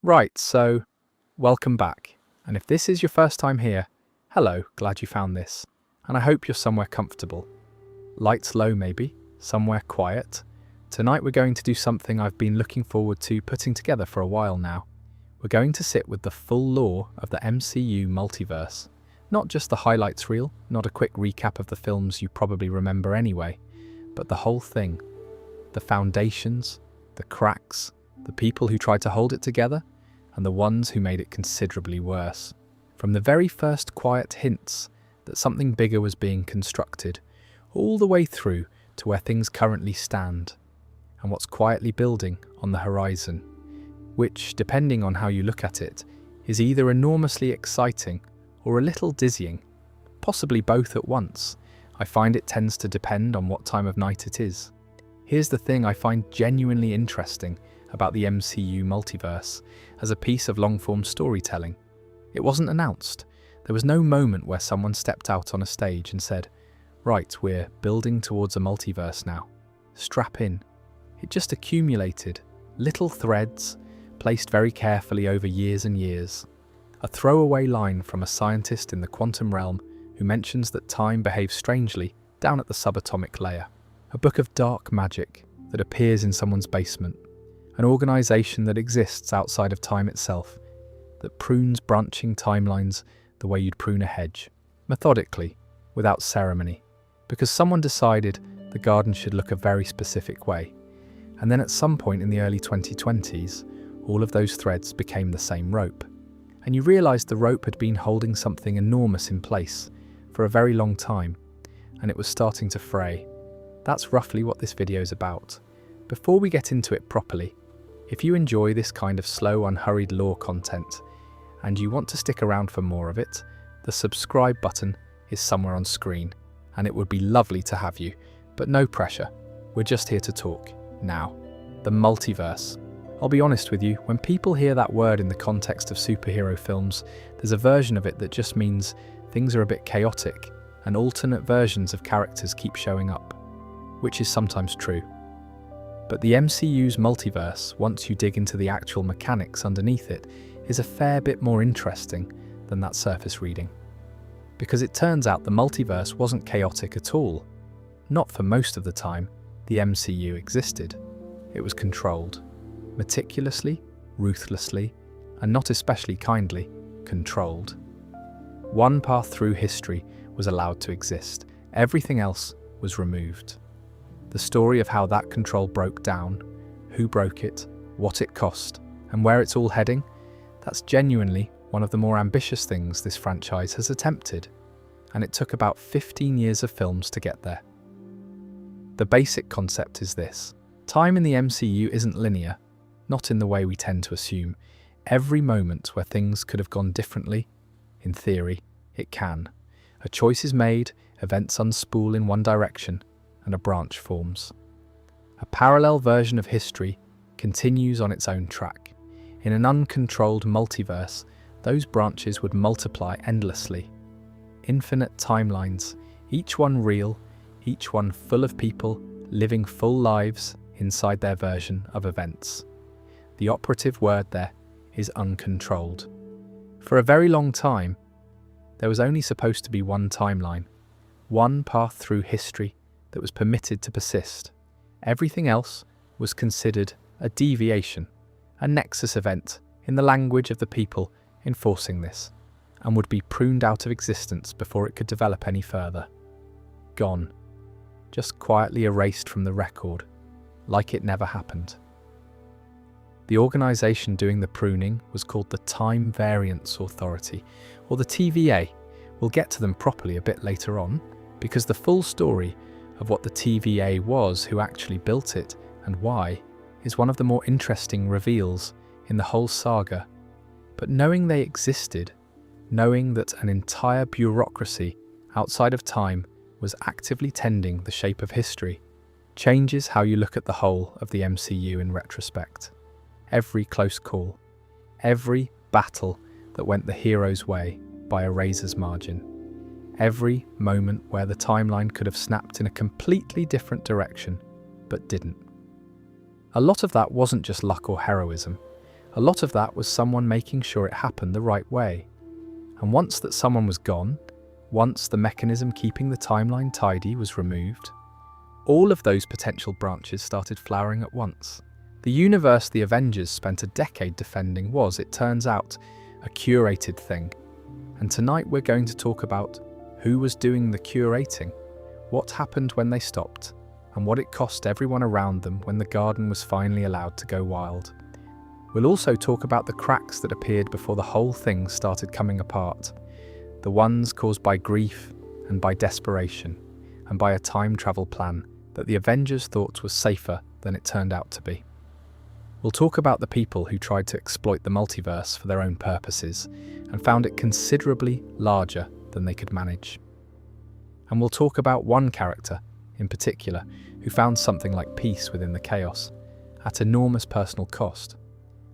Right, so welcome back. And if this is your first time here, hello, glad you found this. And I hope you're somewhere comfortable. Lights low maybe, somewhere quiet. Tonight we're going to do something I've been looking forward to putting together for a while now. We're going to sit with the full lore of the MCU multiverse. Not just the highlights reel, not a quick recap of the films you probably remember anyway, but the whole thing. The foundations, the cracks, the people who tried to hold it together, and the ones who made it considerably worse. From the very first quiet hints that something bigger was being constructed, all the way through to where things currently stand, and what's quietly building on the horizon, which, depending on how you look at it, is either enormously exciting or a little dizzying, possibly both at once. I find it tends to depend on what time of night it is. Here's the thing I find genuinely interesting about the MCU multiverse as a piece of long-form storytelling. It wasn't announced. There was no moment where someone stepped out on a stage and said, "Right, we're building towards a multiverse now. Strap in." It just accumulated, little threads, placed very carefully over years and years. A throwaway line from a scientist in the quantum realm who mentions that time behaves strangely down at the subatomic layer. A book of dark magic that appears in someone's basement. An organisation that exists outside of time itself, that prunes branching timelines the way you'd prune a hedge, methodically, without ceremony, because someone decided the garden should look a very specific way. And then at some point in the early 2020s, all of those threads became the same rope. And you realised the rope had been holding something enormous in place for a very long time, and it was starting to fray. That's roughly what this video is about. Before we get into it properly, if you enjoy this kind of slow, unhurried lore content, and you want to stick around for more of it, the subscribe button is somewhere on screen, and it would be lovely to have you, but no pressure. We're just here to talk. Now, the multiverse. I'll be honest with you, when people hear that word in the context of superhero films, there's a version of it that just means things are a bit chaotic, and alternate versions of characters keep showing up, which is sometimes true. But the MCU's multiverse, once you dig into the actual mechanics underneath it, is a fair bit more interesting than that surface reading. Because it turns out the multiverse wasn't chaotic at all. Not for most of the time the MCU existed. It was controlled. Meticulously, ruthlessly, and not especially kindly, controlled. One path through history was allowed to exist. Everything else was removed. The story of how that control broke down, who broke it, what it cost, and where it's all heading, that's genuinely one of the more ambitious things this franchise has attempted, and it took about 15 years of films to get there. The basic concept is this. Time in the MCU isn't linear, not in the way we tend to assume. Every moment where things could have gone differently, in theory, it can. A choice is made, events unspool in one direction, and a branch forms. A parallel version of history continues on its own track. In an uncontrolled multiverse, those branches would multiply endlessly. Infinite timelines, each one real, each one full of people living full lives inside their version of events. The operative word there is uncontrolled. For a very long time, there was only supposed to be one timeline, one path through history that was permitted to persist. Everything else was considered a deviation, a nexus event in the language of the people enforcing this, and would be pruned out of existence before it could develop any further. Gone. Just quietly erased from the record, like it never happened. The organisation doing the pruning was called the Time Variance Authority, or the TVA. We'll get to them properly a bit later on, because the full story of what the TVA was, who actually built it, and why, is one of the more interesting reveals in the whole saga. But knowing they existed, knowing that an entire bureaucracy outside of time was actively tending the shape of history, changes how you look at the whole of the MCU in retrospect. Every close call, every battle that went the hero's way by a razor's margin, every moment where the timeline could have snapped in a completely different direction, but didn't. A lot of that wasn't just luck or heroism. A lot of that was someone making sure it happened the right way. And once that someone was gone, once the mechanism keeping the timeline tidy was removed, all of those potential branches started flowering at once. The universe the Avengers spent a decade defending was, it turns out, a curated thing. And tonight we're going to talk about who was doing the curating, what happened when they stopped, and what it cost everyone around them when the garden was finally allowed to go wild. We'll also talk about the cracks that appeared before the whole thing started coming apart, the ones caused by grief and by desperation, and by a time travel plan that the Avengers thought was safer than it turned out to be. We'll talk about the people who tried to exploit the multiverse for their own purposes and found it considerably larger than they could manage. And we'll talk about one character in particular who found something like peace within the chaos at enormous personal cost,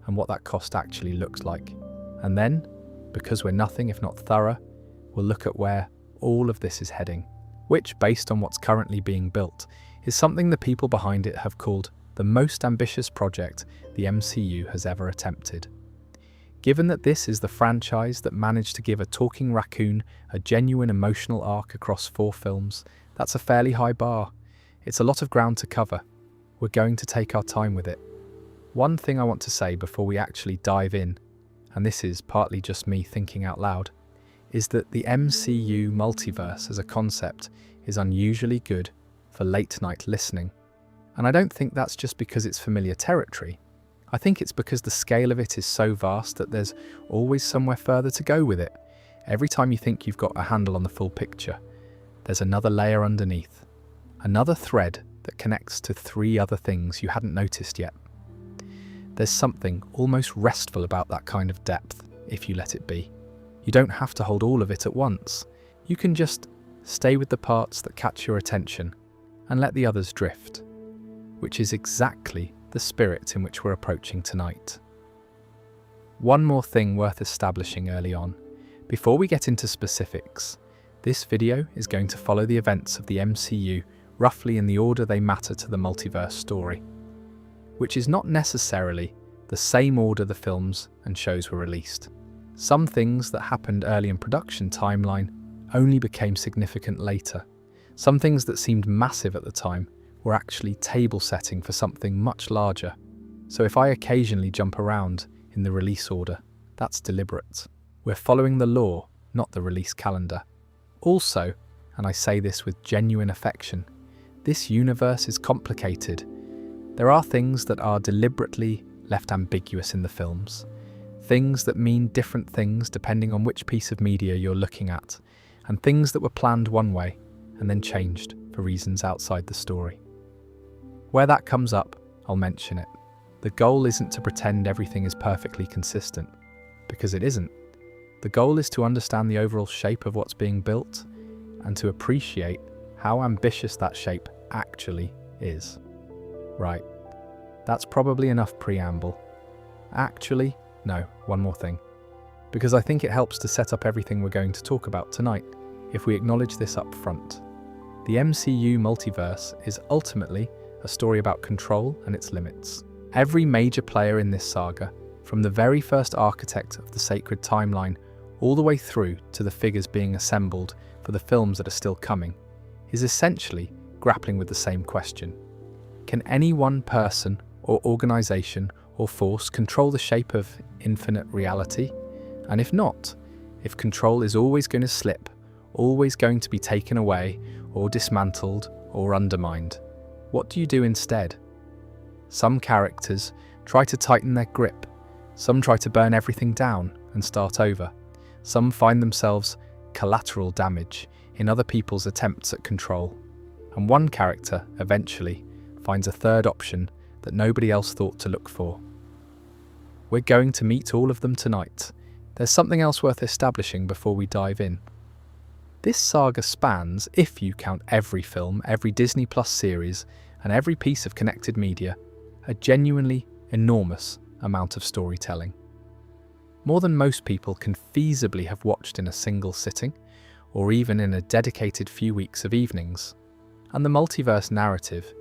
and what that cost actually looks like. And then, because we're nothing if not thorough, we'll look at where all of this is heading, which, based on what's currently being built, is something the people behind it have called the most ambitious project the MCU has ever attempted. Given that this is the franchise that managed to give a talking raccoon a genuine emotional arc across 4 films, that's a fairly high bar. It's a lot of ground to cover. We're going to take our time with it. One thing I want to say before we actually dive in, and this is partly just me thinking out loud, is that the MCU multiverse as a concept is unusually good for late-night listening. And I don't think that's just because it's familiar territory. I think it's because the scale of it is so vast that there's always somewhere further to go with it. Every time you think you've got a handle on the full picture, there's another layer underneath, another thread that connects to 3 other things you hadn't noticed yet. There's something almost restful about that kind of depth, if you let it be. You don't have to hold all of it at once. You can just stay with the parts that catch your attention and let the others drift, which is exactly the spirit in which we're approaching tonight. One more thing worth establishing early on. Before we get into specifics, this video is going to follow the events of the MCU roughly in the order they matter to the multiverse story, which is not necessarily the same order the films and shows were released. Some things that happened early in production timeline only became significant later. Some things that seemed massive at the time were actually table setting for something much larger. So if I occasionally jump around in the release order, that's deliberate. We're following the lore, not the release calendar. Also, and I say this with genuine affection, this universe is complicated. There are things that are deliberately left ambiguous in the films, things that mean different things depending on which piece of media you're looking at, and things that were planned one way and then changed for reasons outside the story. Where that comes up, I'll mention it. The goal isn't to pretend everything is perfectly consistent, because it isn't. The goal is to understand the overall shape of what's being built and to appreciate how ambitious that shape actually is. Right, that's probably enough preamble. Actually, no, one more thing. Because I think it helps to set up everything we're going to talk about tonight if we acknowledge this up front. The MCU multiverse is ultimately a story about control and its limits. Every major player in this saga, from the very first architect of the sacred timeline all the way through to the figures being assembled for the films that are still coming, is essentially grappling with the same question. Can any one person or organization or force control the shape of infinite reality? And if not, if control is always going to slip, always going to be taken away or dismantled or undermined, what do you do instead? Some characters try to tighten their grip, some try to burn everything down and start over, some find themselves collateral damage in other people's attempts at control, and one character eventually finds a third option that nobody else thought to look for. We're going to meet all of them tonight. There's something else worth establishing before we dive in. This saga spans, if you count every film, every Disney Plus series, and every piece of connected media, a genuinely enormous amount of storytelling. More than most people can feasibly have watched in a single sitting, or even in a dedicated few weeks of evenings. And the multiverse narrative,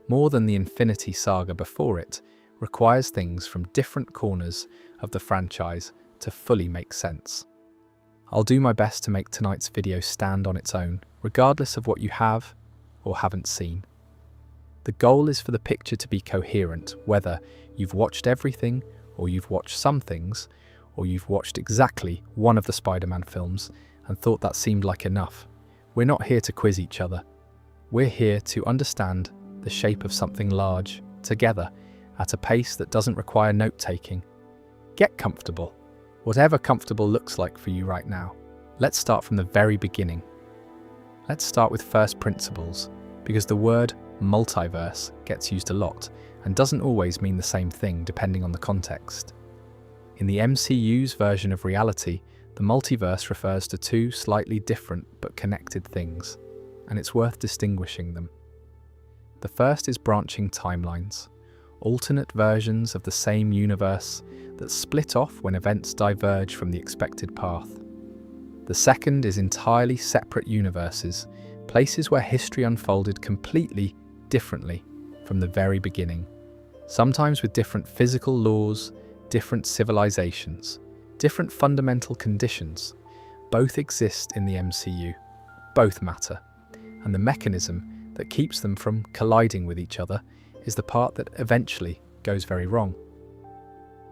more than the Infinity Saga before it, requires things from different corners of the franchise to fully make sense. I'll do my best to make tonight's video stand on its own, regardless of what you have or haven't seen. The goal is for the picture to be coherent, whether you've watched everything, or you've watched some things, or you've watched exactly one of the Spider-Man films and thought that seemed like enough. We're not here to quiz each other. We're here to understand the shape of something large, together, at a pace that doesn't require note-taking. Get comfortable, whatever comfortable looks like for you right now. Let's start from the very beginning. Let's start with first principles, because the word multiverse gets used a lot and doesn't always mean the same thing depending on the context. In the MCU's version of reality, the multiverse refers to two slightly different but connected things, and it's worth distinguishing them. The first is branching timelines, alternate versions of the same universe that split off when events diverge from the expected path. The second is entirely separate universes, places where history unfolded completely differently from the very beginning, sometimes with different physical laws, different civilizations, different fundamental conditions. Both exist in the MCU, both matter, and the mechanism that keeps them from colliding with each other is the part that eventually goes very wrong.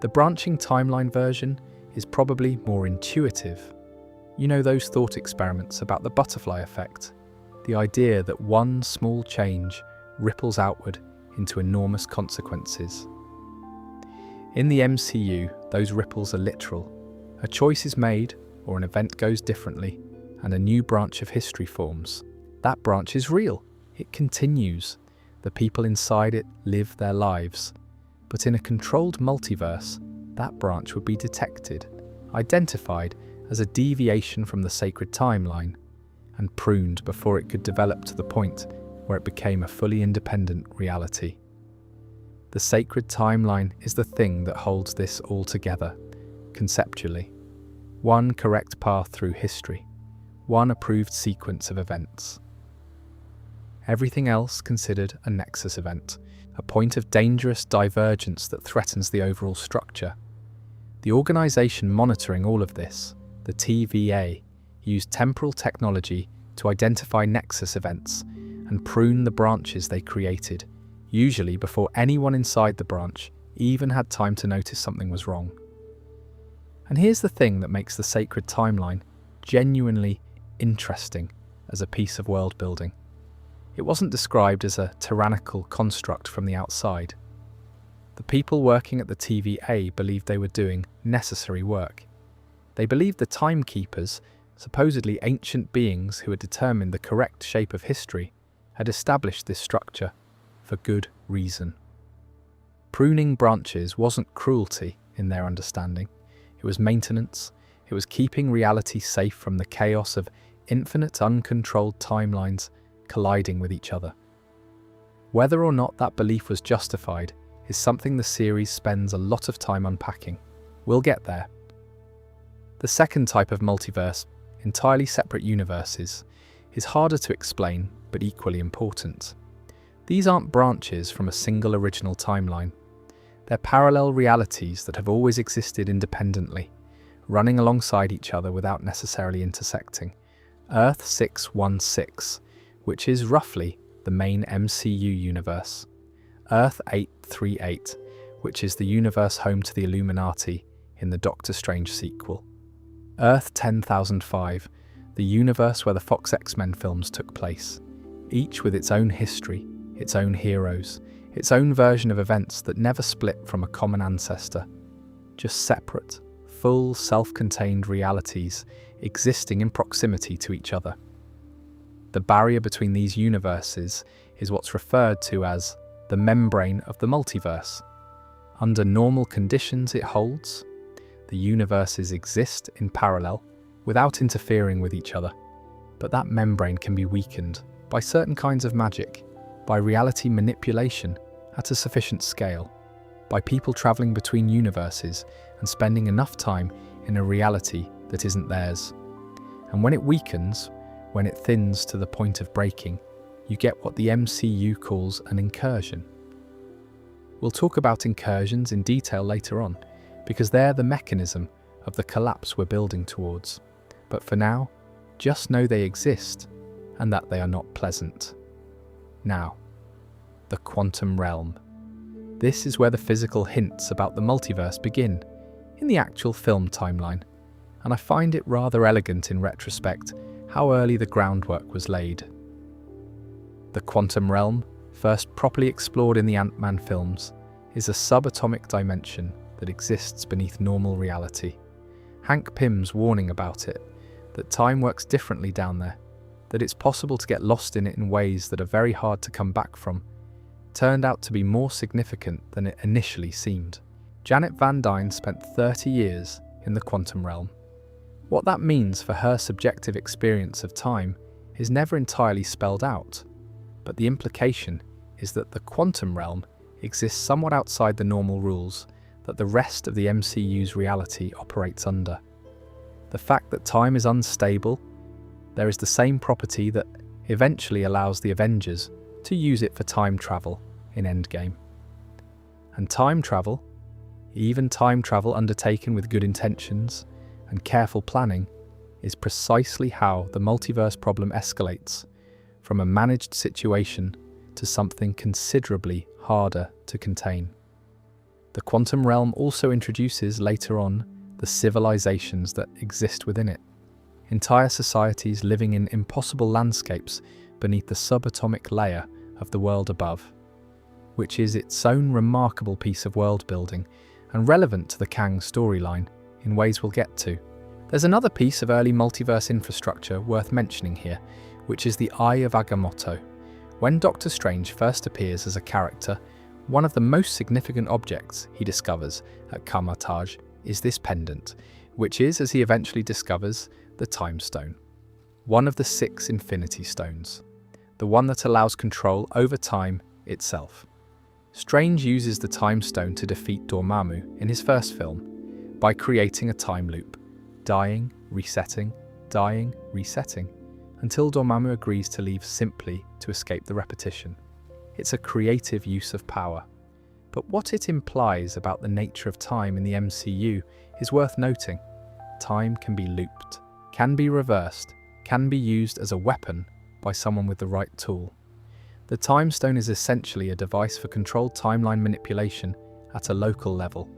The branching timeline version is probably more intuitive. You know those thought experiments about the butterfly effect, the idea that one small change ripples outward into enormous consequences. In the MCU, those ripples are literal. A choice is made, or an event goes differently, and a new branch of history forms. That branch is real. It continues. The people inside it live their lives. But in a controlled multiverse, that branch would be detected, identified as a deviation from the sacred timeline, and pruned before it could develop to the point where it became a fully independent reality. The sacred timeline is the thing that holds this all together, conceptually. One correct path through history, one approved sequence of events. Everything else considered a nexus event, a point of dangerous divergence that threatens the overall structure. The organisation monitoring all of this, the TVA, used temporal technology to identify nexus events and prune the branches they created, usually before anyone inside the branch even had time to notice something was wrong. And here's the thing that makes the sacred timeline genuinely interesting as a piece of world building. It wasn't described as a tyrannical construct from the outside. The people working at the TVA believed they were doing necessary work. They believed the timekeepers, supposedly ancient beings who had determined the correct shape of history, had established this structure for good reason. Pruning branches wasn't cruelty in their understanding. It was maintenance. It was keeping reality safe from the chaos of infinite uncontrolled timelines colliding with each other. Whether or not that belief was justified is something the series spends a lot of time unpacking. We'll get there. The second type of multiverse, entirely separate universes, is harder to explain but equally important. These aren't branches from a single original timeline. They're parallel realities that have always existed independently, running alongside each other without necessarily intersecting. Earth 616, which is roughly the main MCU universe. Earth 838, which is the universe home to the Illuminati in the Doctor Strange sequel. Earth 10005, the universe where the Fox X-Men films took place, each with its own history, its own heroes, its own version of events that never split from a common ancestor, just separate, full, self-contained realities existing in proximity to each other. The barrier between these universes is what's referred to as the membrane of the multiverse. Under normal conditions it holds. The universes exist in parallel without interfering with each other, but that membrane can be weakened by certain kinds of magic, by reality manipulation at a sufficient scale, by people travelling between universes and spending enough time in a reality that isn't theirs. And when it weakens, when it thins to the point of breaking, you get what the MCU calls an incursion. We'll talk about incursions in detail later on, because they're the mechanism of the collapse we're building towards. But for now, just know they exist and that they are not pleasant. Now, the quantum realm. This is where the physical hints about the multiverse begin, in the actual film timeline, and I find it rather elegant in retrospect how early the groundwork was laid. The quantum realm, first properly explored in the Ant-Man films, is a subatomic dimension that exists beneath normal reality. Hank Pym's warning about it, that time works differently down there, that it's possible to get lost in it in ways that are very hard to come back from, turned out to be more significant than it initially seemed. Janet Van Dyne spent 30 years in the quantum realm. What that means for her subjective experience of time is never entirely spelled out, but the implication is that the quantum realm exists somewhat outside the normal rules that the rest of the MCU's reality operates under. The fact that time is unstable, there is the same property that eventually allows the Avengers to use it for time travel in Endgame. And time travel, even time travel undertaken with good intentions and careful planning, is precisely how the multiverse problem escalates from a managed situation to something considerably harder to contain. The quantum realm also introduces later on the civilizations that exist within it, entire societies living in impossible landscapes beneath the subatomic layer of the world above, which is its own remarkable piece of world building and relevant to the Kang storyline in ways we'll get to. There's another piece of early multiverse infrastructure worth mentioning here, which is the Eye of Agamotto. When Doctor Strange first appears as a character, one of the most significant objects he discovers at Kamar-Taj is this pendant, which is, as he eventually discovers, the Time Stone. One of the 6 Infinity Stones. The one that allows control over time itself. Strange uses the Time Stone to defeat Dormammu in his first film by creating a time loop, dying, resetting, until Dormammu agrees to leave simply to escape the repetition. It's a creative use of power. But what it implies about the nature of time in the MCU is worth noting. Time can be looped, can be reversed, can be used as a weapon by someone with the right tool. The Time Stone is essentially a device for controlled timeline manipulation at a local level.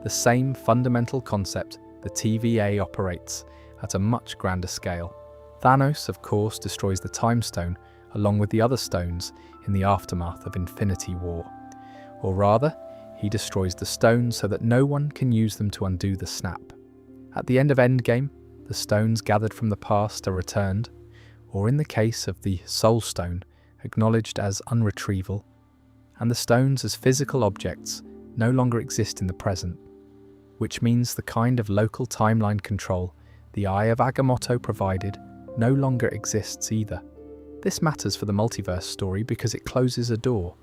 The same fundamental concept the TVA operates at a much grander scale. Thanos, of course, destroys the Time Stone along with the other stones in the aftermath of Infinity War. Or rather, he destroys the stones so that no one can use them to undo the snap. At the end of Endgame, the stones gathered from the past are returned, or in the case of the Soul Stone, acknowledged as unretrieval, and the stones as physical objects no longer exist in the present, which means the kind of local timeline control the Eye of Agamotto provided no longer exists either. This matters for the multiverse story because it closes a door.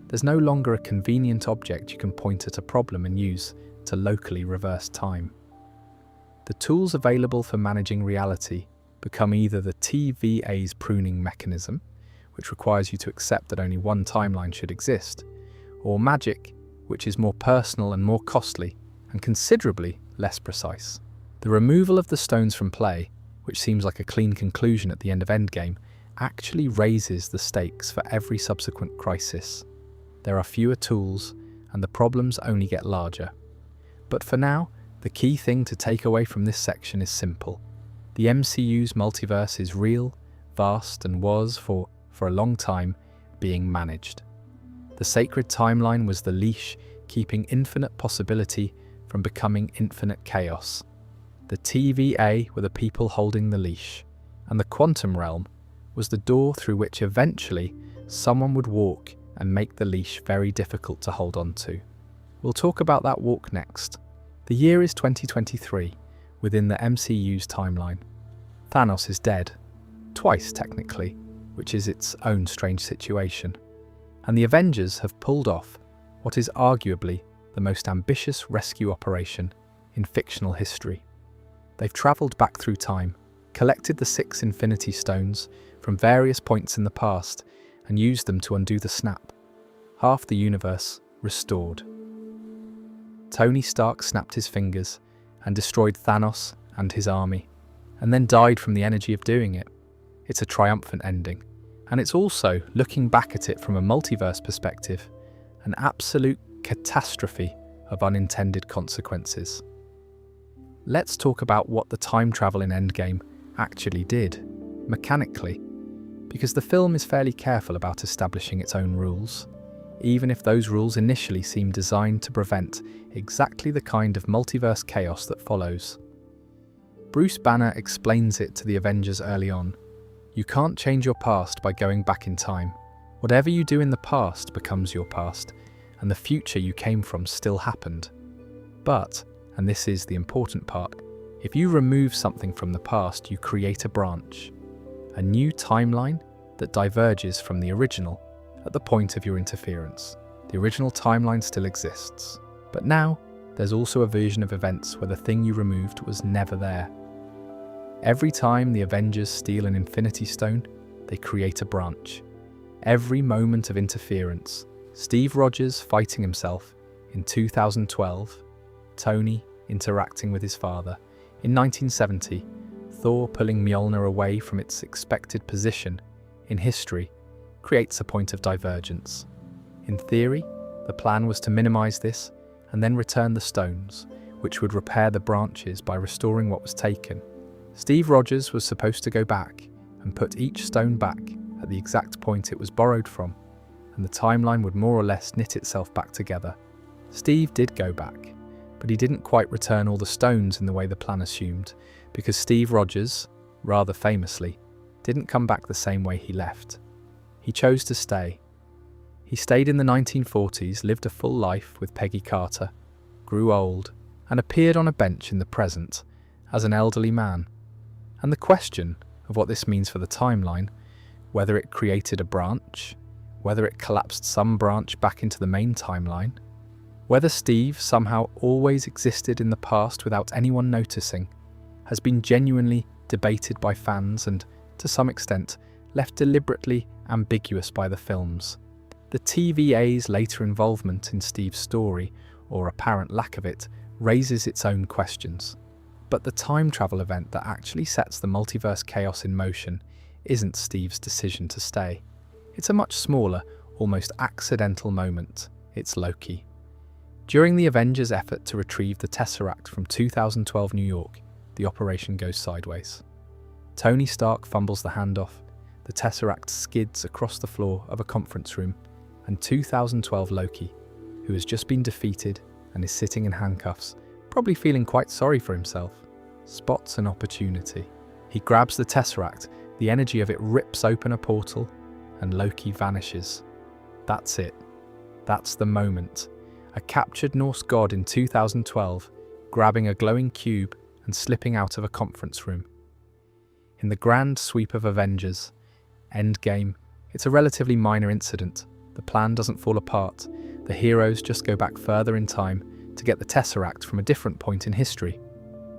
There's no longer a convenient object you can point at a problem and use to locally reverse time. The tools available for managing reality become either the TVA's pruning mechanism, which requires you to accept that only one timeline should exist, or magic, which is more personal and more costly, and considerably less precise. The removal of the stones from play, which seems like a clean conclusion at the end of Endgame, actually raises the stakes for every subsequent crisis. There are fewer tools, and the problems only get larger. But for now, the key thing to take away from this section is simple. The MCU's multiverse is real, vast, and was, for a long time, being managed. The sacred timeline was the leash keeping infinite possibility from becoming infinite chaos. The TVA were the people holding the leash, and the quantum realm was the door through which eventually someone would walk and make the leash very difficult to hold on to. We'll talk about that walk next. The year is 2023, within the MCU's timeline. Thanos is dead, twice technically, which is its own strange situation. And the Avengers have pulled off what is arguably the most ambitious rescue operation in fictional history. They've travelled back through time, collected the 6 Infinity Stones from various points in the past, and used them to undo the snap. Half the universe restored. Tony Stark snapped his fingers and destroyed Thanos and his army, and then died from the energy of doing it. It's a triumphant ending, and it's also, looking back at it from a multiverse perspective, an absolute catastrophe of unintended consequences. Let's talk about what the time travel in Endgame actually did, mechanically, because the film is fairly careful about establishing its own rules, even if those rules initially seem designed to prevent exactly the kind of multiverse chaos that follows. Bruce Banner explains it to the Avengers early on. You can't change your past by going back in time. Whatever you do in the past becomes your past, and the future you came from still happened. But, and this is the important part, if you remove something from the past, you create a branch, a new timeline that diverges from the original at the point of your interference. The original timeline still exists, but now there's also a version of events where the thing you removed was never there. Every time the Avengers steal an Infinity Stone, they create a branch. Every moment of interference, Steve Rogers fighting himself in 2012, Tony interacting with his father in 1970, Thor pulling Mjolnir away from its expected position in history, creates a point of divergence. In theory, the plan was to minimize this and then return the stones, which would repair the branches by restoring what was taken. Steve Rogers was supposed to go back and put each stone back at the exact point it was borrowed from, and the timeline would more or less knit itself back together. Steve did go back, but he didn't quite return all the stones in the way the plan assumed, because Steve Rogers, rather famously, didn't come back the same way he left. He chose to stay. He stayed in the 1940s, lived a full life with Peggy Carter, grew old, and appeared on a bench in the present as an elderly man. And the question of what this means for the timeline, whether it created a branch, whether it collapsed some branch back into the main timeline, whether Steve somehow always existed in the past without anyone noticing, has been genuinely debated by fans and, to some extent, left deliberately ambiguous by the films. The TVA's later involvement in Steve's story, or apparent lack of it, raises its own questions. But the time travel event that actually sets the multiverse chaos in motion isn't Steve's decision to stay. It's a much smaller, almost accidental moment. It's Loki. During the Avengers' effort to retrieve the Tesseract from 2012 New York, the operation goes sideways. Tony Stark fumbles the handoff, the Tesseract skids across the floor of a conference room, and 2012 Loki, who has just been defeated and is sitting in handcuffs, probably feeling quite sorry for himself, spots an opportunity. He grabs the Tesseract, the energy of it rips open a portal, and Loki vanishes. That's it. That's the moment. A captured Norse god in 2012, grabbing a glowing cube and slipping out of a conference room. In the grand sweep of Avengers, Endgame, it's a relatively minor incident. The plan doesn't fall apart. The heroes just go back further in time to get the Tesseract from a different point in history.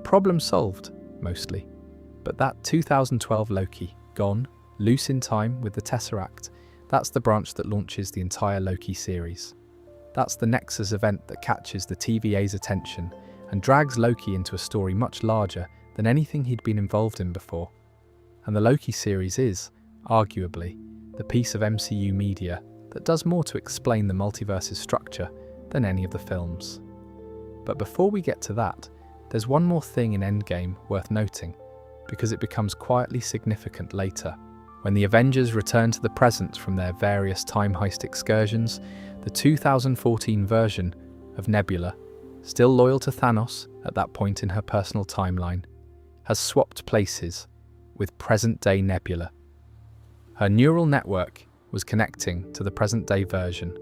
Problem solved, mostly. But that 2012 Loki, gone, loose in time with the Tesseract, that's the branch that launches the entire Loki series. That's the Nexus event that catches the TVA's attention and drags Loki into a story much larger than anything he'd been involved in before. And the Loki series is, arguably, the piece of MCU media that does more to explain the multiverse's structure than any of the films. But before we get to that, there's one more thing in Endgame worth noting, because it becomes quietly significant later. When the Avengers return to the present from their various time heist excursions, the 2014 version of Nebula, still loyal to Thanos at that point in her personal timeline, has swapped places with present-day Nebula. Her neural network was connecting to the present-day version,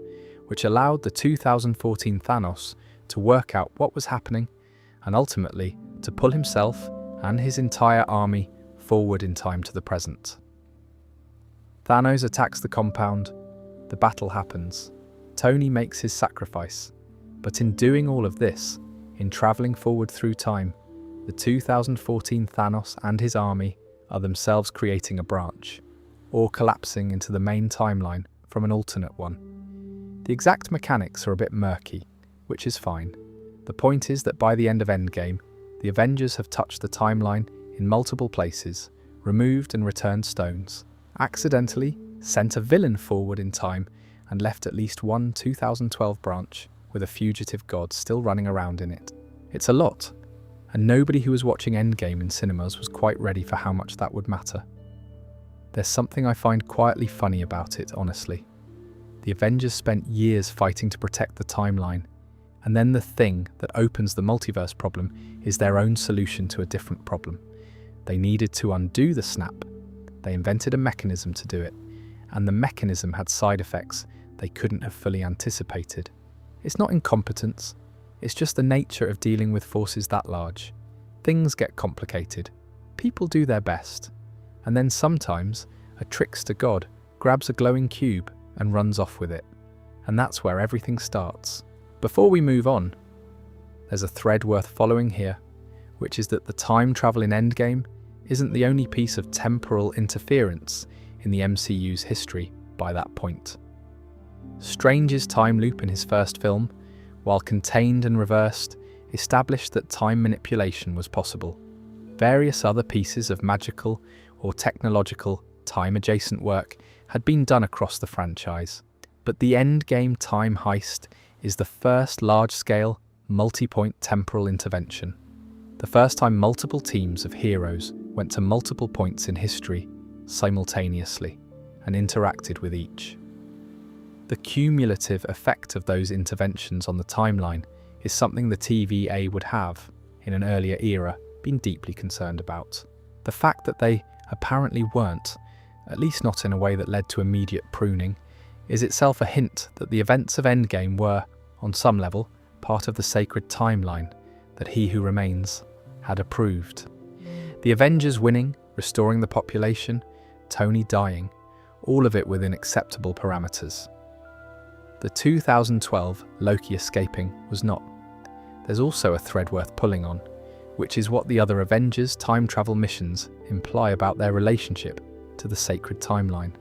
which allowed the 2014 Thanos to work out what was happening and ultimately to pull himself and his entire army forward in time to the present. Thanos attacks the compound, the battle happens, Tony makes his sacrifice, but in doing all of this, in travelling forward through time, the 2014 Thanos and his army are themselves creating a branch, or collapsing into the main timeline from an alternate one. The exact mechanics are a bit murky, which is fine. The point is that by the end of Endgame, the Avengers have touched the timeline in multiple places, removed and returned stones, accidentally sent a villain forward in time, and left at least one 2012 branch with a fugitive god still running around in it. It's a lot, and nobody who was watching Endgame in cinemas was quite ready for how much that would matter. There's something I find quietly funny about it, honestly. The Avengers spent years fighting to protect the timeline, and then the thing that opens the multiverse problem is their own solution to a different problem. They needed to undo the snap. They invented a mechanism to do it, and the mechanism had side effects they couldn't have fully anticipated. It's not incompetence, it's just the nature of dealing with forces that large. Things get complicated. People do their best. And then sometimes, a trickster god grabs a glowing cube and runs off with it. And that's where everything starts. Before we move on, there's a thread worth following here, which is that the time travel in Endgame isn't the only piece of temporal interference in the MCU's history by that point. Strange's time loop in his first film, while contained and reversed, established that time manipulation was possible. Various other pieces of magical or technological time-adjacent work had been done across the franchise, but the Endgame time heist is the first large-scale, multi-point temporal intervention. The first time multiple teams of heroes went to multiple points in history simultaneously and interacted with each. The cumulative effect of those interventions on the timeline is something the TVA would have, in an earlier era, been deeply concerned about. The fact that they apparently weren't, at least not in a way that led to immediate pruning, is itself a hint that the events of Endgame were, on some level, part of the sacred timeline that He Who Remains had approved. The Avengers winning, restoring the population, Tony dying, all of it within acceptable parameters. The 2012 Loki escaping was not. There's also a thread worth pulling on, which is what the other Avengers' time travel missions imply about their relationship to the sacred timeline.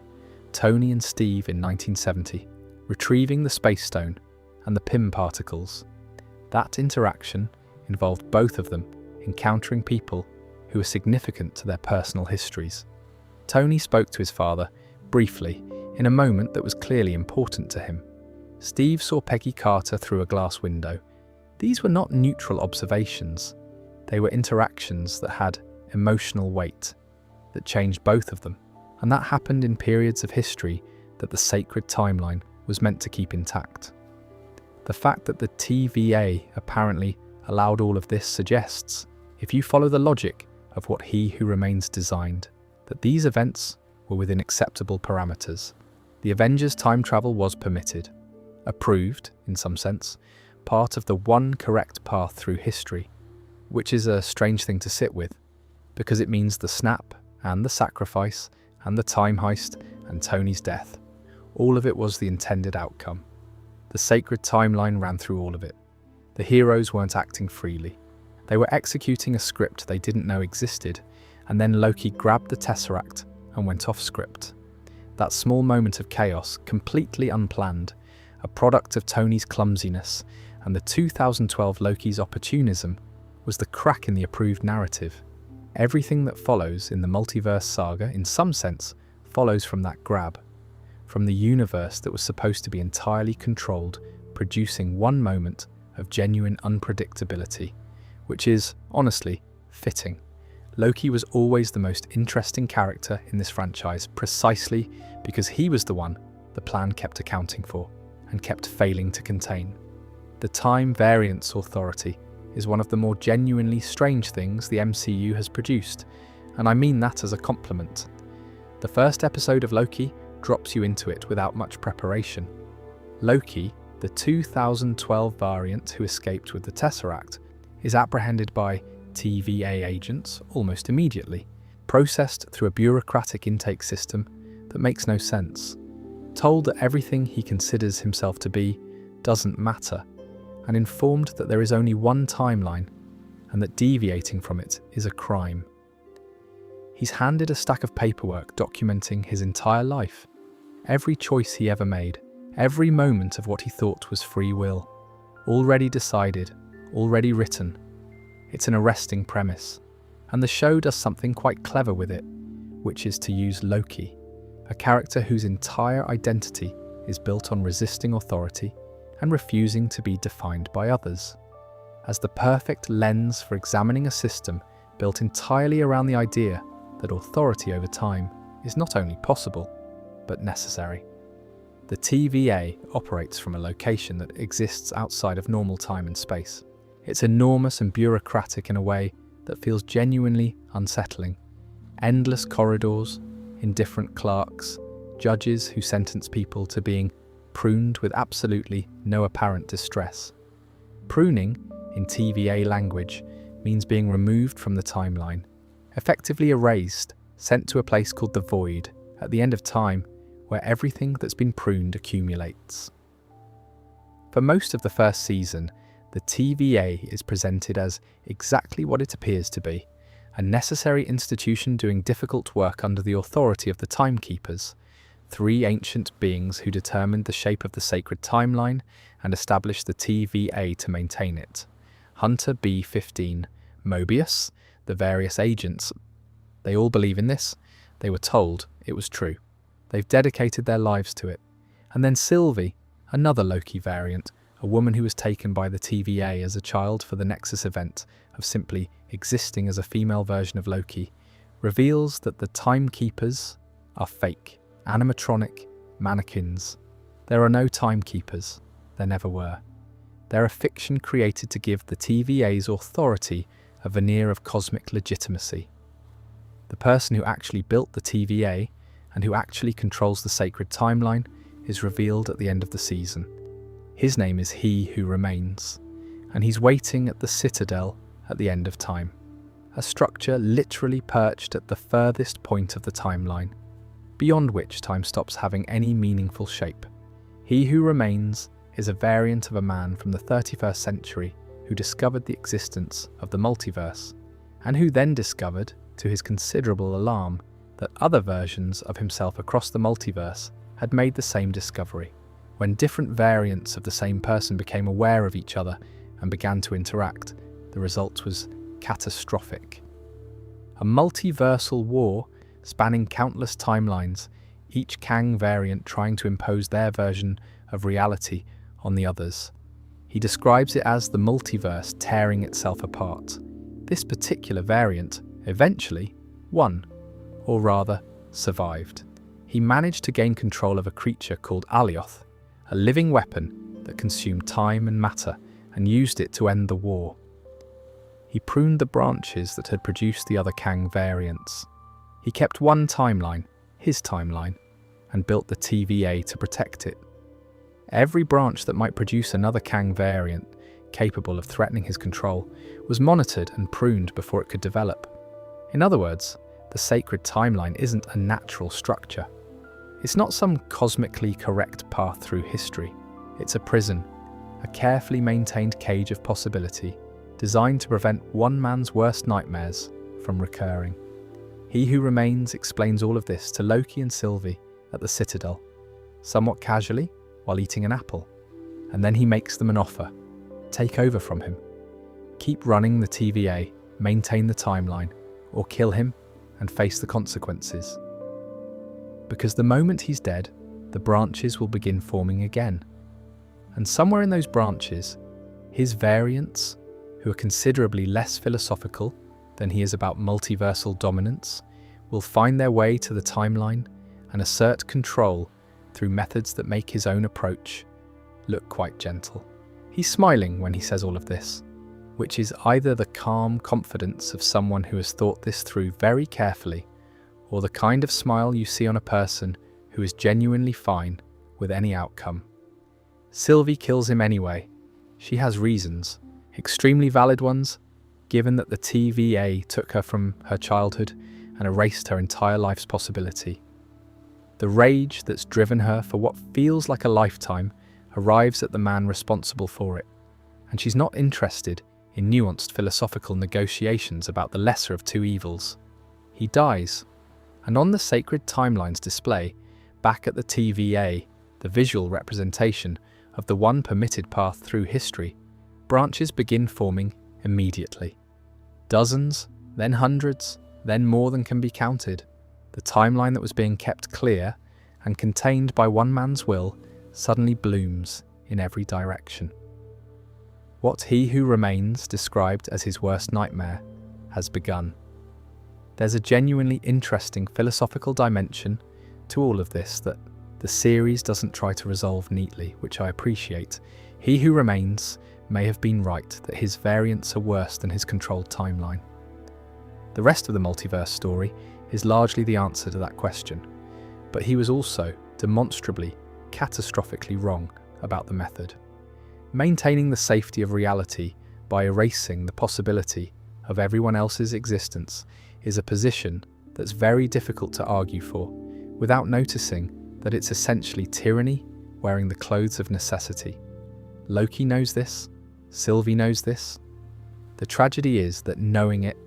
Tony and Steve in 1970, retrieving the Space Stone and the Pym particles. That interaction involved both of them encountering people who were significant to their personal histories. Tony spoke to his father, briefly, in a moment that was clearly important to him. Steve saw Peggy Carter through a glass window. These were not neutral observations. They were interactions that had emotional weight, that changed both of them. And that happened in periods of history that the sacred timeline was meant to keep intact. The fact that the TVA apparently allowed all of this suggests, if you follow the logic of what He Who Remains designed, that these events were within acceptable parameters. The Avengers' time travel was permitted, approved, in some sense, part of the one correct path through history, which is a strange thing to sit with, because it means the snap and the sacrifice and the time heist and Tony's death, all of it was the intended outcome. The sacred timeline ran through all of it. The heroes weren't acting freely. They were executing a script they didn't know existed, and then Loki grabbed the Tesseract and went off script. That small moment of chaos, completely unplanned, a product of Tony's clumsiness and the 2012 Loki's opportunism, was the crack in the approved narrative. Everything that follows in the Multiverse Saga, in some sense, follows from that grab, from the universe that was supposed to be entirely controlled, producing one moment of genuine unpredictability, which is, honestly, fitting. Loki was always the most interesting character in this franchise precisely because he was the one the plan kept accounting for and kept failing to contain. The time variance authority is one of the more genuinely strange things the MCU has produced, and I mean that as a compliment. The first episode of Loki drops you into it without much preparation. Loki, the 2012 variant who escaped with the Tesseract, is apprehended by TVA agents almost immediately, processed through a bureaucratic intake system that makes no sense, told that everything he considers himself to be doesn't matter, and informed that there is only one timeline and that deviating from it is a crime. He's handed a stack of paperwork documenting his entire life, every choice he ever made, Every moment of what he thought was free will, already decided, already written. It's an arresting premise, and the show does something quite clever with it, which is to use Loki, a character whose entire identity is built on resisting authority and refusing to be defined by others, as the perfect lens for examining a system built entirely around the idea that authority over time is not only possible, but necessary. The TVA operates from a location that exists outside of normal time and space. It's enormous and bureaucratic in a way that feels genuinely unsettling. Endless corridors, indifferent clerks, judges who sentence people to being pruned with absolutely no apparent distress. Pruning, in TVA language, means being removed from the timeline, effectively erased, sent to a place called the Void, at the end of time, where everything that's been pruned accumulates. For most of the first season, the TVA is presented as exactly what it appears to be, a necessary institution doing difficult work under the authority of the Timekeepers, three ancient beings who determined the shape of the sacred timeline and established the TVA to maintain it. Hunter B-15, Mobius, the various agents. They all believe in this. They were told it was true. They've dedicated their lives to it. And then Sylvie, another Loki variant, a woman who was taken by the TVA as a child for the Nexus event of simply existing as a female version of Loki, reveals that the Timekeepers are fake, animatronic mannequins. There are no Timekeepers. There never were. They're a fiction created to give the TVA's authority a veneer of cosmic legitimacy. The person who actually built the TVA and who actually controls the sacred timeline is revealed at the end of the season. His name is He Who Remains, and he's waiting at the Citadel at the end of time, a structure literally perched at the furthest point of the timeline, beyond which time stops having any meaningful shape. He Who Remains is a variant of a man from the 31st century who discovered the existence of the multiverse, and who then discovered, to his considerable alarm, that other versions of himself across the multiverse had made the same discovery. When different variants of the same person became aware of each other and began to interact, the result was catastrophic. A multiversal war spanning countless timelines, each Kang variant trying to impose their version of reality on the others. He describes it as the multiverse tearing itself apart. This particular variant eventually won, or rather, survived. He managed to gain control of a creature called Alioth, a living weapon that consumed time and matter, and used it to end the war. He pruned the branches that had produced the other Kang variants. He kept one timeline, his timeline, and built the TVA to protect it. Every branch that might produce another Kang variant capable of threatening his control was monitored and pruned before it could develop. In other words, the sacred timeline isn't a natural structure. It's not some cosmically correct path through history. It's a prison, a carefully maintained cage of possibility, designed to prevent one man's worst nightmares from recurring. He Who Remains explains all of this to Loki and Sylvie at the Citadel, somewhat casually while eating an apple, and then he makes them an offer. Take over from him. Keep running the TVA, maintain the timeline, or kill him and face the consequences. Because the moment he's dead, the branches will begin forming again. And somewhere in those branches, his variants, who are considerably less philosophical than he is about multiversal dominance, will find their way to the timeline and assert control through methods that make his own approach look quite gentle. He's smiling when he says all of this, which is either the calm confidence of someone who has thought this through very carefully, or the kind of smile you see on a person who is genuinely fine with any outcome. Sylvie kills him anyway. She has reasons, extremely valid ones, given that the TVA took her from her childhood and erased her entire life's possibility. The rage that's driven her for what feels like a lifetime arrives at the man responsible for it, and she's not interested in nuanced philosophical negotiations about the lesser of two evils. He dies, and on the sacred timeline's display, back at the TVA, the visual representation of the one permitted path through history, branches begin forming immediately. Dozens, then hundreds, then more than can be counted. The timeline that was being kept clear and contained by one man's will suddenly blooms in every direction. What He Who Remains described as his worst nightmare has begun. There's a genuinely interesting philosophical dimension to all of this that the series doesn't try to resolve neatly, which I appreciate. He Who Remains may have been right that his variants are worse than his controlled timeline. The rest of the multiverse story is largely the answer to that question, but he was also demonstrably, catastrophically wrong about the method. Maintaining the safety of reality by erasing the possibility of everyone else's existence is a position that's very difficult to argue for without noticing that it's essentially tyranny wearing the clothes of necessity. Loki knows this, Sylvie knows this. The tragedy is that knowing it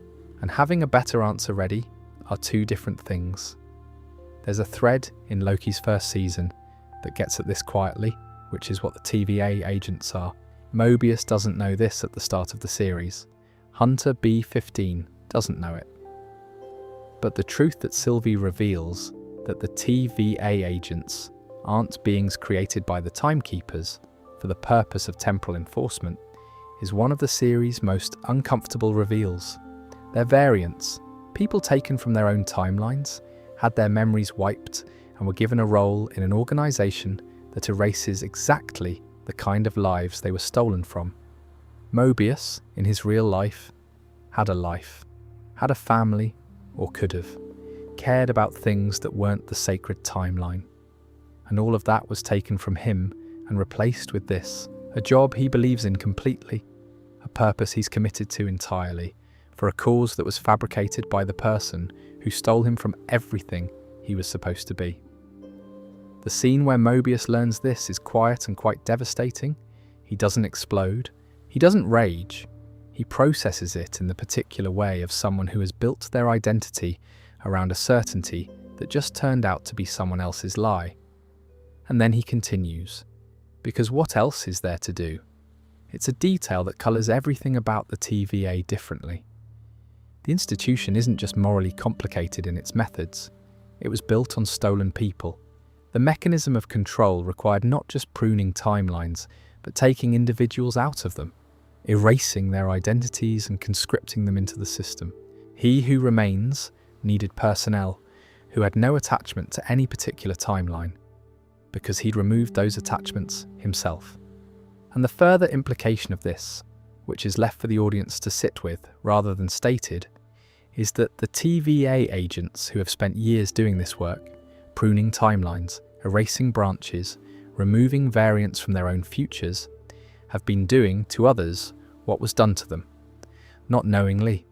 and having a better answer ready are two different things. There's a thread in Loki's first season that gets at this quietly, which is what the TVA agents are. Mobius doesn't know this at the start of the series. Hunter B-15 doesn't know it. But the truth that Sylvie reveals, that the TVA agents aren't beings created by the Timekeepers for the purpose of temporal enforcement, is one of the series' most uncomfortable reveals. They're variants, people taken from their own timelines, had their memories wiped, and were given a role in an organization that erases exactly the kind of lives they were stolen from. Mobius, in his real life, had a family, or could have, cared about things that weren't the sacred timeline. And all of that was taken from him and replaced with this, a job he believes in completely, a purpose he's committed to entirely, for a cause that was fabricated by the person who stole him from everything he was supposed to be. The scene where Mobius learns this is quiet and quite devastating. He doesn't explode, he doesn't rage, he processes it in the particular way of someone who has built their identity around a certainty that just turned out to be someone else's lie. And then he continues, because what else is there to do? It's a detail that colours everything about the TVA differently. The institution isn't just morally complicated in its methods, it was built on stolen people. The mechanism of control required not just pruning timelines, but taking individuals out of them, erasing their identities and conscripting them into the system. He Who Remains needed personnel who had no attachment to any particular timeline, because he'd removed those attachments himself. And the further implication of this, which is left for the audience to sit with rather than stated, is that the TVA agents who have spent years doing this work, pruning timelines, erasing branches, removing variants from their own futures, have been doing to others what was done to them. Not knowingly,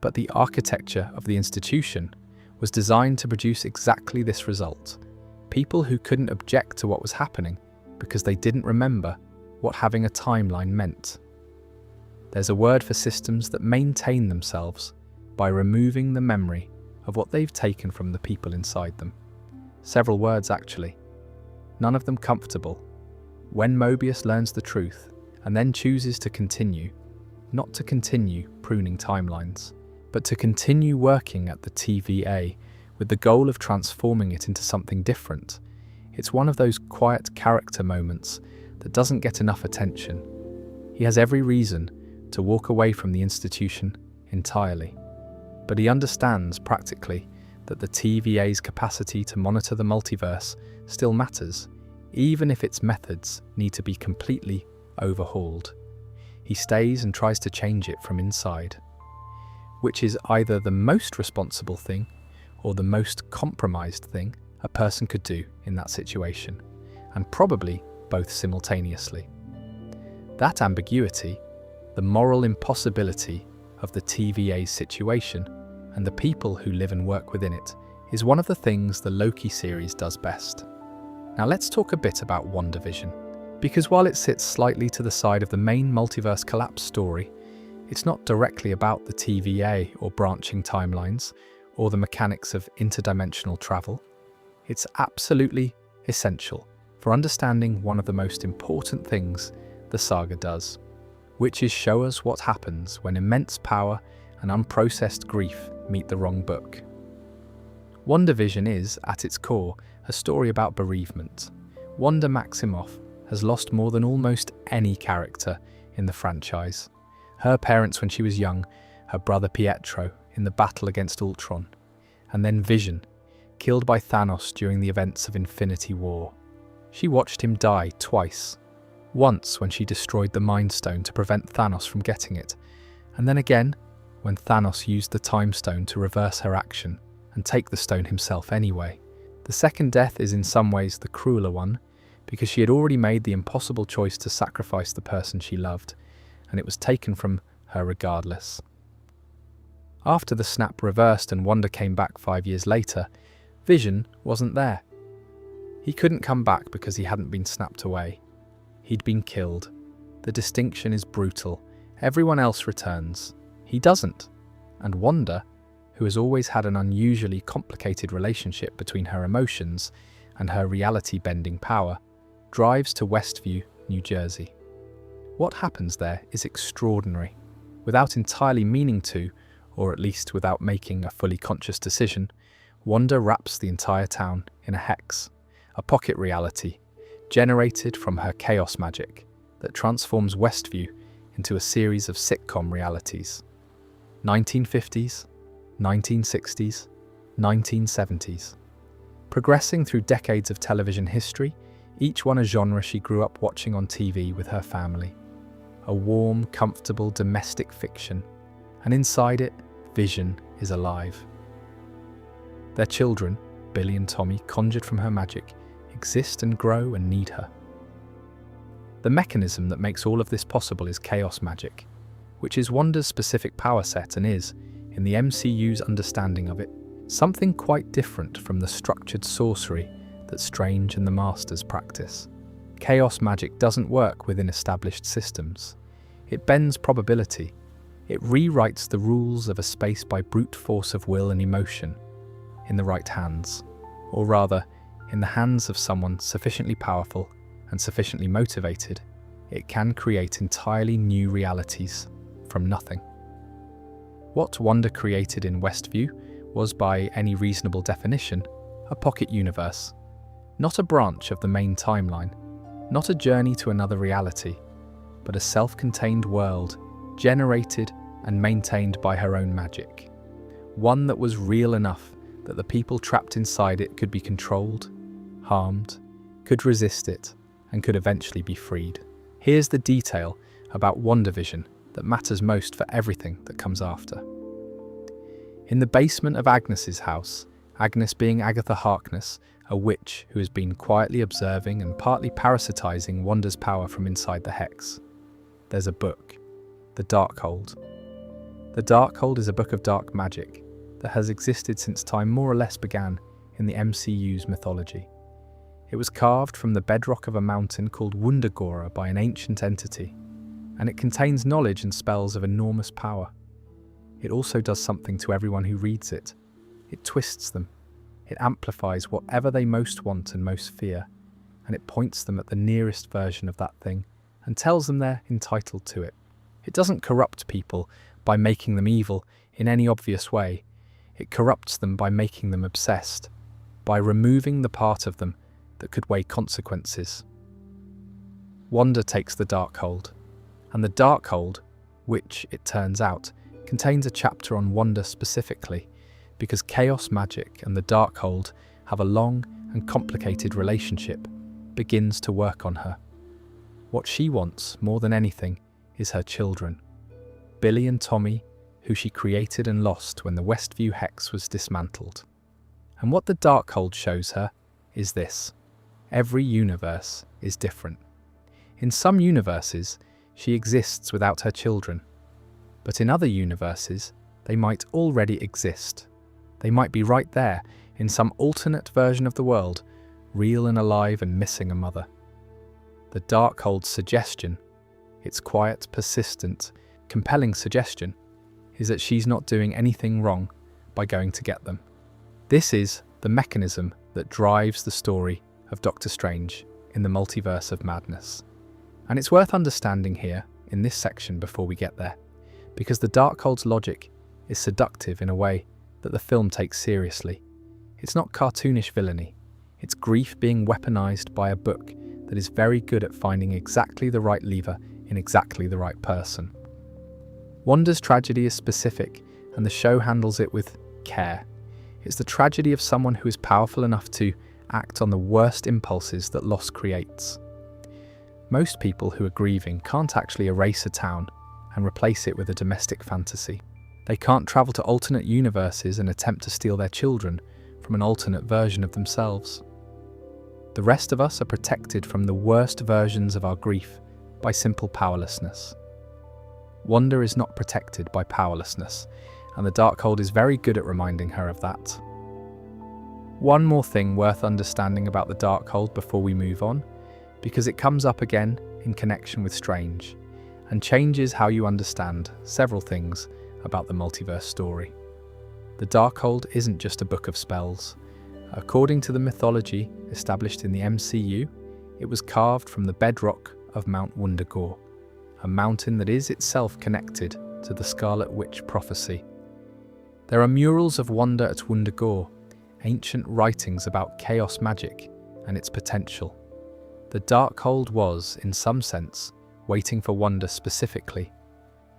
but the architecture of the institution was designed to produce exactly this result. People who couldn't object to what was happening because they didn't remember what having a timeline meant. There's a word for systems that maintain themselves by removing the memory of what they've taken from the people inside them. Several words actually, none of them comfortable. When Mobius learns the truth and then chooses to continue, not to continue pruning timelines, but to continue working at the TVA with the goal of transforming it into something different, it's one of those quiet character moments that doesn't get enough attention. He has every reason to walk away from the institution entirely, but he understands practically that the TVA's capacity to monitor the multiverse still matters, even if its methods need to be completely overhauled. He stays and tries to change it from inside, which is either the most responsible thing or the most compromised thing a person could do in that situation, and probably both simultaneously. That ambiguity, the moral impossibility of the TVA's situation and the people who live and work within it, is one of the things the Loki series does best. Now let's talk a bit about WandaVision, because while it sits slightly to the side of the main multiverse collapse story, it's not directly about the TVA or branching timelines or the mechanics of interdimensional travel. It's absolutely essential for understanding one of the most important things the saga does, which is show us what happens when immense power and unprocessed grief meet the wrong book. WandaVision is, at its core, a story about bereavement. Wanda Maximoff has lost more than almost any character in the franchise. Her parents when she was young, her brother Pietro in the battle against Ultron, and then Vision, killed by Thanos during the events of Infinity War. She watched him die twice. Once when she destroyed the Mind Stone to prevent Thanos from getting it, and then again when Thanos used the Time Stone to reverse her action and take the stone himself anyway. The second death is in some ways the crueler one, because she had already made the impossible choice to sacrifice the person she loved, and it was taken from her regardless. After the snap reversed and Wanda came back 5 years later, Vision wasn't there. He couldn't come back because he hadn't been snapped away. He'd been killed. The distinction is brutal. Everyone else returns. He doesn't. And Wanda, who has always had an unusually complicated relationship between her emotions and her reality-bending power, drives to Westview, New Jersey. What happens there is extraordinary. Without entirely meaning to, or at least without making a fully conscious decision, Wanda wraps the entire town in a hex, a pocket reality, generated from her chaos magic that transforms Westview into a series of sitcom realities. 1950s, 1960s, 1970s. Progressing through decades of television history, each one a genre she grew up watching on TV with her family. A warm, comfortable domestic fiction, and inside it, Vision is alive. Their children, Billy and Tommy, conjured from her magic, exist and grow and need her. The mechanism that makes all of this possible is chaos magic, which is Wanda's specific power set and is, in the MCU's understanding of it, something quite different from the structured sorcery that Strange and the Masters practice. Chaos magic doesn't work within established systems. It bends probability. It rewrites the rules of a space by brute force of will and emotion, in the right hands, or rather, in the hands of someone sufficiently powerful and sufficiently motivated, it can create entirely new realities from nothing. What Wanda created in Westview was, by any reasonable definition, a pocket universe, not a branch of the main timeline, not a journey to another reality, but a self-contained world generated and maintained by her own magic. One that was real enough that the people trapped inside it could be controlled, harmed, could resist it, and could eventually be freed. Here's the detail about WandaVision that matters most for everything that comes after. In the basement of Agnes's house, Agnes being Agatha Harkness, a witch who has been quietly observing and partly parasitizing Wanda's power from inside the hex, there's a book, the Darkhold. The Darkhold is a book of dark magic that has existed since time more or less began in the MCU's mythology. It was carved from the bedrock of a mountain called Wundagora by an ancient entity, and it contains knowledge and spells of enormous power. It also does something to everyone who reads it. It twists them. It amplifies whatever they most want and most fear, and it points them at the nearest version of that thing and tells them they're entitled to it. It doesn't corrupt people by making them evil in any obvious way. It corrupts them by making them obsessed, by removing the part of them that could weigh consequences. Wanda takes the Darkhold, and the Darkhold, which, it turns out, contains a chapter on Wanda specifically, because chaos magic and the Darkhold have a long and complicated relationship, begins to work on her. What she wants, more than anything, is her children. Billy and Tommy, who she created and lost when the Westview Hex was dismantled. And what the Darkhold shows her is this. Every universe is different. In some universes, she exists without her children. But in other universes, they might already exist. They might be right there, in some alternate version of the world, real and alive and missing a mother. The Darkhold's suggestion, its quiet, persistent, compelling suggestion, is that she's not doing anything wrong by going to get them. This is the mechanism that drives the story of Doctor Strange in the Multiverse of Madness. And it's worth understanding here, in this section before we get there, because the Darkhold's logic is seductive in a way that the film takes seriously. It's not cartoonish villainy, it's grief being weaponized by a book that is very good at finding exactly the right lever in exactly the right person. Wanda's tragedy is specific, and the show handles it with care. It's the tragedy of someone who is powerful enough to act on the worst impulses that loss creates. Most people who are grieving can't actually erase a town and replace it with a domestic fantasy. They can't travel to alternate universes and attempt to steal their children from an alternate version of themselves. The rest of us are protected from the worst versions of our grief by simple powerlessness. Wanda is not protected by powerlessness, and the Darkhold is very good at reminding her of that. One more thing worth understanding about the Darkhold before we move on, because it comes up again in connection with Strange, and changes how you understand several things about the multiverse story. The Darkhold isn't just a book of spells. According to the mythology established in the MCU, it was carved from the bedrock of Mount Wundagore, a mountain that is itself connected to the Scarlet Witch prophecy. There are murals of Wanda at Wundagore, ancient writings about chaos magic and its potential. The Darkhold was, in some sense, waiting for Wanda specifically.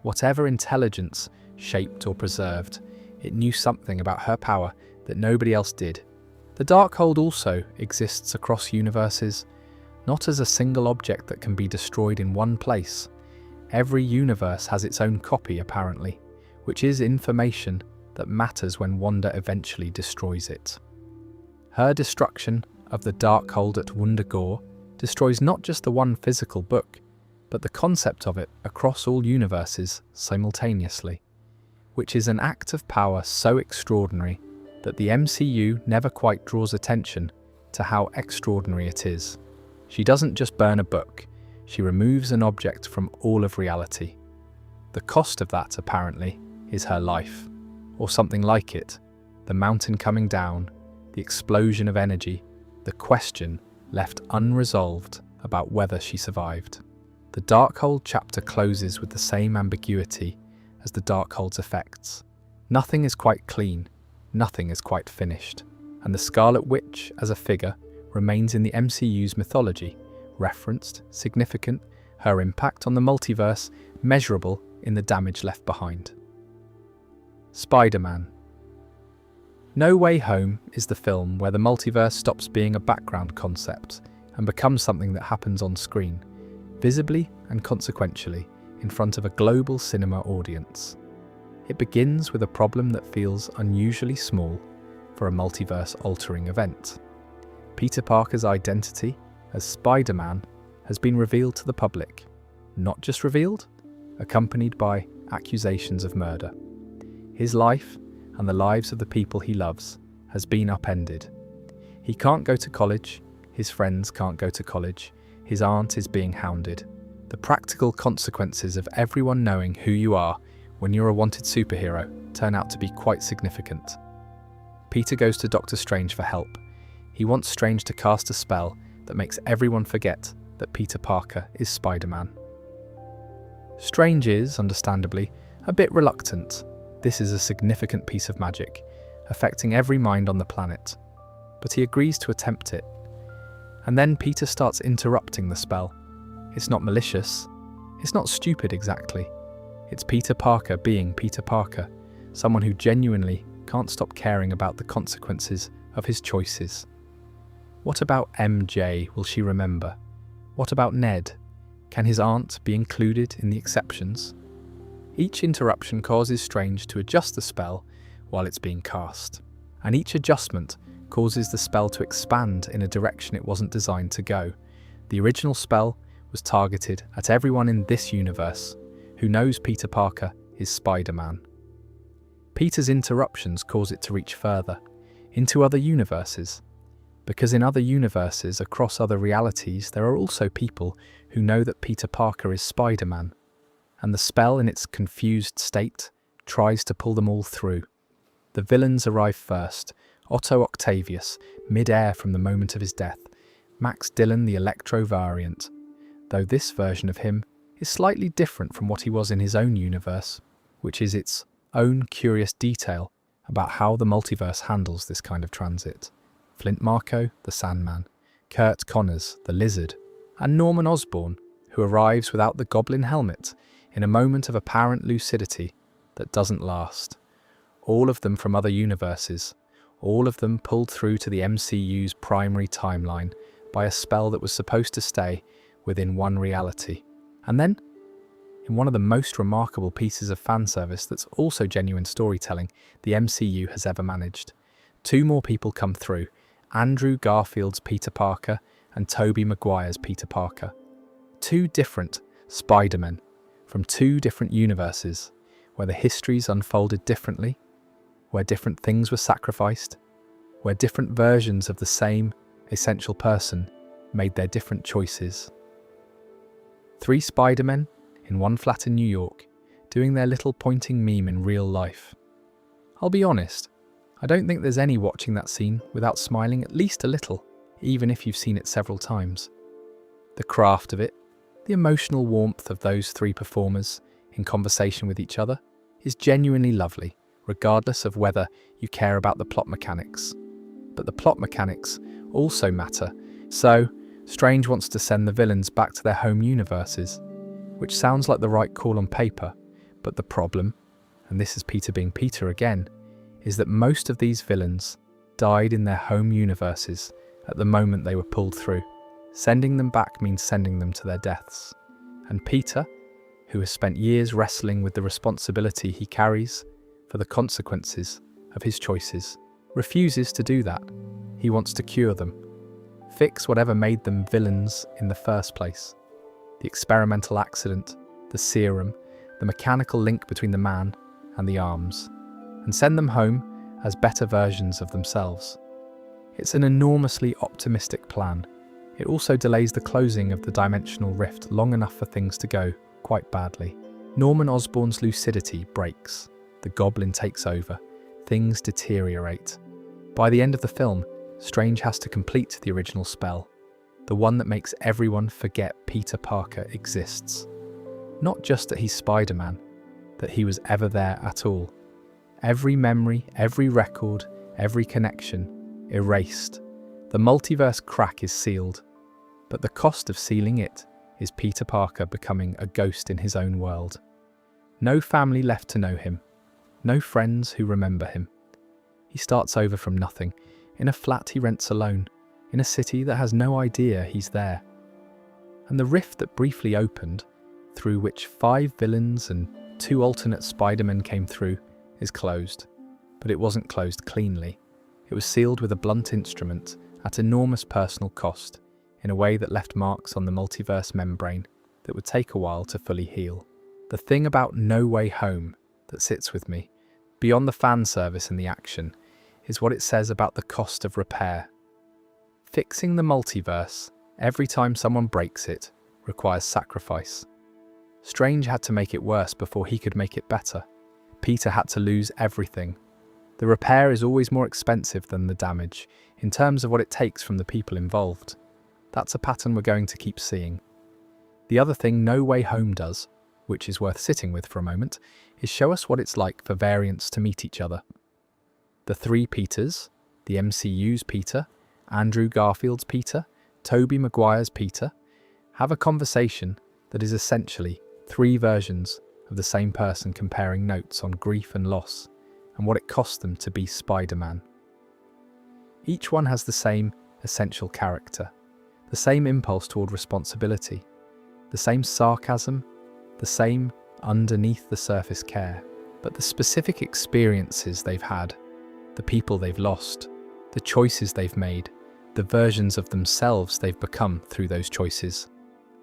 Whatever intelligence shaped or preserved, it knew something about her power that nobody else did. The Darkhold also exists across universes, not as a single object that can be destroyed in one place. Every universe has its own copy, apparently, which is information that matters when Wanda eventually destroys it. Her destruction of the Darkhold at Wundagore destroys not just the one physical book, but the concept of it across all universes simultaneously, which is an act of power so extraordinary that the MCU never quite draws attention to how extraordinary it is. She doesn't just burn a book, she removes an object from all of reality. The cost of that, apparently, is her life, or something like it, the mountain coming down, the explosion of energy, the question left unresolved about whether she survived. The Darkhold chapter closes with the same ambiguity as the Darkhold's effects. Nothing is quite clean, nothing is quite finished, and the Scarlet Witch as a figure remains in the MCU's mythology, referenced, significant, her impact on the multiverse measurable in the damage left behind. Spider-Man. No Way Home is the film where the multiverse stops being a background concept and becomes something that happens on screen, visibly and consequentially, in front of a global cinema audience. It begins with a problem that feels unusually small for a multiverse-altering event. Peter Parker's identity as Spider-Man has been revealed to the public. Not just revealed, accompanied by accusations of murder. His life, and the lives of the people he loves, has been upended. He can't go to college, his friends can't go to college, his aunt is being hounded. The practical consequences of everyone knowing who you are when you're a wanted superhero turn out to be quite significant. Peter goes to Doctor Strange for help. He wants Strange to cast a spell that makes everyone forget that Peter Parker is Spider-Man. Strange is, understandably, a bit reluctant. This is a significant piece of magic, affecting every mind on the planet. But he agrees to attempt it. And then Peter starts interrupting the spell. It's not malicious. It's not stupid exactly. It's Peter Parker being Peter Parker, someone who genuinely can't stop caring about the consequences of his choices. What about MJ will she remember? What about Ned? Can his aunt be included in the exceptions? Each interruption causes Strange to adjust the spell while it's being cast, and each adjustment causes the spell to expand in a direction it wasn't designed to go. The original spell was targeted at everyone in this universe who knows Peter Parker is Spider-Man. Peter's interruptions cause it to reach further, into other universes, because in other universes across other realities there are also people who know that Peter Parker is Spider-Man, and the spell in its confused state tries to pull them all through. The villains arrive first, Otto Octavius, mid-air from the moment of his death, Max Dillon the Electro variant, though this version of him is slightly different from what he was in his own universe, which is its own curious detail about how the multiverse handles this kind of transit. Flint Marko, the Sandman, Kurt Connors, the Lizard, and Norman Osborn, who arrives without the Goblin helmet in a moment of apparent lucidity that doesn't last. All of them from other universes, all of them pulled through to the MCU's primary timeline by a spell that was supposed to stay within one reality. And then, in one of the most remarkable pieces of fan service that's also genuine storytelling the MCU has ever managed, two more people come through, Andrew Garfield's Peter Parker and Tobey Maguire's Peter Parker. Two different Spider-Men from two different universes, where the histories unfolded differently, where different things were sacrificed, where different versions of the same essential person made their different choices. Three Spider-Men in one flat in New York, doing their little pointing meme in real life. I'll be honest, I don't think there's any watching that scene without smiling at least a little, even if you've seen it several times. The craft of it, the emotional warmth of those three performers in conversation with each other, is genuinely lovely, regardless of whether you care about the plot mechanics. But the plot mechanics also matter, so Strange wants to send the villains back to their home universes, which sounds like the right call on paper, but the problem, and this is Peter being Peter again, is that most of these villains died in their home universes at the moment they were pulled through. Sending them back means sending them to their deaths. And Peter, who has spent years wrestling with the responsibility he carries for the consequences of his choices, refuses to do that. He wants to cure them, fix whatever made them villains in the first place. The experimental accident, the serum, the mechanical link between the man and the arms, and send them home as better versions of themselves. It's an enormously optimistic plan. It also delays the closing of the dimensional rift long enough for things to go quite badly. Norman Osborn's lucidity breaks. The Goblin takes over. Things deteriorate. By the end of the film, Strange has to complete the original spell, the one that makes everyone forget Peter Parker exists. Not just that he's Spider-Man, that he was ever there at all. Every memory, every record, every connection, erased. The multiverse crack is sealed, but the cost of sealing it is Peter Parker becoming a ghost in his own world. No family left to know him, no friends who remember him. He starts over from nothing, in a flat he rents alone, in a city that has no idea he's there. And the rift that briefly opened, through which 5 villains and 2 alternate Spider-Men came through, is closed. But it wasn't closed cleanly. It was sealed with a blunt instrument at enormous personal cost, in a way that left marks on the multiverse membrane that would take a while to fully heal. The thing about No Way Home that sits with me, beyond the fan service and the action, is what it says about the cost of repair. Fixing the multiverse, every time someone breaks it, requires sacrifice. Strange had to make it worse before he could make it better. Peter had to lose everything. The repair is always more expensive than the damage, in terms of what it takes from the people involved. That's a pattern we're going to keep seeing. The other thing No Way Home does, which is worth sitting with for a moment, is show us what it's like for variants to meet each other. The 3 Peters, the MCU's Peter, Andrew Garfield's Peter, Tobey Maguire's Peter, have a conversation that is essentially 3 versions of the same person comparing notes on grief and loss, and what it cost them to be Spider-Man. Each one has the same essential character, the same impulse toward responsibility, the same sarcasm, the same underneath-the-surface care, but the specific experiences they've had, the people they've lost, the choices they've made, the versions of themselves they've become through those choices,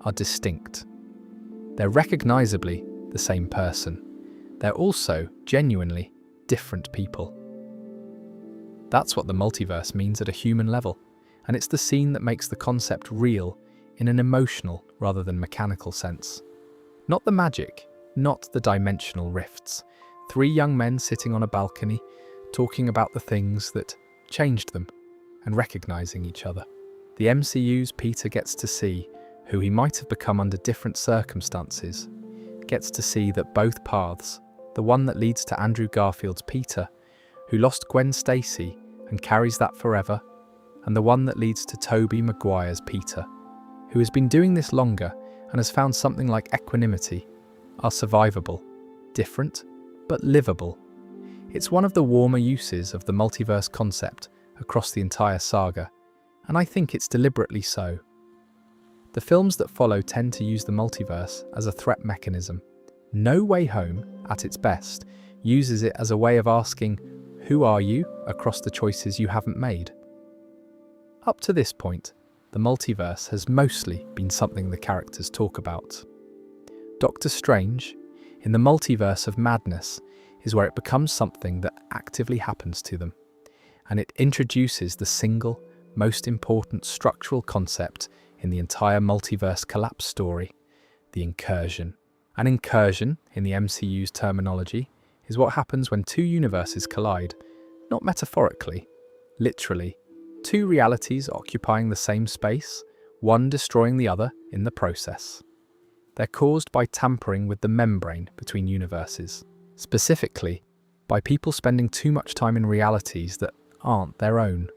are distinct. They're recognizably the same person. They're also genuinely different people. That's what the multiverse means at a human level, and it's the scene that makes the concept real in an emotional rather than mechanical sense. Not the magic, not the dimensional rifts. 3 young men sitting on a balcony, talking about the things that changed them, and recognizing each other. The MCU's Peter gets to see who he might have become under different circumstances, gets to see that both paths, the one that leads to Andrew Garfield's Peter, who lost Gwen Stacy and carries that forever, and the one that leads to Tobey Maguire's Peter, who has been doing this longer and has found something like equanimity, are survivable, different, but livable. It's one of the warmer uses of the multiverse concept across the entire saga, and I think it's deliberately so. The films that follow tend to use the multiverse as a threat mechanism. No Way Home, at its best, uses it as a way of asking, who are you across the choices you haven't made? Up to this point, the multiverse has mostly been something the characters talk about. Doctor Strange, in the Multiverse of Madness, is where it becomes something that actively happens to them, and it introduces the single, most important structural concept in the entire multiverse collapse story, the incursion. An incursion, in the MCU's terminology, is what happens when two universes collide, not metaphorically, literally. Two realities occupying the same space, one destroying the other in the process. They're caused by tampering with the membrane between universes, specifically by people spending too much time in realities that aren't their own,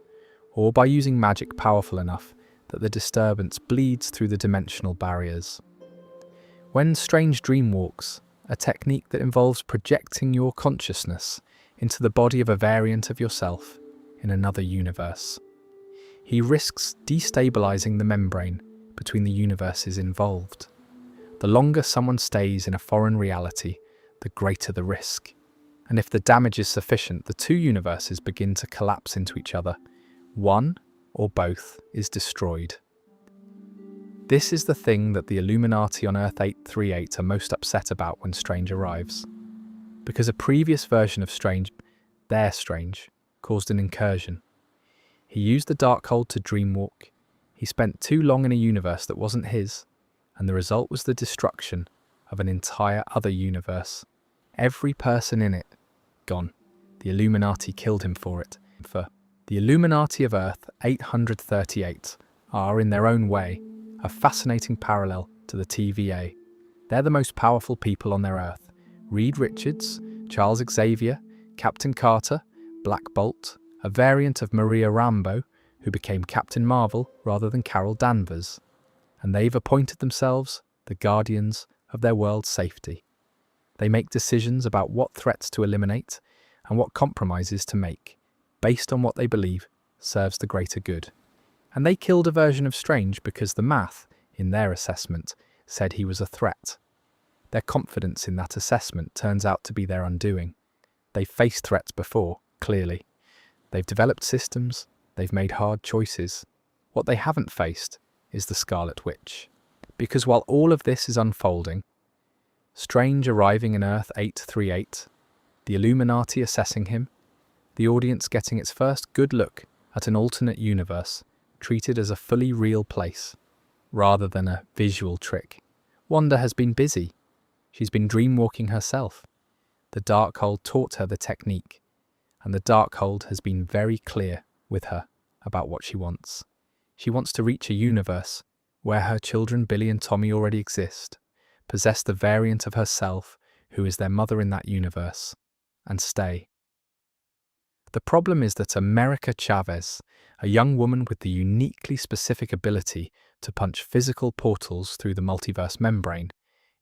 or by using magic powerful enough that the disturbance bleeds through the dimensional barriers. When Strange dreamwalks, a technique that involves projecting your consciousness into the body of a variant of yourself in another universe, he risks destabilizing the membrane between the universes involved. The longer someone stays in a foreign reality, the greater the risk. And if the damage is sufficient, the two universes begin to collapse into each other. One, or both, is destroyed. This is the thing that the Illuminati on Earth 838 are most upset about when Strange arrives. Because a previous version of Strange, their Strange, caused an incursion. He used the Darkhold to dreamwalk. He spent too long in a universe that wasn't his, and the result was the destruction of an entire other universe. Every person in it, gone. The Illuminati killed him for it. The Illuminati of Earth 838 are, in their own way, a fascinating parallel to the TVA. They're the most powerful people on their Earth. Reed Richards, Charles Xavier, Captain Carter, Black Bolt, a variant of Maria Rambeau, who became Captain Marvel rather than Carol Danvers. And they've appointed themselves the guardians of their world's safety. They make decisions about what threats to eliminate and what compromises to make, based on what they believe serves the greater good. And they killed a version of Strange because the math, in their assessment, said he was a threat. Their confidence in that assessment turns out to be their undoing. They've faced threats before, clearly. They've developed systems, they've made hard choices. What they haven't faced is the Scarlet Witch. Because while all of this is unfolding, Strange arriving in Earth 838, the Illuminati assessing him, the audience getting its first good look at an alternate universe treated as a fully real place, rather than a visual trick. Wanda has been busy. She's been dreamwalking herself. The Darkhold taught her the technique, and the Darkhold has been very clear with her about what she wants. She wants to reach a universe where her children Billy and Tommy already exist, possess the variant of herself who is their mother in that universe, and stay. The problem is that America Chavez, a young woman with the uniquely specific ability to punch physical portals through the multiverse membrane,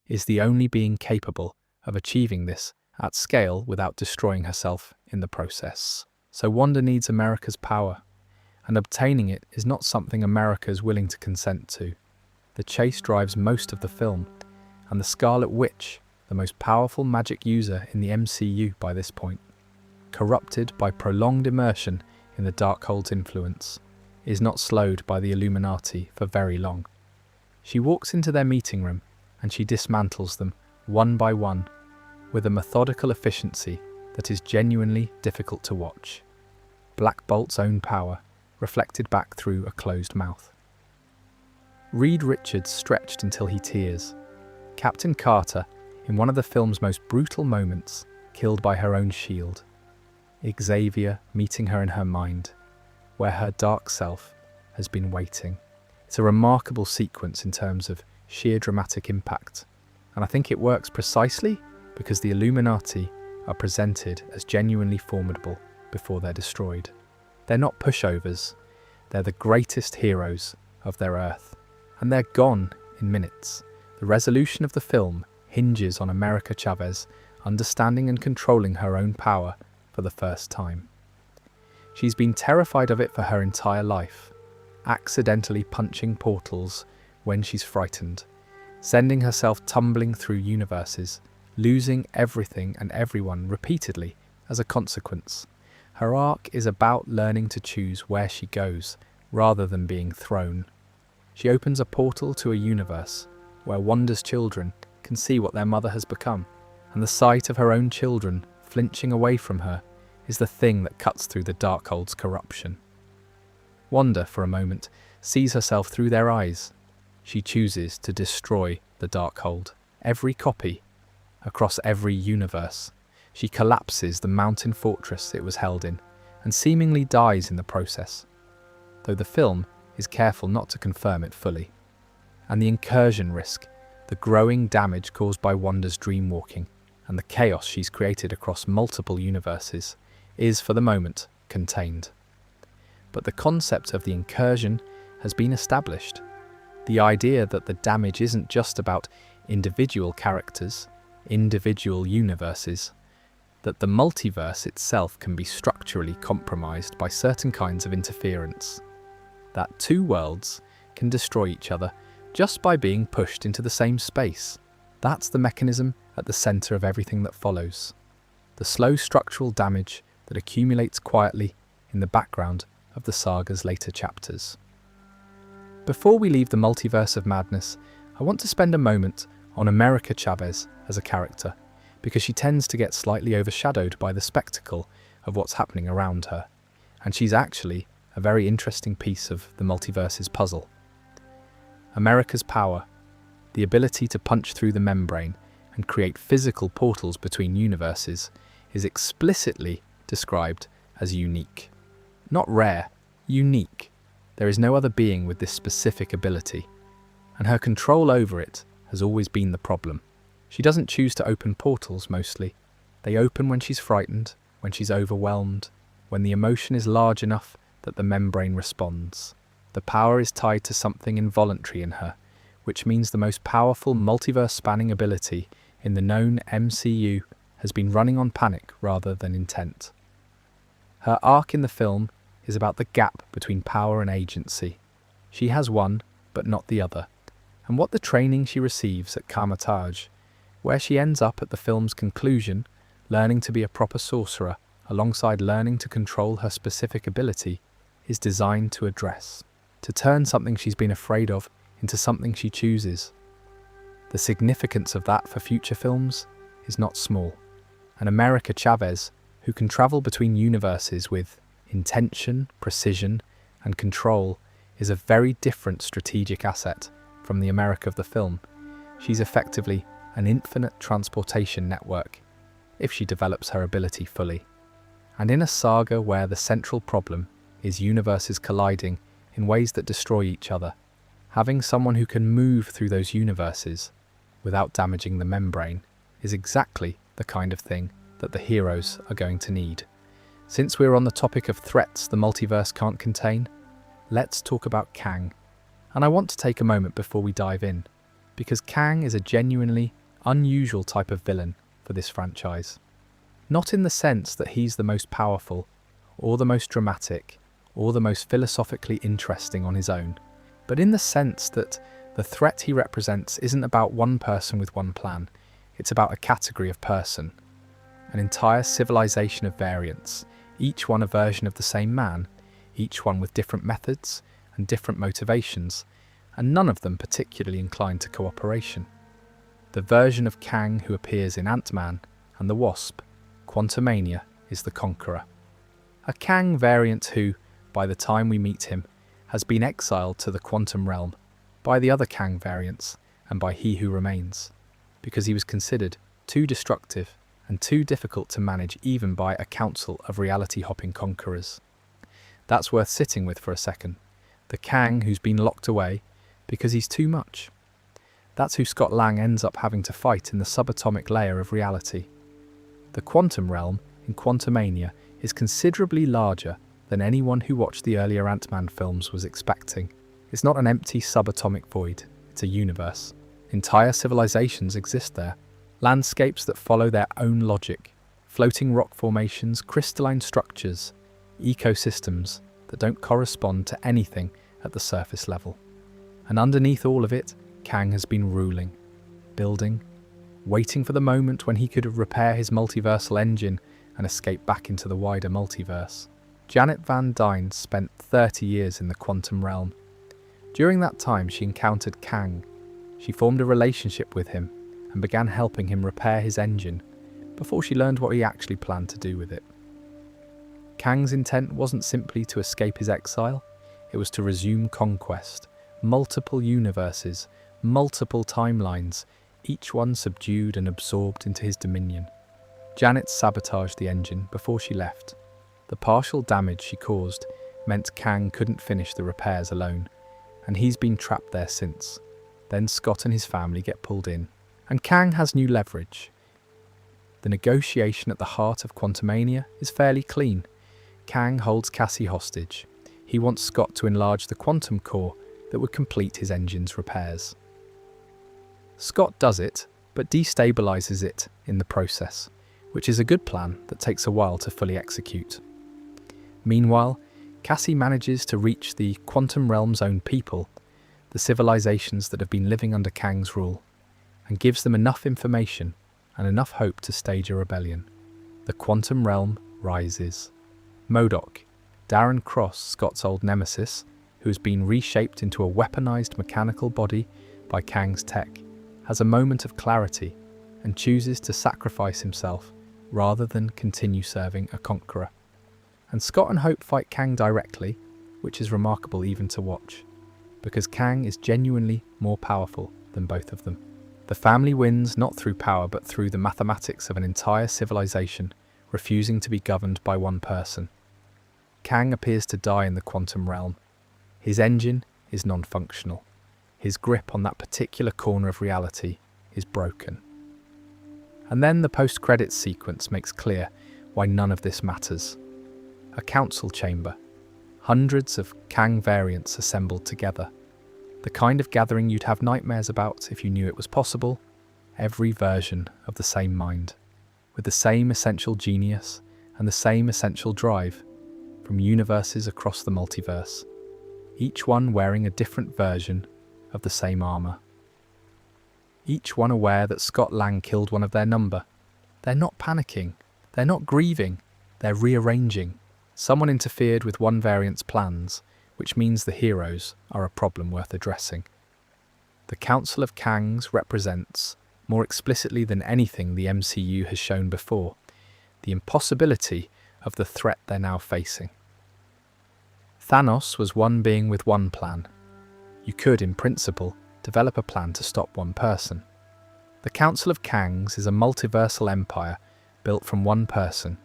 is the only being capable of achieving this at scale without destroying herself in the process. So Wanda needs America's power, and obtaining it is not something America is willing to consent to. The chase drives most of the film, and the Scarlet Witch, the most powerful magic user in the MCU by this point, corrupted by prolonged immersion in the Darkhold's influence, is not slowed by the Illuminati for very long. She walks into their meeting room, and she dismantles them one by one, with a methodical efficiency that is genuinely difficult to watch. Black Bolt's own power, reflected back through a closed mouth. Reed Richards stretched until he tears. Captain Carter, in one of the film's most brutal moments, killed by her own shield. Xavier meeting her in her mind, where her dark self has been waiting. It's a remarkable sequence in terms of sheer dramatic impact, and I think it works precisely because the Illuminati are presented as genuinely formidable before they're destroyed. They're not pushovers, they're the greatest heroes of their Earth, and they're gone in minutes. The resolution of the film hinges on America Chavez understanding and controlling her own power for the first time. She's been terrified of it for her entire life, accidentally punching portals when she's frightened, sending herself tumbling through universes, losing everything and everyone repeatedly as a consequence. Her arc is about learning to choose where she goes rather than being thrown. She opens a portal to a universe where Wanda's children can see what their mother has become, and the sight of her own children flinching away from her is the thing that cuts through the Darkhold's corruption. Wanda, for a moment, sees herself through their eyes. She chooses to destroy the Darkhold, every copy, across every universe. She collapses the mountain fortress it was held in, and seemingly dies in the process, though the film is careful not to confirm it fully. And the incursion risk, the growing damage caused by Wanda's dreamwalking, and the chaos she's created across multiple universes, is, for the moment, contained. But the concept of the incursion has been established. The idea that the damage isn't just about individual characters, individual universes, that the multiverse itself can be structurally compromised by certain kinds of interference, that two worlds can destroy each other just by being pushed into the same space. That's the mechanism at the centre of everything that follows. The slow structural damage that accumulates quietly in the background of the saga's later chapters. Before we leave the Multiverse of Madness, I want to spend a moment on America Chavez as a character, because she tends to get slightly overshadowed by the spectacle of what's happening around her, and she's actually a very interesting piece of the multiverse's puzzle. America's power, the ability to punch through the membrane and create physical portals between universes, is explicitly described as unique. Not rare, unique. There is no other being with this specific ability, and her control over it has always been the problem. She doesn't choose to open portals mostly. They open when she's frightened, when she's overwhelmed, when the emotion is large enough that the membrane responds. The power is tied to something involuntary in her, which means the most powerful multiverse-spanning ability in the known MCU has been running on panic rather than intent. Her arc in the film is about the gap between power and agency. She has one, but not the other. And what the training she receives at Karmatage, where she ends up at the film's conclusion, learning to be a proper sorcerer alongside learning to control her specific ability, is designed to address, to turn something she's been afraid of into something she chooses. The significance of that for future films is not small. And America Chavez, who can travel between universes with intention, precision, and control, is a very different strategic asset from the America of the film. She's effectively an infinite transportation network, if she develops her ability fully. And in a saga where the central problem is universes colliding in ways that destroy each other, having someone who can move through those universes without damaging the membrane is exactly the kind of thing that the heroes are going to need. Since we're on the topic of threats the multiverse can't contain, let's talk about Kang. And I want to take a moment before we dive in, because Kang is a genuinely unusual type of villain for this franchise. Not in the sense that he's the most powerful, or the most dramatic, or the most philosophically interesting on his own, but in the sense that the threat he represents isn't about one person with one plan, it's about a category of person, an entire civilization of variants, each one a version of the same man, each one with different methods and different motivations, and none of them particularly inclined to cooperation. The version of Kang who appears in Ant-Man and the Wasp, Quantumania, is the Conqueror. A Kang variant who, by the time we meet him, has been exiled to the quantum realm by the other Kang variants and by He Who Remains, because he was considered too destructive and too difficult to manage even by a council of reality-hopping conquerors. That's worth sitting with for a second. The Kang who's been locked away because he's too much. That's who Scott Lang ends up having to fight in the subatomic layer of reality. The quantum realm in Quantumania is considerably larger than anyone who watched the earlier Ant-Man films was expecting. It's not an empty subatomic void, it's a universe. Entire civilizations exist there, landscapes that follow their own logic, floating rock formations, crystalline structures, ecosystems that don't correspond to anything at the surface level. And underneath all of it, Kang has been ruling, building, waiting for the moment when he could repair his multiversal engine and escape back into the wider multiverse. Janet Van Dyne spent 30 years in the quantum realm. During that time, she encountered Kang. She formed a relationship with him and began helping him repair his engine before she learned what he actually planned to do with it. Kang's intent wasn't simply to escape his exile, it was to resume conquest. Multiple universes, multiple timelines, each one subdued and absorbed into his dominion. Janet sabotaged the engine before she left. The partial damage she caused meant Kang couldn't finish the repairs alone, and he's been trapped there since. Then Scott and his family get pulled in, and Kang has new leverage. The negotiation at the heart of Quantumania is fairly clean. Kang holds Cassie hostage. He wants Scott to enlarge the quantum core that would complete his engine's repairs. Scott does it, but destabilizes it in the process, which is a good plan that takes a while to fully execute. Meanwhile, Cassie manages to reach the quantum realm's own people, the civilizations that have been living under Kang's rule, and gives them enough information and enough hope to stage a rebellion. The quantum realm rises. MODOK, Darren Cross, Scott's old nemesis, who has been reshaped into a weaponized mechanical body by Kang's tech, has a moment of clarity and chooses to sacrifice himself rather than continue serving a conqueror. And Scott and Hope fight Kang directly, which is remarkable even to watch, because Kang is genuinely more powerful than both of them. The family wins not through power but through the mathematics of an entire civilization refusing to be governed by one person. Kang appears to die in the quantum realm. His engine is non-functional. His grip on that particular corner of reality is broken. And then the post-credits sequence makes clear why none of this matters. A council chamber. Hundreds of Kang variants assembled together. The kind of gathering you'd have nightmares about if you knew it was possible. Every version of the same mind, with the same essential genius and the same essential drive, from universes across the multiverse, each one wearing a different version of the same armor. Each one aware that Scott Lang killed one of their number. They're not panicking, they're not grieving, they're rearranging. Someone interfered with one variant's plans, which means the heroes are a problem worth addressing. The Council of Kangs represents, more explicitly than anything the MCU has shown before, the impossibility of the threat they're now facing. Thanos was one being with one plan. You could, in principle, develop a plan to stop one person. The Council of Kangs is a multiversal empire built from one person,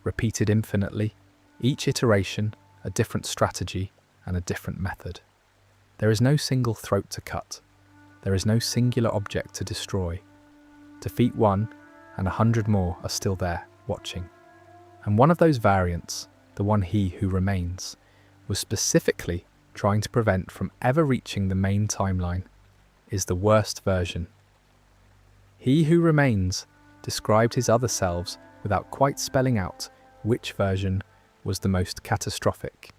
repeated infinitely, each iteration a different strategy and a different method. There is no single throat to cut. There is no singular object to destroy. Defeat one, and 100 more are still there, watching. And one of those variants, the one He Who Remains, was specifically trying to prevent from ever reaching the main timeline, is the worst version. He Who Remains described his other selves without quite spelling out which version was the most catastrophic.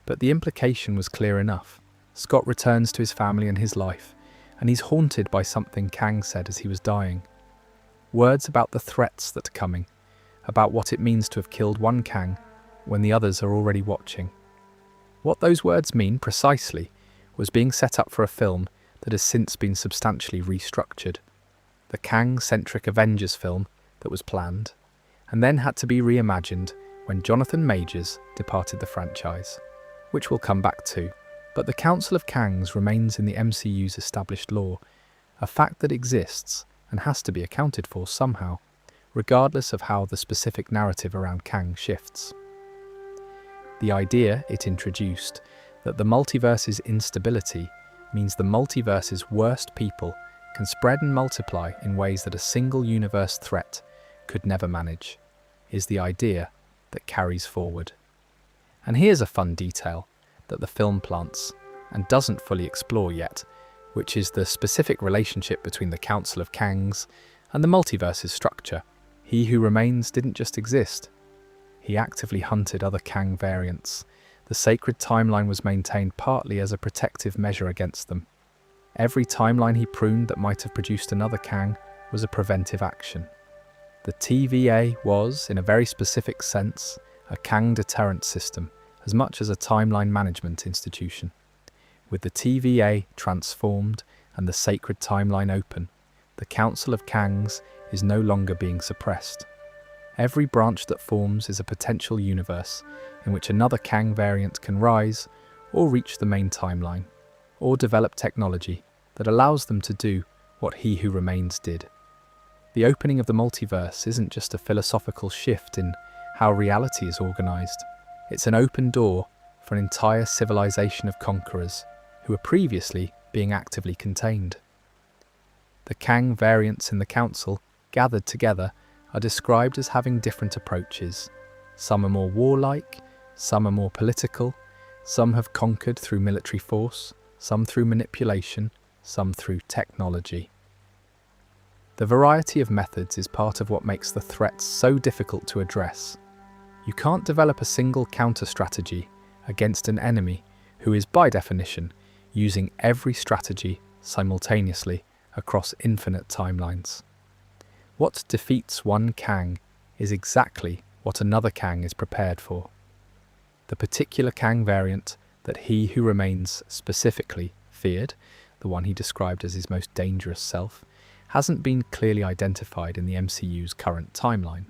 But the implication was clear enough. Scott returns to his family and his life, and he's haunted by something Kang said as he was dying. Words about the threats that are coming, about what it means to have killed one Kang when the others are already watching. What those words mean precisely was being set up for a film that has since been substantially restructured. The Kang-centric Avengers film that was planned, and then had to be reimagined when Jonathan Majors departed the franchise, which we'll come back to. But the Council of Kangs remains in the MCU's established lore, a fact that exists and has to be accounted for somehow, regardless of how the specific narrative around Kang shifts. The idea it introduced, that the multiverse's instability means the multiverse's worst people can spread and multiply in ways that a single universe threat could never manage, is the idea that carries forward. And here's a fun detail that the film plants and doesn't fully explore yet, which is the specific relationship between the Council of Kangs and the multiverse's structure. He Who Remains didn't just exist. He actively hunted other Kang variants. The sacred timeline was maintained partly as a protective measure against them. Every timeline he pruned that might have produced another Kang was a preventive action. The TVA was, in a very specific sense, a Kang deterrent system, as much as a timeline management institution. With the TVA transformed and the sacred timeline open, the Council of Kangs is no longer being suppressed. Every branch that forms is a potential universe in which another Kang variant can rise or reach the main timeline, or develop technology that allows them to do what He Who Remains did. The opening of the multiverse isn't just a philosophical shift in how reality is organized. It's an open door for an entire civilization of conquerors who were previously being actively contained. The Kang variants in the Council, gathered together, are described as having different approaches. Some are more warlike, some are more political, some have conquered through military force, some through manipulation, some through technology. The variety of methods is part of what makes the threats so difficult to address. You can't develop a single counter-strategy against an enemy who is, by definition, using every strategy simultaneously across infinite timelines. What defeats one Kang is exactly what another Kang is prepared for. The particular Kang variant that He Who Remains specifically feared, the one he described as his most dangerous self, hasn't been clearly identified in the MCU's current timeline.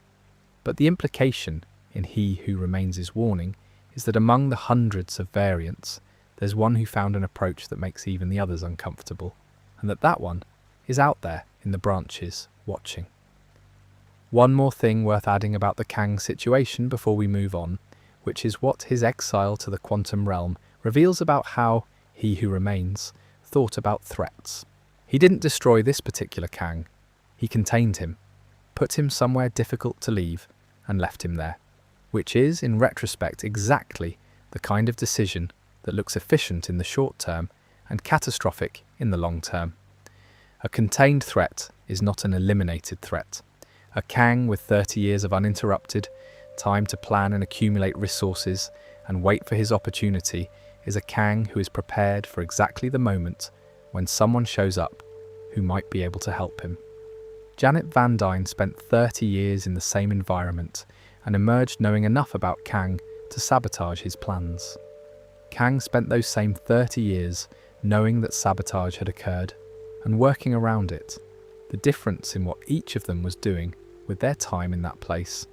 But the implication in He Who Remains' warning is that among the hundreds of variants, there's one who found an approach that makes even the others uncomfortable, and that one is out there in the branches, watching. One more thing worth adding about the Kang situation before we move on, which is what his exile to the quantum realm reveals about how He Who Remains thought about threats. He didn't destroy this particular Kang. He contained him, put him somewhere difficult to leave, and left him there, which is, in retrospect, exactly the kind of decision that looks efficient in the short term and catastrophic in the long term. A contained threat is not an eliminated threat. A Kang with 30 years of uninterrupted time to plan and accumulate resources and wait for his opportunity is a Kang who is prepared for exactly the moment when someone shows up who might be able to help him. Janet Van Dyne spent 30 years in the same environment and emerged knowing enough about Kang to sabotage his plans. Kang spent those same 30 years knowing that sabotage had occurred and working around it. The difference in what each of them was doing with their time in that place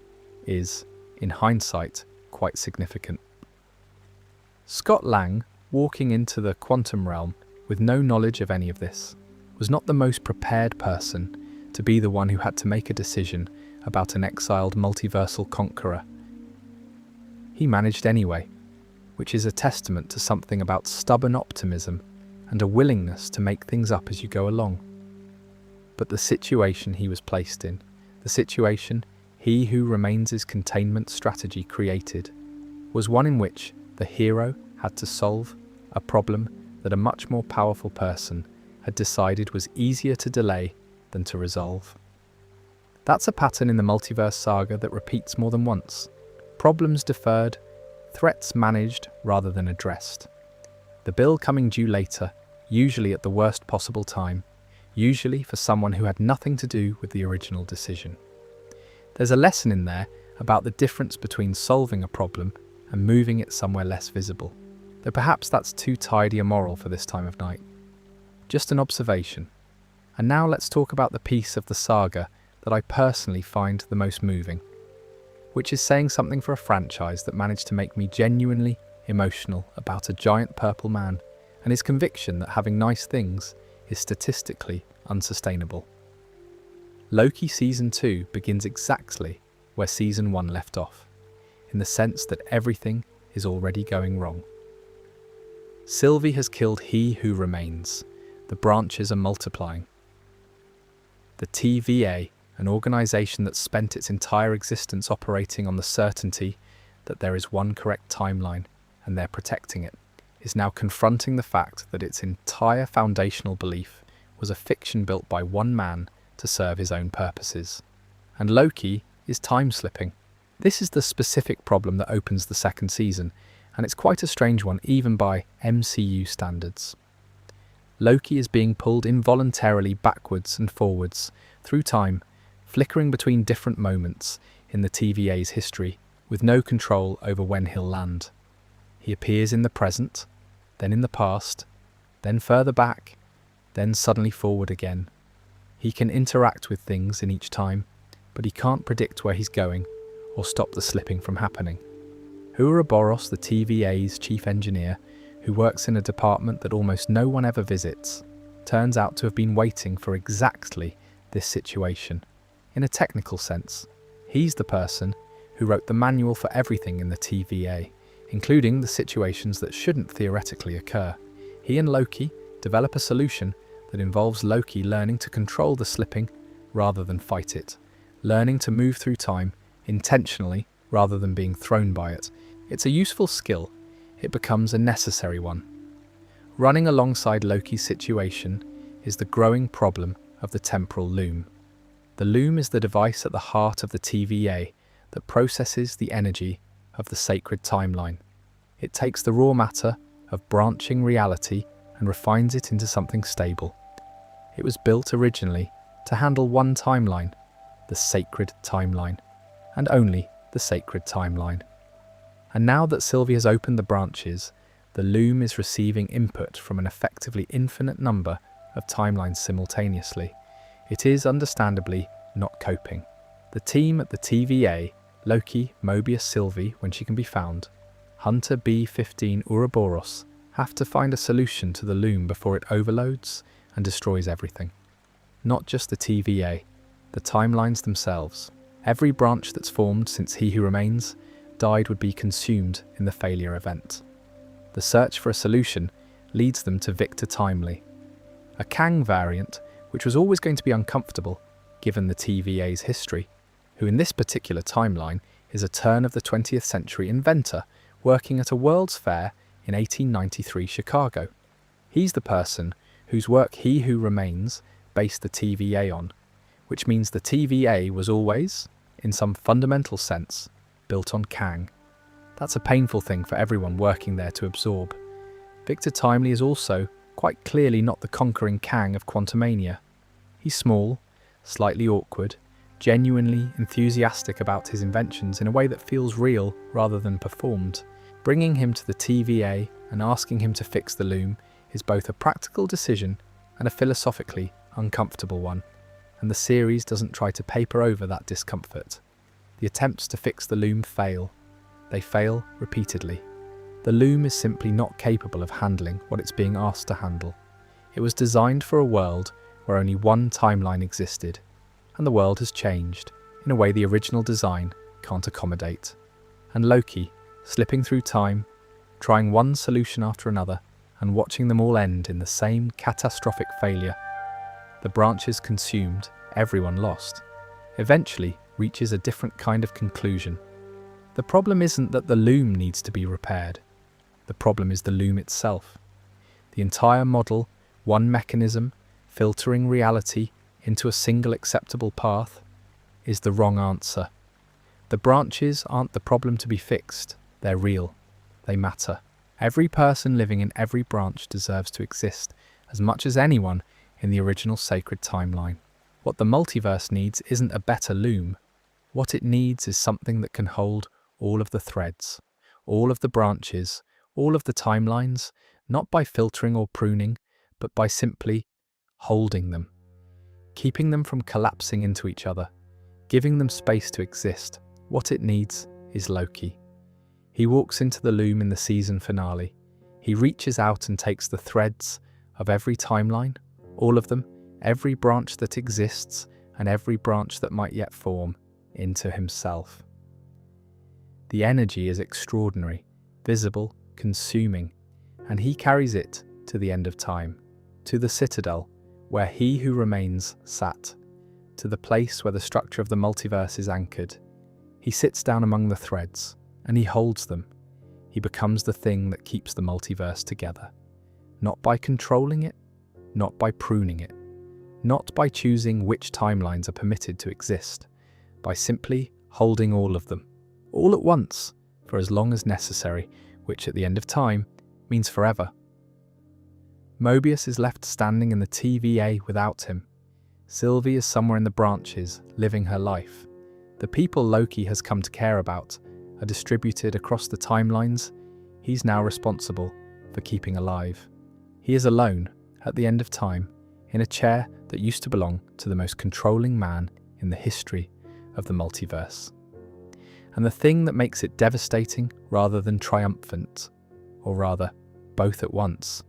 is, in hindsight, quite significant. Scott Lang, walking into the quantum realm with no knowledge of any of this, was not the most prepared person to be the one who had to make a decision about an exiled multiversal conqueror. He managed anyway, which is a testament to something about stubborn optimism and a willingness to make things up as you go along. But the situation he was placed in, the situation He Who Remains' containment strategy created, was one in which the hero had to solve a problem that a much more powerful person had decided was easier to delay than to resolve. That's a pattern in the Multiverse Saga that repeats more than once. Problems deferred, threats managed rather than addressed. The bill coming due later, usually at the worst possible time, usually for someone who had nothing to do with the original decision. There's a lesson in there about the difference between solving a problem and moving it somewhere less visible, though perhaps that's too tidy a moral for this time of night. Just an observation. And now let's talk about the piece of the saga that I personally find the most moving, which is saying something for a franchise that managed to make me genuinely emotional about a giant purple man and his conviction that having nice things is statistically unsustainable. Loki Season 2 begins exactly where Season 1 left off, in the sense that everything is already going wrong. Sylvie has killed He Who Remains. The branches are multiplying. The TVA, an organisation that spent its entire existence operating on the certainty that there is one correct timeline and they're protecting it, is now confronting the fact that its entire foundational belief was a fiction built by one man to serve his own purposes. And Loki is time-slipping. This is the specific problem that opens the second season, and it's quite a strange one even by MCU standards. Loki is being pulled involuntarily backwards and forwards through time, flickering between different moments in the TVA's history with no control over when he'll land. He appears in the present, then in the past, then further back, then suddenly forward again. He can interact with things in each time, but he can't predict where he's going or stop the slipping from happening. Ouroboros, the TVA's chief engineer, who works in a department that almost no one ever visits, turns out to have been waiting for exactly this situation. In a technical sense, he's the person who wrote the manual for everything in the TVA, including the situations that shouldn't theoretically occur. He and Loki develop a solution that involves Loki learning to control the slipping rather than fight it, learning to move through time intentionally rather than being thrown by it. It's a useful skill. It becomes a necessary one. Running alongside Loki's situation is the growing problem of the temporal loom. The loom is the device at the heart of the TVA that processes the energy of the sacred timeline. It takes the raw matter of branching reality and refines it into something stable. It was built originally to handle one timeline, the sacred timeline, and only the sacred timeline. And now that Sylvie has opened the branches, the loom is receiving input from an effectively infinite number of timelines simultaneously. It is understandably not coping. The team at the TVA, Loki, Mobius, Sylvie, when she can be found, Hunter B-15 Ouroboros, have to find a solution to the loom before it overloads and destroys everything. Not just the TVA, the timelines themselves. Every branch that's formed since He Who Remains died would be consumed in the failure event. The search for a solution leads them to Victor Timely, a Kang variant which was always going to be uncomfortable given the TVA's history, who in this particular timeline is a turn of the 20th century inventor working at a World's Fair in 1893 Chicago. He's the person whose work He Who Remains based the TVA on, which means the TVA was always, in some fundamental sense, built on Kang. That's a painful thing for everyone working there to absorb. Victor Timely is also quite clearly not the conquering Kang of Quantumania. He's small, slightly awkward, genuinely enthusiastic about his inventions in a way that feels real rather than performed. Bringing him to the TVA and asking him to fix the loom is both a practical decision and a philosophically uncomfortable one, and the series doesn't try to paper over that discomfort. The attempts to fix the loom fail. They fail repeatedly. The loom is simply not capable of handling what it's being asked to handle. It was designed for a world where only one timeline existed, and the world has changed in a way the original design can't accommodate. And Loki, slipping through time, trying one solution after another, and watching them all end in the same catastrophic failure. The branches consumed, everyone lost, eventually reaches a different kind of conclusion. The problem isn't that the loom needs to be repaired. The problem is the loom itself. The entire model, one mechanism, filtering reality into a single acceptable path, is the wrong answer. The branches aren't the problem to be fixed. They're real. They matter. Every person living in every branch deserves to exist as much as anyone in the original sacred timeline. What the multiverse needs isn't a better loom. What it needs is something that can hold all of the threads, all of the branches, all of the timelines, not by filtering or pruning, but by simply holding them, keeping them from collapsing into each other, giving them space to exist. What it needs is Loki. He walks into the loom in the season finale. He reaches out and takes the threads of every timeline, all of them, every branch that exists and every branch that might yet form, into himself. The energy is extraordinary, visible, consuming, and he carries it to the end of time, to the citadel where he who remains sat, to the place where the structure of the multiverse is anchored. He sits down among the threads, and he holds them. He becomes the thing that keeps the multiverse together, not by controlling it, not by pruning it, not by choosing which timelines are permitted to exist, by simply holding all of them, all at once, for as long as necessary, which at the end of time means forever. Mobius is left standing in the TVA without him. Sylvie is somewhere in the branches, living her life. The people Loki has come to care about are distributed across the timelines he's now responsible for keeping alive. He is alone, at the end of time, in a chair that used to belong to the most controlling man in the history of the multiverse. And the thing that makes it devastating rather than triumphant, or rather, both at once,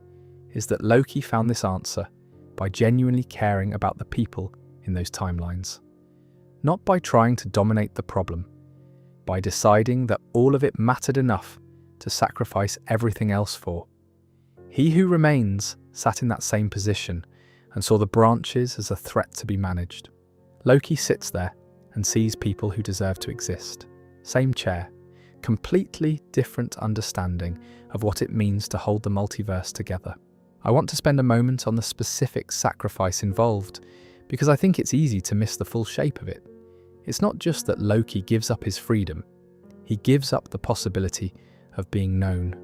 is that Loki found this answer by genuinely caring about the people in those timelines. Not by trying to dominate the problem, by deciding that all of it mattered enough to sacrifice everything else for. He who remains sat in that same position and saw the branches as a threat to be managed. Loki sits there and sees people who deserve to exist. Same chair, completely different understanding of what it means to hold the multiverse together. I want to spend a moment on the specific sacrifice involved, because I think it's easy to miss the full shape of it. It's not just that Loki gives up his freedom, he gives up the possibility of being known.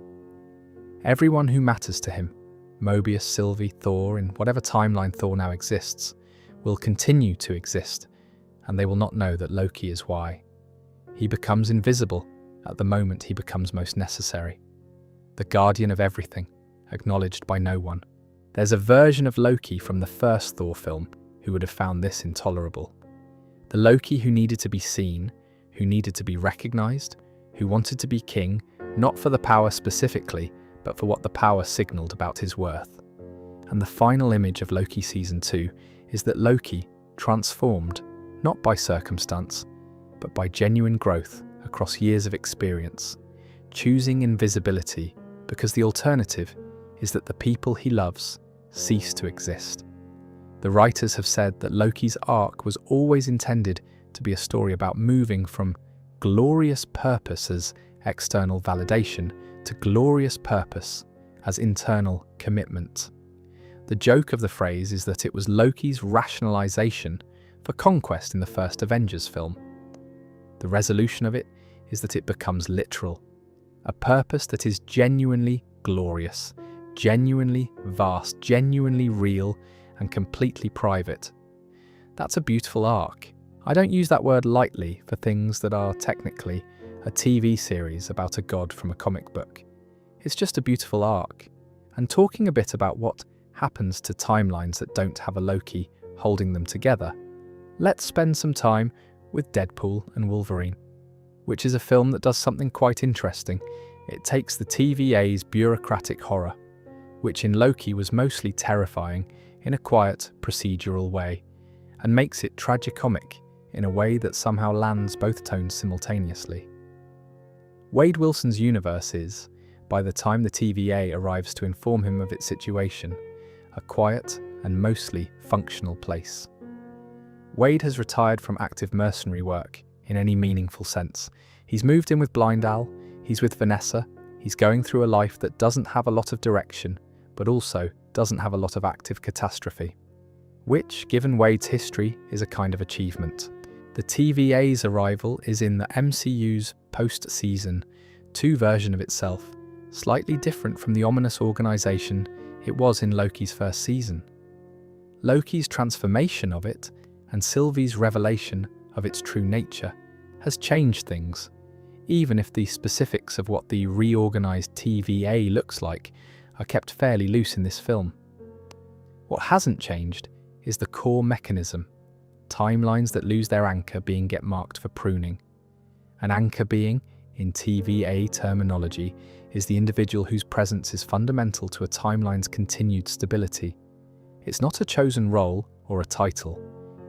Everyone who matters to him, Mobius, Sylvie, Thor, in whatever timeline Thor now exists, will continue to exist, and they will not know that Loki is why. He becomes invisible at the moment he becomes most necessary. The guardian of everything, acknowledged by no one. There's a version of Loki from the first Thor film who would have found this intolerable. The Loki who needed to be seen, who needed to be recognized, who wanted to be king, not for the power specifically, but for what the power signaled about his worth. And the final image of Loki Season 2 is that Loki, transformed, not by circumstance, but by genuine growth across years of experience, choosing invisibility because the alternative is that the people he loves cease to exist. The writers have said that Loki's arc was always intended to be a story about moving from glorious purpose as external validation to glorious purpose as internal commitment. The joke of the phrase is that it was Loki's rationalization for conquest in the first Avengers film. The resolution of it is that it becomes literal, a purpose that is genuinely glorious, genuinely vast, genuinely real, and completely private. That's a beautiful arc. I don't use that word lightly for things that are technically a TV series about a god from a comic book. It's just a beautiful arc. And talking a bit about what happens to timelines that don't have a Loki holding them together, let's spend some time with Deadpool and Wolverine, which is a film that does something quite interesting. It takes the TVA's bureaucratic horror, which in Loki was mostly terrifying in a quiet, procedural way, and makes it tragicomic in a way that somehow lands both tones simultaneously. Wade Wilson's universe is, by the time the TVA arrives to inform him of its situation, a quiet and mostly functional place. Wade has retired from active mercenary work in any meaningful sense. He's moved in with Blind Al, he's with Vanessa, he's going through a life that doesn't have a lot of direction, but also doesn't have a lot of active catastrophe. Which, given Wade's history, is a kind of achievement. The TVA's arrival is in the MCU's post-season 2 version of itself, slightly different from the ominous organisation it was in Loki's first season. Loki's transformation of it, and Sylvie's revelation of its true nature, has changed things, even if the specifics of what the reorganised TVA looks like are kept fairly loose in this film. What hasn't changed is the core mechanism, timelines that lose their anchor being get marked for pruning. An anchor being, in TVA terminology, is the individual whose presence is fundamental to a timeline's continued stability. It's not a chosen role or a title.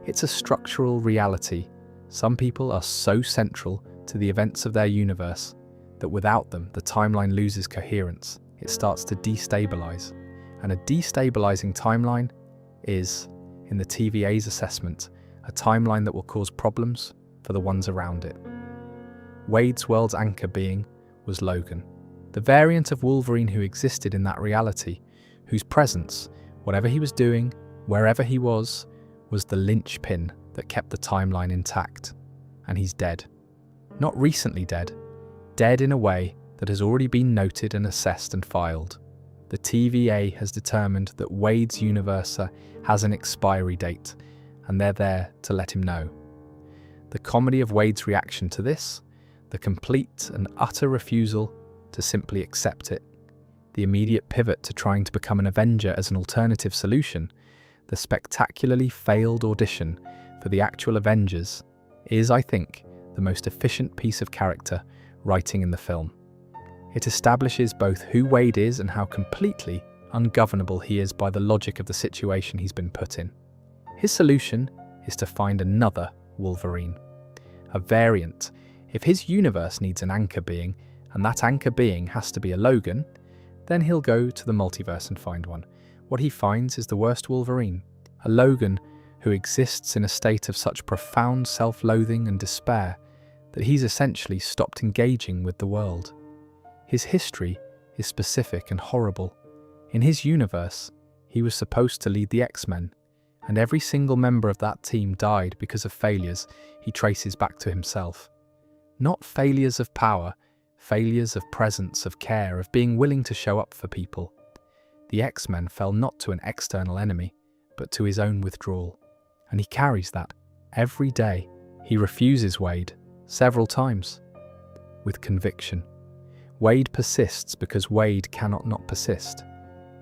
It's a structural reality. Some people are so central to the events of their universe that without them the timeline loses coherence, it starts to destabilize. And a destabilizing timeline is, in the TVA's assessment, a timeline that will cause problems for the ones around it. Wade's world's anchor being was Logan, the variant of Wolverine who existed in that reality, whose presence, whatever he was doing, wherever he was the linchpin that kept the timeline intact. And he's dead. Not recently dead. Dead in a way that has already been noted and assessed and filed. The TVA has determined that Wade's universe has an expiry date, and they're there to let him know. The comedy of Wade's reaction to this, the complete and utter refusal to simply accept it, the immediate pivot to trying to become an Avenger as an alternative solution, the spectacularly failed audition for the actual Avengers is, I think, the most efficient piece of character writing in the film. It establishes both who Wade is and how completely ungovernable he is by the logic of the situation he's been put in. His solution is to find another Wolverine, a variant. If his universe needs an anchor being, and that anchor being has to be a Logan, then he'll go to the multiverse and find one. What he finds is the worst Wolverine, a Logan who exists in a state of such profound self-loathing and despair that he's essentially stopped engaging with the world. His history is specific and horrible. In his universe, he was supposed to lead the X-Men, and every single member of that team died because of failures he traces back to himself. Not failures of power, failures of presence, of care, of being willing to show up for people. The X-Men fell not to an external enemy, but to his own withdrawal. And he carries that every day. He refuses Wade several times, with conviction. Wade persists because Wade cannot not persist.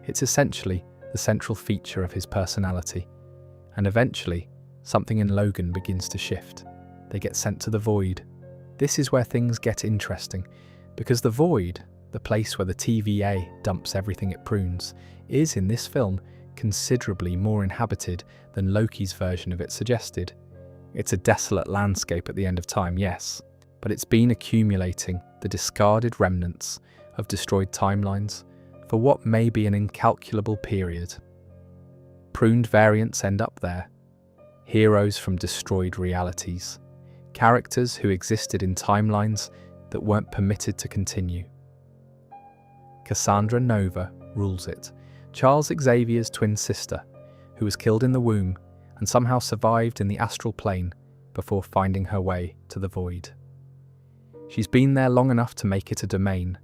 It's essentially the central feature of his personality. And eventually, something in Logan begins to shift. They get sent to the Void. This is where things get interesting, because the Void, the place where the TVA dumps everything it prunes, is in this film considerably more inhabited than Loki's version of it suggested. It's a desolate landscape at the end of time, yes, but it's been accumulating the discarded remnants of destroyed timelines for what may be an incalculable period. Pruned variants end up there, heroes from destroyed realities, characters who existed in timelines that weren't permitted to continue. Cassandra Nova rules it, Charles Xavier's twin sister, who was killed in the womb and somehow survived in the astral plane before finding her way to the Void. She's been there long enough to make it a domain,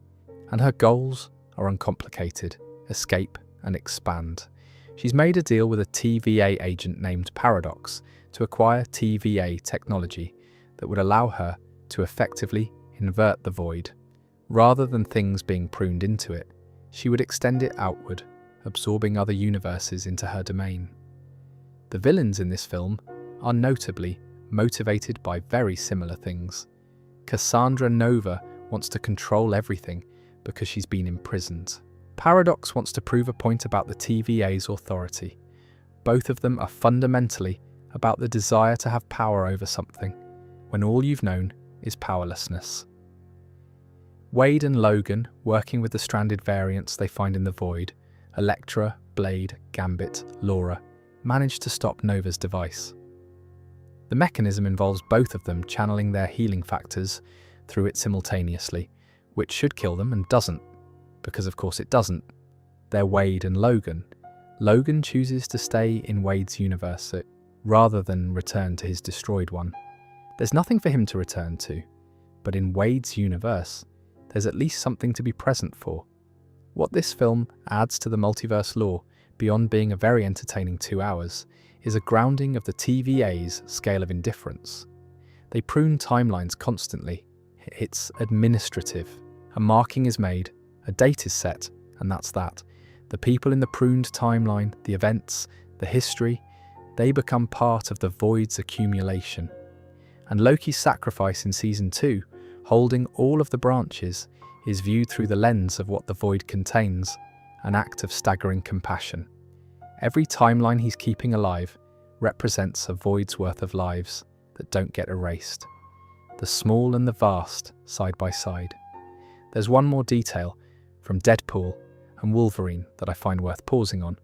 and her goals are uncomplicated: escape and expand. She's made a deal with a TVA agent named Paradox to acquire TVA technology that would allow her to effectively invert the Void. Rather than things being pruned into it, she would extend it outward, absorbing other universes into her domain. The villains in this film are notably motivated by very similar things. Cassandra Nova wants to control everything because she's been imprisoned. Paradox wants to prove a point about the TVA's authority. Both of them are fundamentally about the desire to have power over something, when all you've known is powerlessness. Wade and Logan, working with the stranded variants they find in the Void, Elektra, Blade, Gambit, Laura, manage to stop Nova's device. The mechanism involves both of them channeling their healing factors through it simultaneously, which should kill them and doesn't, because of course it doesn't. They're Wade and Logan. Logan chooses to stay in Wade's universe rather than return to his destroyed one. There's nothing for him to return to, but in Wade's universe, there's at least something to be present for. What this film adds to the multiverse lore, beyond being a very entertaining 2 hours, is a grounding of the TVA's scale of indifference. They prune timelines constantly. It's administrative. A marking is made, a date is set, and that's that. The people in the pruned timeline, the events, the history, they become part of the Void's accumulation. And Loki's sacrifice in Season 2, holding all of the branches, is viewed through the lens of what the Void contains, an act of staggering compassion. Every timeline he's keeping alive represents a Void's worth of lives that don't get erased. The small and the vast, side by side. There's one more detail from Deadpool and Wolverine that I find worth pausing on,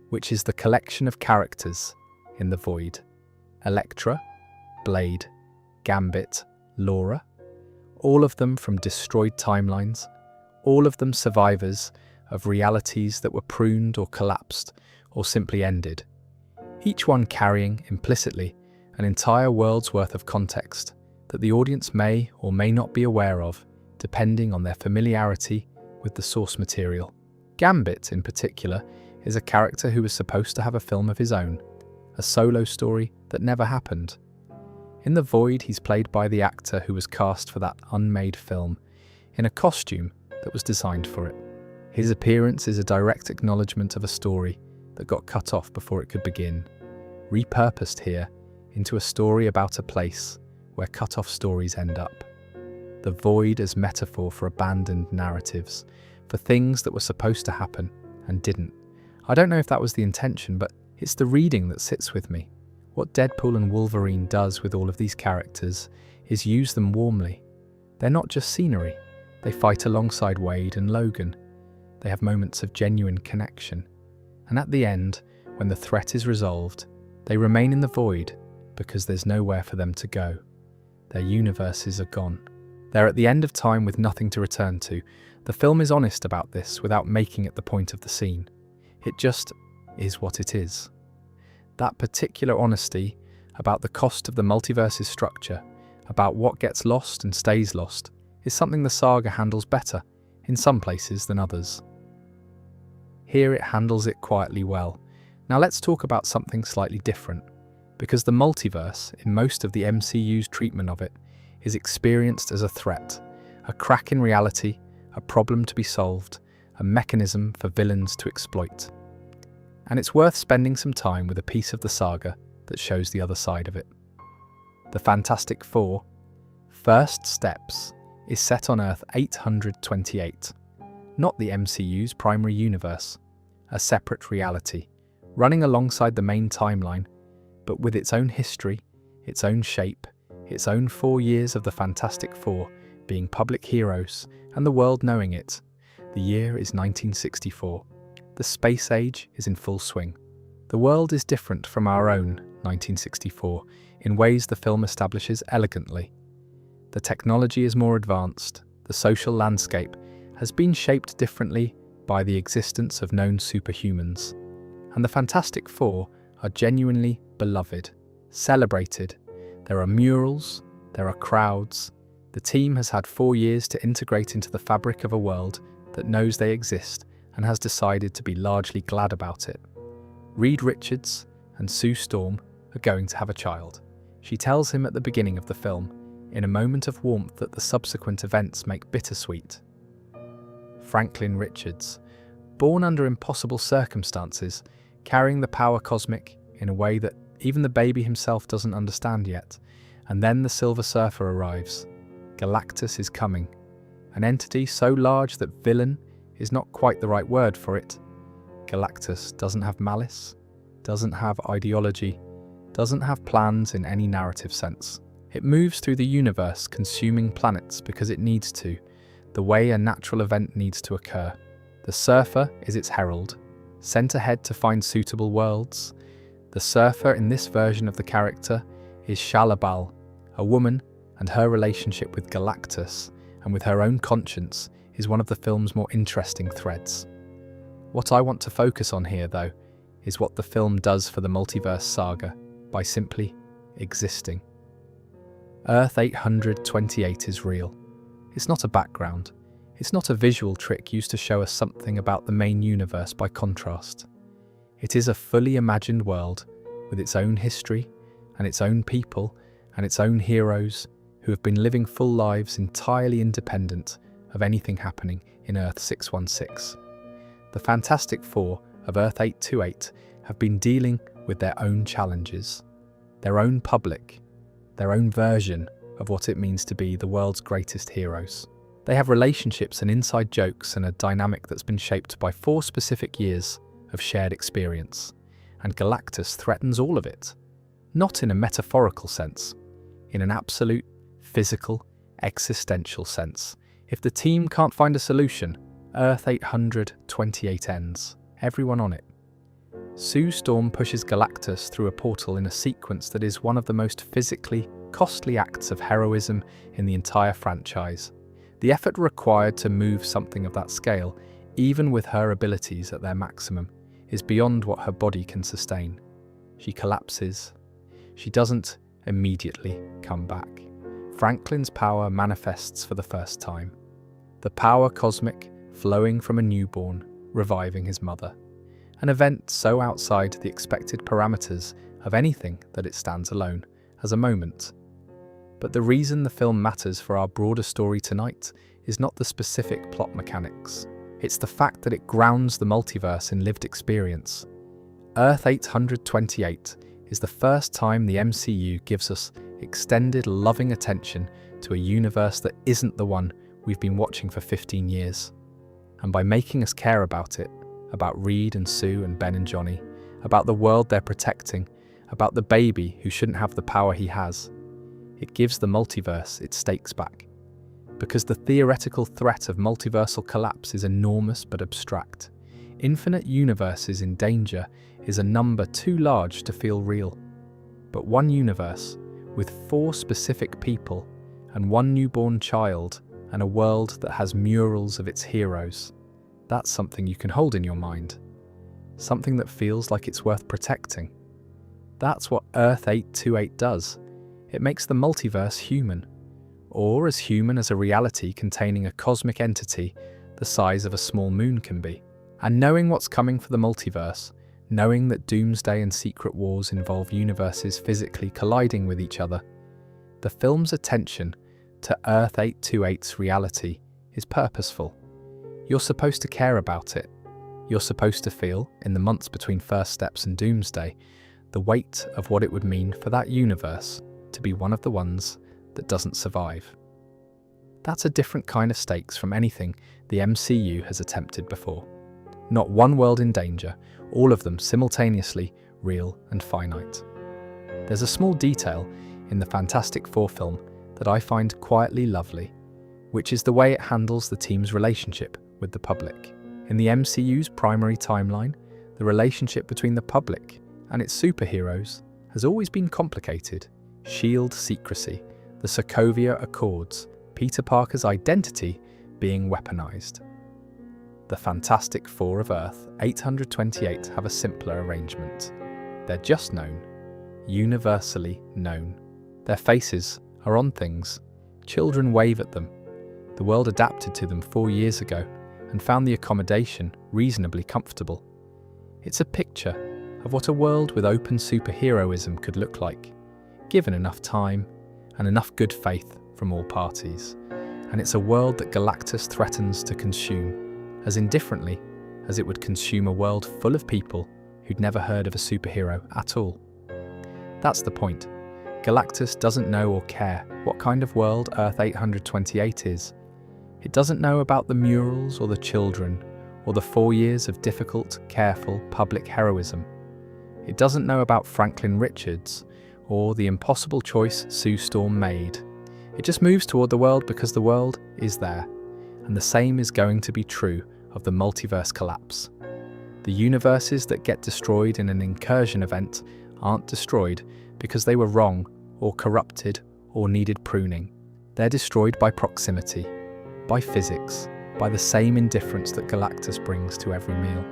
which is the collection of characters in the Void. Elektra, Blade, Gambit, Laura, all of them from destroyed timelines, all of them survivors of realities that were pruned or collapsed or simply ended, each one carrying, implicitly, an entire world's worth of context that the audience may or may not be aware of, depending on their familiarity with the source material. Gambit, in particular, is a character who was supposed to have a film of his own, a solo story that never happened. In the Void, he's played by the actor who was cast for that unmade film, in a costume that was designed for it. His appearance is a direct acknowledgement of a story that got cut off before it could begin, repurposed here into a story about a place where cut-off stories end up. The Void as metaphor for abandoned narratives, for things that were supposed to happen and didn't. I don't know if that was the intention, but it's the reading that sits with me. What Deadpool and Wolverine does with all of these characters is use them warmly. They're not just scenery. They fight alongside Wade and Logan. They have moments of genuine connection. And at the end, when the threat is resolved, they remain in the Void because there's nowhere for them to go. Their universes are gone. They're at the end of time with nothing to return to. The film is honest about this without making it the point of the scene. It just is what it is. That particular honesty about the cost of the multiverse's structure, about what gets lost and stays lost, is something the saga handles better in some places than others. Here it handles it quietly well. Now let's talk about something slightly different, because the multiverse, in most of the MCU's treatment of it, is experienced as a threat, a crack in reality, a problem to be solved, a mechanism for villains to exploit. And it's worth spending some time with a piece of the saga that shows the other side of it. The Fantastic Four, First Steps, is set on Earth 828, not the MCU's primary universe, a separate reality, running alongside the main timeline, but with its own history, its own shape, its own 4 years of the Fantastic Four being public heroes and the world knowing it. The year is 1964. The space age is in full swing. The world is different from our own 1964 in ways the film establishes elegantly. The technology is more advanced, the social landscape has been shaped differently by the existence of known superhumans, and the Fantastic Four are genuinely beloved, celebrated. There are murals, there are crowds. The team has had 4 years to integrate into the fabric of a world that knows they exist and has decided to be largely glad about it. Reed Richards and Sue Storm are going to have a child. She tells him at the beginning of the film, in a moment of warmth that the subsequent events make bittersweet. Franklin Richards, born under impossible circumstances, carrying the power cosmic in a way that even the baby himself doesn't understand yet. And then the Silver Surfer arrives. Galactus is coming. An entity so large that villain is not quite the right word for it. Galactus doesn't have malice, doesn't have ideology, doesn't have plans in any narrative sense. It moves through the universe, consuming planets because it needs to, the way a natural event needs to occur. The Surfer is its herald, sent ahead to find suitable worlds. The Surfer in this version of the character is Shalabal, a woman, and her relationship with Galactus and with her own conscience is one of the film's more interesting threads. What I want to focus on here, though, is what the film does for the Multiverse Saga by simply existing. Earth 828 is real. It's not a background. It's not a visual trick used to show us something about the main universe by contrast. It is a fully imagined world with its own history and its own people and its own heroes who have been living full lives entirely independent of anything happening in Earth 616. The Fantastic Four of Earth 828 have been dealing with their own challenges, their own public, their own version of what it means to be the world's greatest heroes. They have relationships and inside jokes and a dynamic that's been shaped by 4 specific years of shared experience, and Galactus threatens all of it. Not in a metaphorical sense, in an absolute, physical, existential sense. If the team can't find a solution, Earth 828 ends, everyone on it. Sue Storm pushes Galactus through a portal in a sequence that is one of the most physically costly acts of heroism in the entire franchise. The effort required to move something of that scale, even with her abilities at their maximum, is beyond what her body can sustain. She collapses. She doesn't immediately come back. Franklin's power manifests for the first time. The power cosmic flowing from a newborn, reviving his mother. An event so outside the expected parameters of anything that it stands alone as a moment. But the reason the film matters for our broader story tonight is not the specific plot mechanics. It's the fact that it grounds the multiverse in lived experience. Earth 828 is the first time the MCU gives us extended, loving attention to a universe that isn't the one we've been watching for 15 years. And by making us care about it, about Reed and Sue and Ben and Johnny, about the world they're protecting, about the baby who shouldn't have the power he has, it gives the multiverse its stakes back. Because the theoretical threat of multiversal collapse is enormous but abstract. Infinite universes in danger is a number too large to feel real. But one universe, with 4 specific people, and 1 newborn child, and a world that has murals of its heroes, that's something you can hold in your mind. Something that feels like it's worth protecting. That's what Earth 828 does. It makes the multiverse human. Or as human as a reality containing a cosmic entity the size of a small moon can be. And knowing what's coming for the multiverse, knowing that Doomsday and Secret Wars involve universes physically colliding with each other, the film's attention to Earth 828's reality is purposeful. You're supposed to care about it. You're supposed to feel, in the months between First Steps and Doomsday, the weight of what it would mean for that universe to be one of the ones that doesn't survive. That's a different kind of stakes from anything the MCU has attempted before. Not one world in danger, all of them simultaneously real and finite. There's a small detail in the Fantastic Four film that I find quietly lovely, which is the way it handles the team's relationship with the public. In the MCU's primary timeline, the relationship between the public and its superheroes has always been complicated. S.H.I.E.L.D. secrecy, the Sokovia Accords, Peter Parker's identity being weaponized. The Fantastic Four of Earth 828 have a simpler arrangement. They're just known, universally known. Their faces are on things. Children wave at them. The world adapted to them 4 years ago and found the accommodation reasonably comfortable. It's a picture of what a world with open superheroism could look like, given enough time and enough good faith from all parties. And it's a world that Galactus threatens to consume, as indifferently as it would consume a world full of people who'd never heard of a superhero at all. That's the point. Galactus doesn't know or care what kind of world Earth 828 is. It doesn't know about the murals or the children or the 4 years of difficult, careful public heroism. It doesn't know about Franklin Richards or the impossible choice Sue Storm made. It just moves toward the world because the world is there, and the same is going to be true of the multiverse collapse. The universes that get destroyed in an incursion event aren't destroyed because they were wrong or corrupted or needed pruning. They're destroyed by proximity, by physics, by the same indifference that Galactus brings to every meal.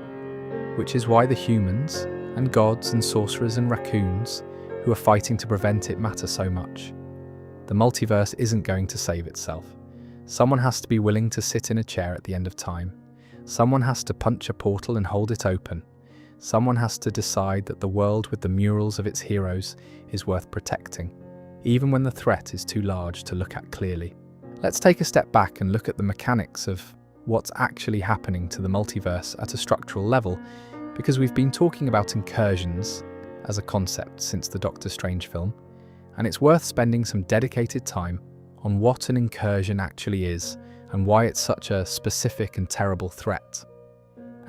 Which is why the humans, and gods and sorcerers and raccoons, who are fighting to prevent it matter so much. The multiverse isn't going to save itself. Someone has to be willing to sit in a chair at the end of time. Someone has to punch a portal and hold it open. Someone has to decide that the world with the murals of its heroes is worth protecting, even when the threat is too large to look at clearly. Let's take a step back and look at the mechanics of what's actually happening to the multiverse at a structural level, because we've been talking about incursions as a concept since the Doctor Strange film, and it's worth spending some dedicated time on what an incursion actually is and why it's such a specific and terrible threat.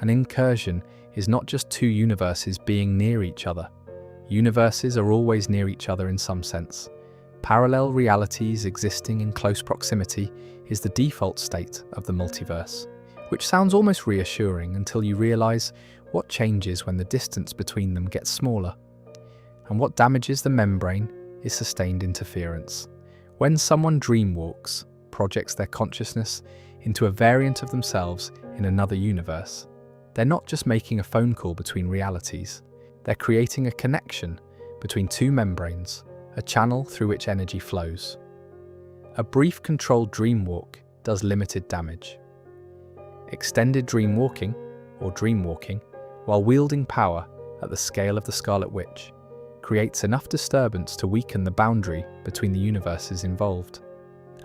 An incursion is not just two universes being near each other. Universes are always near each other in some sense. Parallel realities existing in close proximity is the default state of the multiverse. which sounds almost reassuring until you realise what changes when the distance between them gets smaller. And what damages the membrane is sustained interference. When someone dreamwalks, projects their consciousness into a variant of themselves in another universe, they're not just making a phone call between realities, they're creating a connection between two membranes, a channel through which energy flows. A brief controlled dreamwalk does limited damage. Extended dreamwalking, or dreamwalking, while wielding power at the scale of the Scarlet Witch, creates enough disturbance to weaken the boundary between the universes involved.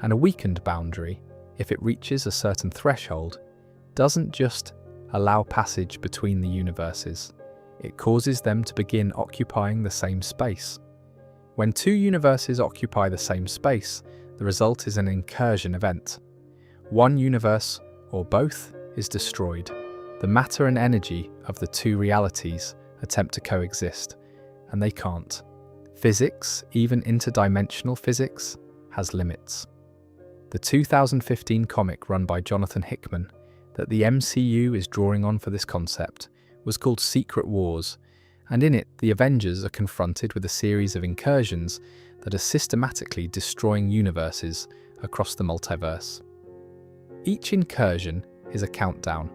And a weakened boundary, if it reaches a certain threshold, doesn't just allow passage between the universes, it causes them to begin occupying the same space. When two universes occupy the same space, the result is an incursion event. One universe, or both, is destroyed. The matter and energy of the two realities attempt to coexist, and they can't. Physics, even interdimensional physics, has limits. The 2015 comic run by Jonathan Hickman, that the MCU is drawing on for this concept, was called Secret Wars, and in it the Avengers are confronted with a series of incursions that are systematically destroying universes across the multiverse. Each incursion is a countdown,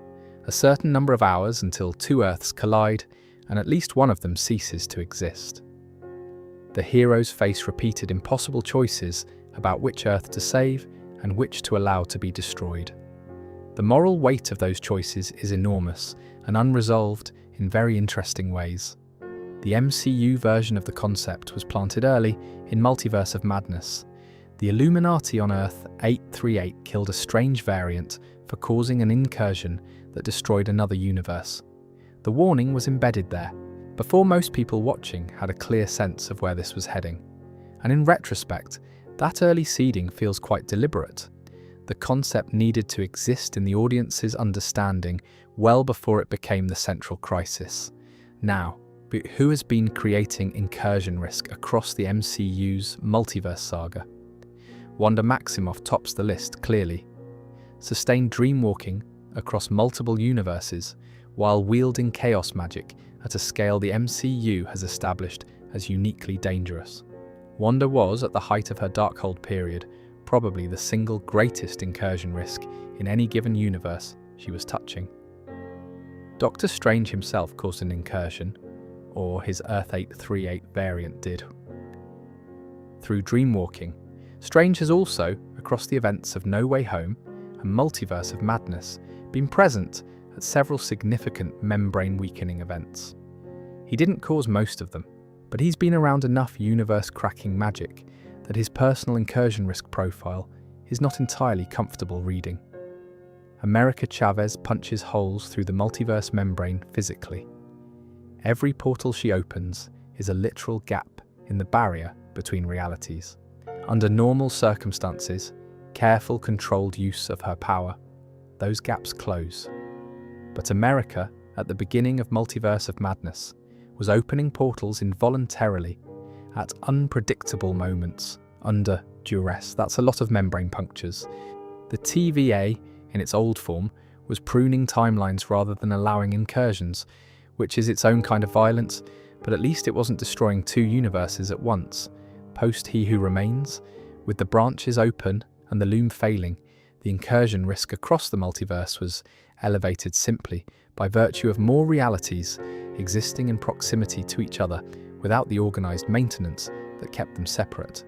a certain number of hours until two Earths collide and at least one of them ceases to exist. The heroes face repeated impossible choices about which Earth to save and which to allow to be destroyed. The moral weight of those choices is enormous and unresolved in very interesting ways. The MCU version of the concept was planted early in Multiverse of Madness. The Illuminati on Earth 838 killed a strange variant for causing an incursion that destroyed another universe. The warning was embedded there, before most people watching had a clear sense of where this was heading. And in retrospect, that early seeding feels quite deliberate. The concept needed to exist in the audience's understanding well before it became the central crisis. Now, who has been creating incursion risk across the MCU's Multiverse Saga? Wanda Maximoff tops the list clearly. Sustained dreamwalking across multiple universes while wielding chaos magic at a scale the MCU has established as uniquely dangerous. Wanda was, at the height of her Darkhold period, probably the single greatest incursion risk in any given universe she was touching. Doctor Strange himself caused an incursion, or his Earth 838 variant did. Through dreamwalking, Strange has also, across the events of No Way Home and Multiverse of Madness, been present at several significant membrane-weakening events. He didn't cause most of them, but he's been around enough universe-cracking magic that his personal incursion risk profile is not entirely comfortable reading. America Chavez punches holes through the multiverse membrane physically. Every portal she opens is a literal gap in the barrier between realities. Under normal circumstances, careful, controlled use of her power, those gaps close. But America, at the beginning of Multiverse of Madness, was opening portals involuntarily at unpredictable moments, under duress. That's a lot of membrane punctures. The TVA, in its old form, was pruning timelines rather than allowing incursions, which is its own kind of violence, but at least it wasn't destroying two universes at once. Post He Who Remains, with the branches open and the loom failing, the incursion risk across the multiverse was elevated simply by virtue of more realities existing in proximity to each other without the organised maintenance that kept them separate.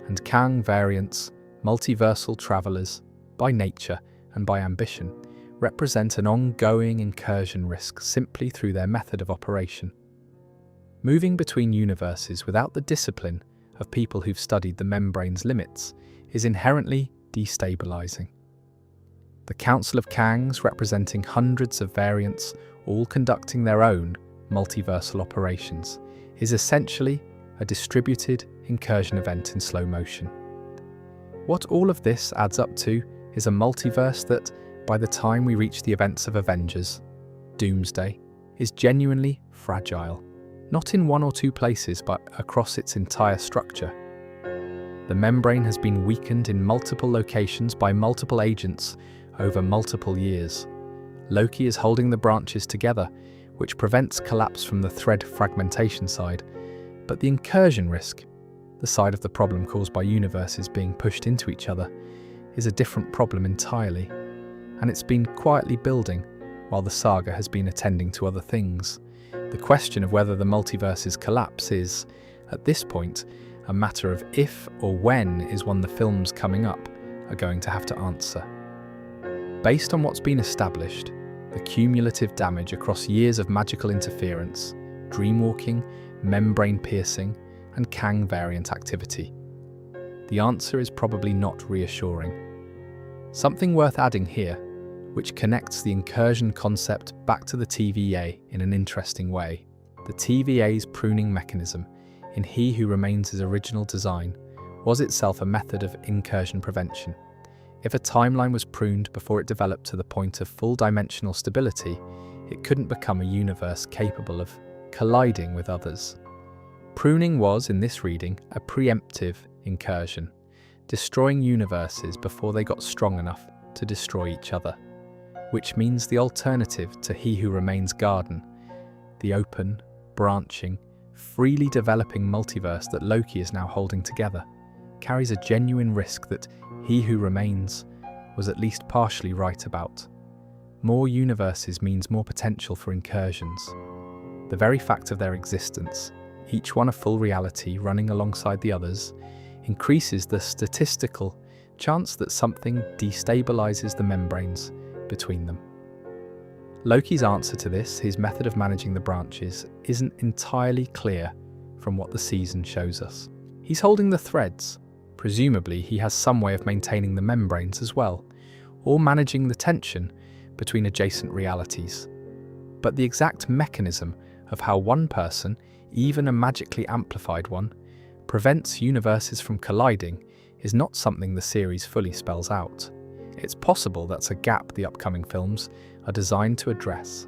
And Kang variants, multiversal travellers, by nature and by ambition, represent an ongoing incursion risk simply through their method of operation. Moving between universes without the discipline of people who've studied the membrane's limits is inherently destabilising. The Council of Kangs, representing hundreds of variants, all conducting their own multiversal operations, is essentially a distributed incursion event in slow motion. What all of this adds up to is a multiverse that, by the time we reach the events of Avengers, Doomsday, is genuinely fragile, not in one or two places but across its entire structure. The membrane has been weakened in multiple locations by multiple agents over multiple years. Loki is holding the branches together, which prevents collapse from the thread fragmentation side, but the incursion risk, the side of the problem caused by universes being pushed into each other, is a different problem entirely, and it's been quietly building while the saga has been attending to other things. The question of whether the multiverse's collapse is, at this point, a matter of if or when is one the films coming up are going to have to answer. Based on what's been established, the cumulative damage across years of magical interference, dreamwalking, membrane piercing, and Kang variant activity, the answer is probably not reassuring. Something worth adding here, which connects the incursion concept back to the TVA in an interesting way. The TVA's pruning mechanism in He Who Remains' original design was itself a method of incursion prevention. If a timeline was pruned before it developed to the point of full-dimensional stability, it couldn't become a universe capable of colliding with others. Pruning was, in this reading, a preemptive incursion, destroying universes before they got strong enough to destroy each other, which means the alternative to He Who Remains' garden, the open, branching, freely developing multiverse that Loki is now holding together, carries a genuine risk that He Who Remains was at least partially right about. More universes means more potential for incursions. The very fact of their existence, each one a full reality running alongside the others, increases the statistical chance that something destabilizes the membranes between them. Loki's answer to this, his method of managing the branches, isn't entirely clear from what the season shows us. He's holding the threads. Presumably, he has some way of maintaining the membranes as well, or managing the tension between adjacent realities. But the exact mechanism of how one person, even a magically amplified one, prevents universes from colliding is not something the series fully spells out. It's possible that's a gap the upcoming films are designed to address.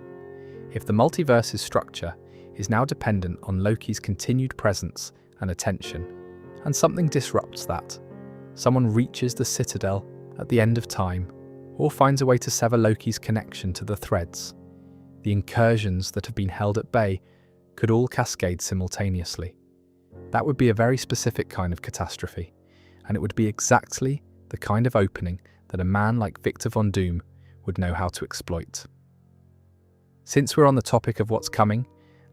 If the multiverse's structure is now dependent on Loki's continued presence and attention, and something disrupts that, someone reaches the citadel at the end of time, or finds a way to sever Loki's connection to the threads, the incursions that have been held at bay could all cascade simultaneously. That would be a very specific kind of catastrophe, and it would be exactly the kind of opening that a man like Victor Von Doom would know how to exploit. Since we're on the topic of what's coming,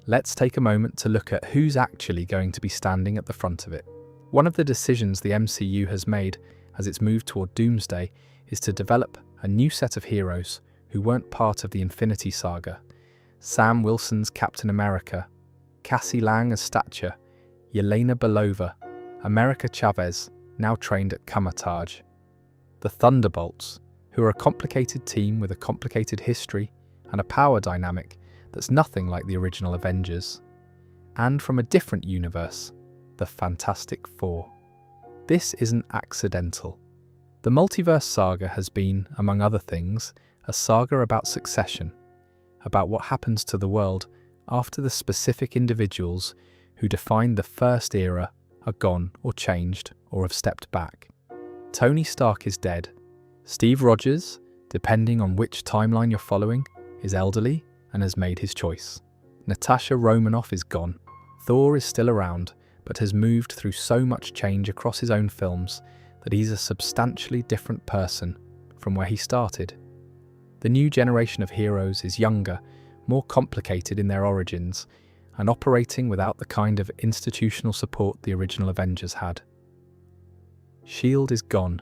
let's take a moment to look at who's actually going to be standing at the front of it. One of the decisions the MCU has made as it's moved toward Doomsday is to develop a new set of heroes who weren't part of the Infinity Saga. Sam Wilson's Captain America, Cassie Lang as Stature, Yelena Belova, America Chavez, now trained at Kamatage. The Thunderbolts, who are a complicated team with a complicated history and a power dynamic that's nothing like the original Avengers. And from a different universe, the Fantastic Four. This isn't accidental. The Multiverse Saga has been, among other things, a saga about succession, about what happens to the world after the specific individuals who defined the first era are gone or changed or have stepped back. Tony Stark is dead. Steve Rogers, depending on which timeline you're following, is elderly and has made his choice. Natasha Romanoff is gone. Thor is still around, but has moved through so much change across his own films that he's a substantially different person from where he started. The new generation of heroes is younger, more complicated in their origins, and operating without the kind of institutional support the original Avengers had. S.H.I.E.L.D. is gone.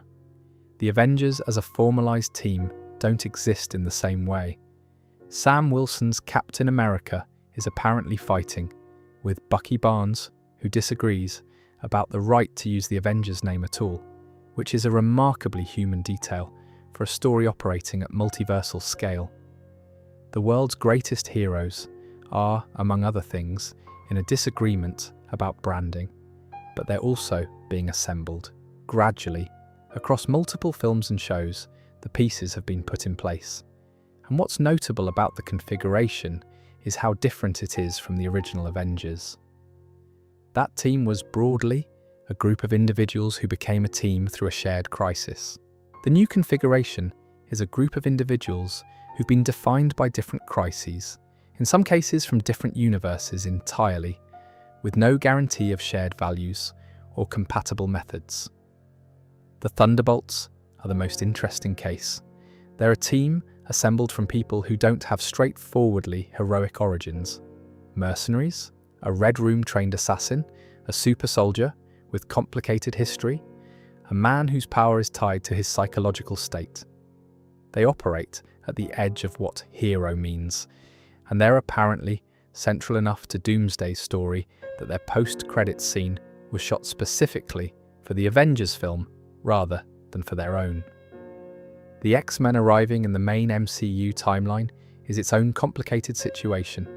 The Avengers as a formalized team don't exist in the same way. Sam Wilson's Captain America is apparently fighting with Bucky Barnes, who disagrees about the right to use the Avengers name at all, which is a remarkably human detail for a story operating at multiversal scale. The world's greatest heroes are, among other things, in a disagreement about branding, but they're also being assembled. Gradually, across multiple films and shows, the pieces have been put in place. And what's notable about the configuration is how different it is from the original Avengers. That team was broadly a group of individuals who became a team through a shared crisis. The new configuration is a group of individuals who've been defined by different crises, in some cases from different universes entirely, with no guarantee of shared values or compatible methods. The Thunderbolts are the most interesting case. They're a team assembled from people who don't have straightforwardly heroic origins. Mercenaries, a Red Room-trained assassin, a super soldier with complicated history, a man whose power is tied to his psychological state. They operate at the edge of what hero means, and they're apparently central enough to Doomsday's story that their post-credits scene was shot specifically for the Avengers film rather than for their own. The X-Men arriving in the main MCU timeline is its own complicated situation.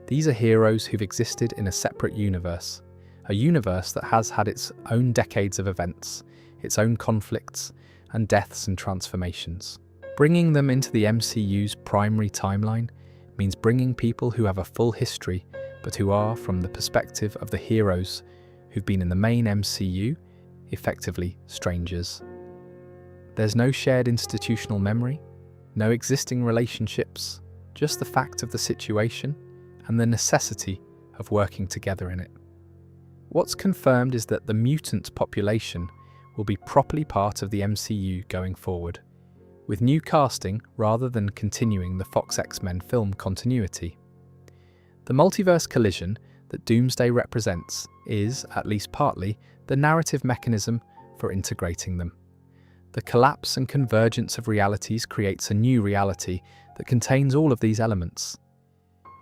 These are heroes who've existed in a separate universe, a universe that has had its own decades of events, its own conflicts and deaths and transformations. Bringing them into the MCU's primary timeline means bringing people who have a full history but who are, from the perspective of the heroes who've been in the main MCU, effectively strangers. There's no shared institutional memory, no existing relationships, just the fact of the situation and the necessity of working together in it. What's confirmed is that the mutant population will be properly part of the MCU going forward, with new casting rather than continuing the Fox X-Men film continuity. The multiverse collision that Doomsday represents is, at least partly, the narrative mechanism for integrating them. The collapse and convergence of realities creates a new reality that contains all of these elements.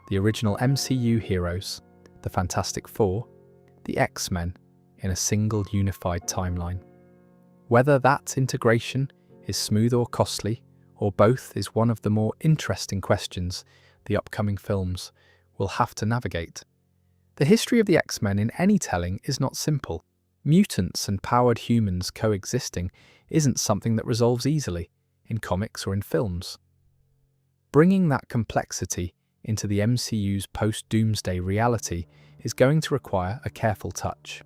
The original MCU heroes, the Fantastic Four, the X-Men, in a single unified timeline. Whether that integration is smooth or costly, or both, is one of the more interesting questions the upcoming films will have to navigate. The history of the X-Men in any telling is not simple. Mutants and powered humans coexisting isn't something that resolves easily, in comics or in films. Bringing that complexity into the MCU's post-Doomsday reality is going to require a careful touch.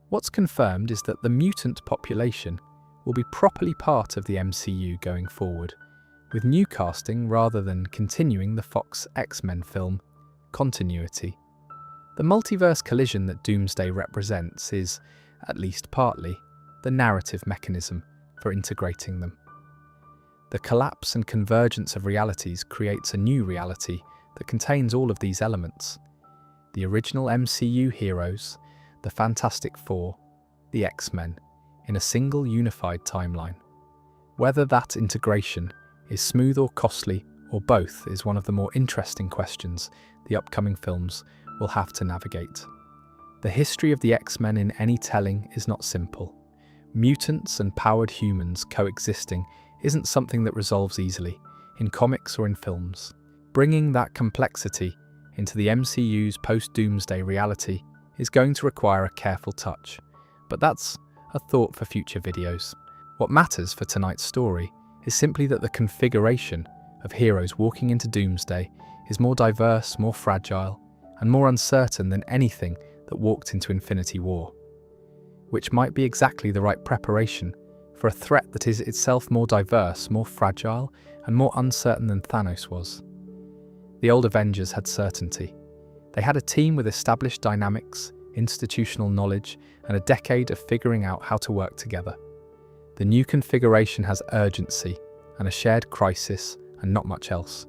What's confirmed is that the mutant population will be properly part of the MCU going forward, with new casting rather than continuing the Fox X-Men film continuity. The multiverse collision that Doomsday represents is, at least partly, the narrative mechanism for integrating them. The collapse and convergence of realities creates a new reality that contains all of these elements. The original MCU heroes, the Fantastic Four, the X-Men, in a single unified timeline. Whether that integration is smooth or costly, or both, is one of the more interesting questions the upcoming films will have to navigate. The history of the X-Men in any telling is not simple. Mutants and powered humans coexisting isn't something that resolves easily, in comics or in films. Bringing that complexity into the MCU's post-Doomsday reality is going to require a careful touch, but that's a thought for future videos. What matters for tonight's story is simply that the configuration of heroes walking into Doomsday is more diverse, more fragile, and more uncertain than anything that walked into Infinity War, which might be exactly the right preparation for a threat that is itself more diverse, more fragile, and more uncertain than Thanos was. The old Avengers had certainty. They had a team with established dynamics, institutional knowledge, and a decade of figuring out how to work together. The new configuration has urgency and a shared crisis and not much else,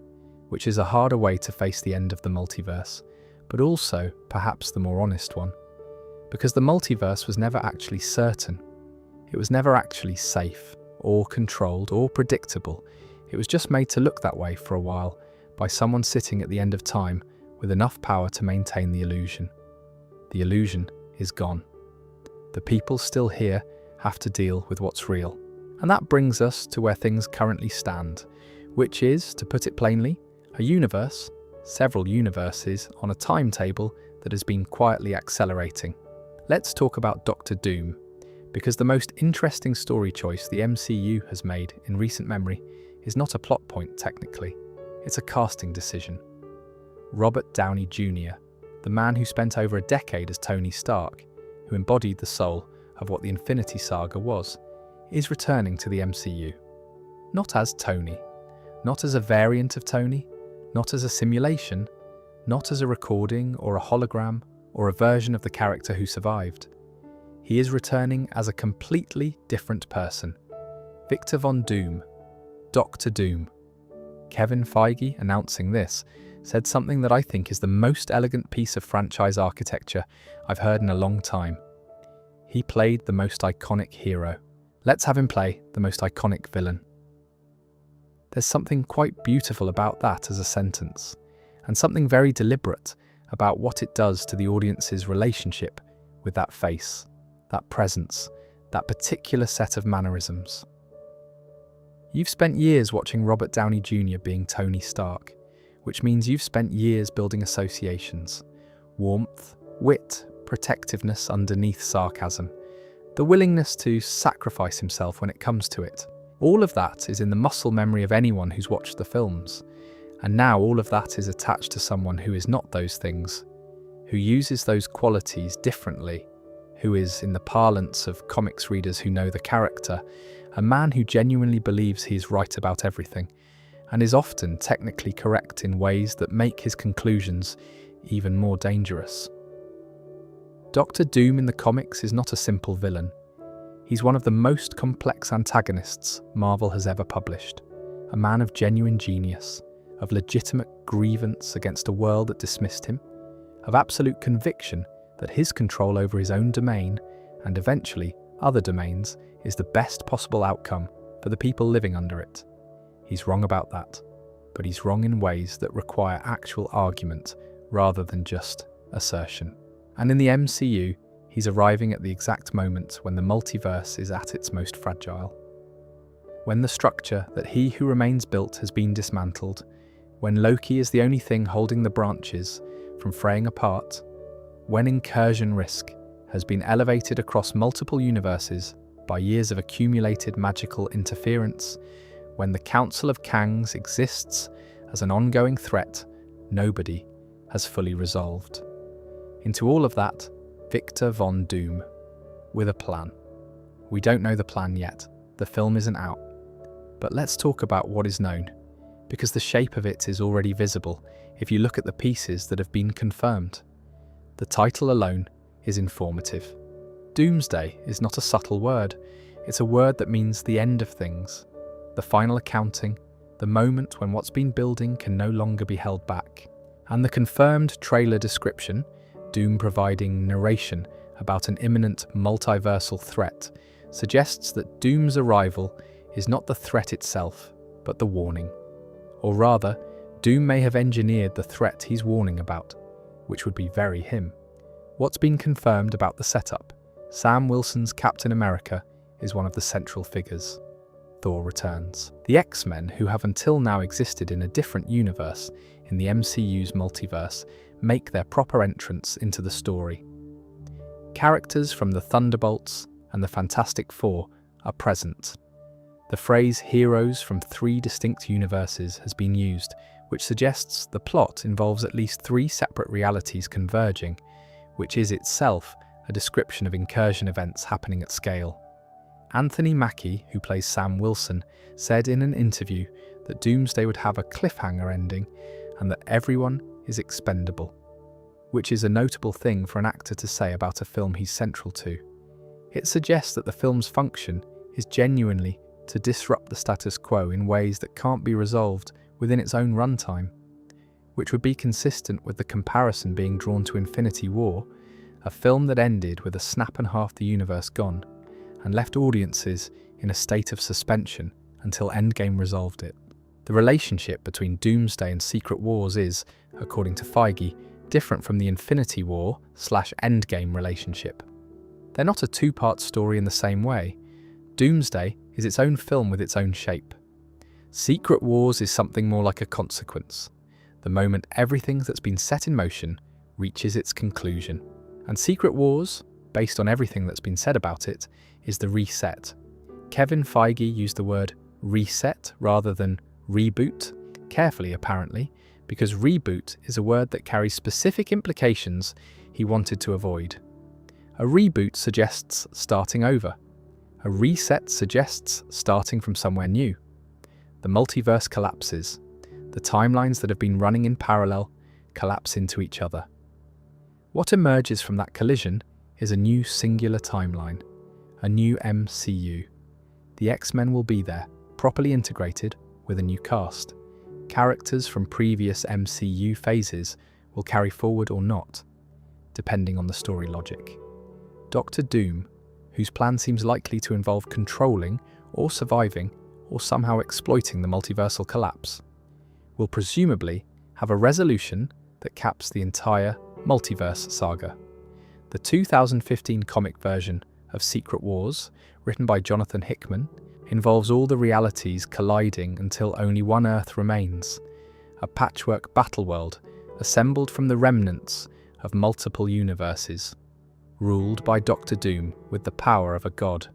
which is a harder way to face the end of the multiverse, but also perhaps the more honest one. Because the multiverse was never actually certain. It was never actually safe, or controlled, or predictable. It was just made to look that way for a while by someone sitting at the end of time with enough power to maintain the illusion. The illusion is gone. The people still here have to deal with what's real. And that brings us to where things currently stand, which is, to put it plainly, a universe, several universes, on a timetable that has been quietly accelerating. Let's talk about Doctor Doom, because the most interesting story choice the MCU has made in recent memory is not a plot point technically, it's a casting decision. Robert Downey Jr., the man who spent over a decade as Tony Stark, who embodied the soul of what the Infinity Saga was, is returning to the MCU. not as Tony, not as a variant of Tony, not as a simulation, not as a recording or a hologram or a version of the character who survived. He is returning as a completely different person. Victor Von Doom, Doctor Doom. Kevin Feige, announcing this, said something that I think is the most elegant piece of franchise architecture I've heard in a long time. He played the most iconic hero. Let's have him play the most iconic villain. There's something quite beautiful about that as a sentence, and something very deliberate about what it does to the audience's relationship with that face, that presence, that particular set of mannerisms. You've spent years watching Robert Downey Jr. being Tony Stark, which means you've spent years building associations, warmth, wit, protectiveness underneath sarcasm, the willingness to sacrifice himself when it comes to it. All of that is in the muscle memory of anyone who's watched the films, and now all of that is attached to someone who is not those things, who uses those qualities differently, who is, in the parlance of comics readers who know the character, a man who genuinely believes he is right about everything, and is often technically correct in ways that make his conclusions even more dangerous. Doctor Doom in the comics is not a simple villain. He's one of the most complex antagonists Marvel has ever published, a man of genuine genius, of legitimate grievance against a world that dismissed him, of absolute conviction that his control over his own domain, and eventually other domains, is the best possible outcome for the people living under it. He's wrong about that, but he's wrong in ways that require actual argument rather than just assertion. And in the MCU, he's arriving at the exact moment when the multiverse is at its most fragile. When the structure that He Who Remains built has been dismantled, when Loki is the only thing holding the branches from fraying apart, when incursion risk has been elevated across multiple universes by years of accumulated magical interference, when the Council of Kangs exists as an ongoing threat nobody has fully resolved. Into all of that, Victor Von Doom, with a plan. We don't know the plan yet, the film isn't out. But let's talk about what is known, because the shape of it is already visible if you look at the pieces that have been confirmed. The title alone is informative. Doomsday is not a subtle word, it's a word that means the end of things, the final accounting, the moment when what's been building can no longer be held back. And the confirmed trailer description, Doom providing narration about an imminent multiversal threat, suggests that Doom's arrival is not the threat itself, but the warning. Or rather, Doom may have engineered the threat he's warning about, which would be very him. What's been confirmed about the setup? Sam Wilson's Captain America is one of the central figures. Thor returns. The X-Men, who have until now existed in a different universe in the MCU's multiverse, make their proper entrance into the story. Characters from the Thunderbolts and the Fantastic Four are present. The phrase heroes from 3 distinct universes has been used, which suggests the plot involves at least 3 separate realities converging, which is itself a description of incursion events happening at scale. Anthony Mackie, who plays Sam Wilson, said in an interview that Doomsday would have a cliffhanger ending and that everyone is expendable, which is a notable thing for an actor to say about a film he's central to. It suggests that the film's function is genuinely to disrupt the status quo in ways that can't be resolved within its own runtime, which would be consistent with the comparison being drawn to Infinity War, a film that ended with a snap and half the universe gone, and left audiences in a state of suspension until Endgame resolved it. The relationship between Doomsday and Secret Wars is, according to Feige, different from the Infinity War/Endgame relationship. They're not a 2-part story in the same way. Doomsday is its own film with its own shape. Secret Wars is something more like a consequence, the moment everything that's been set in motion reaches its conclusion. And Secret Wars, based on everything that's been said about it, is the reset. Kevin Feige used the word reset rather than reboot, carefully apparently, because reboot is a word that carries specific implications he wanted to avoid. A reboot suggests starting over. A reset suggests starting from somewhere new. The multiverse collapses. The timelines that have been running in parallel collapse into each other. What emerges from that collision is a new singular timeline, a new MCU. The X-Men will be there, properly integrated with a new cast. Characters from previous MCU phases will carry forward or not, depending on the story logic. Doctor Doom, whose plan seems likely to involve controlling or surviving or somehow exploiting the multiversal collapse, will presumably have a resolution that caps the entire Multiverse Saga. The 2015 comic version of Secret Wars, written by Jonathan Hickman, involves all the realities colliding until only one Earth remains, a patchwork battleworld assembled from the remnants of multiple universes, ruled by Doctor Doom with the power of a god.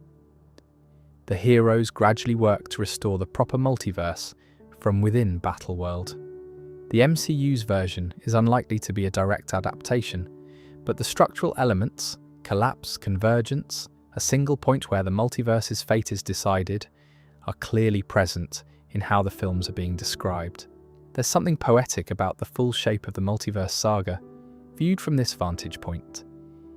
The heroes gradually work to restore the proper multiverse from within Battleworld. The MCU's version is unlikely to be a direct adaptation, but the structural elements, collapse, convergence, a single point where the multiverse's fate is decided, are clearly present in how the films are being described. There's something poetic about the full shape of the Multiverse Saga, viewed from this vantage point.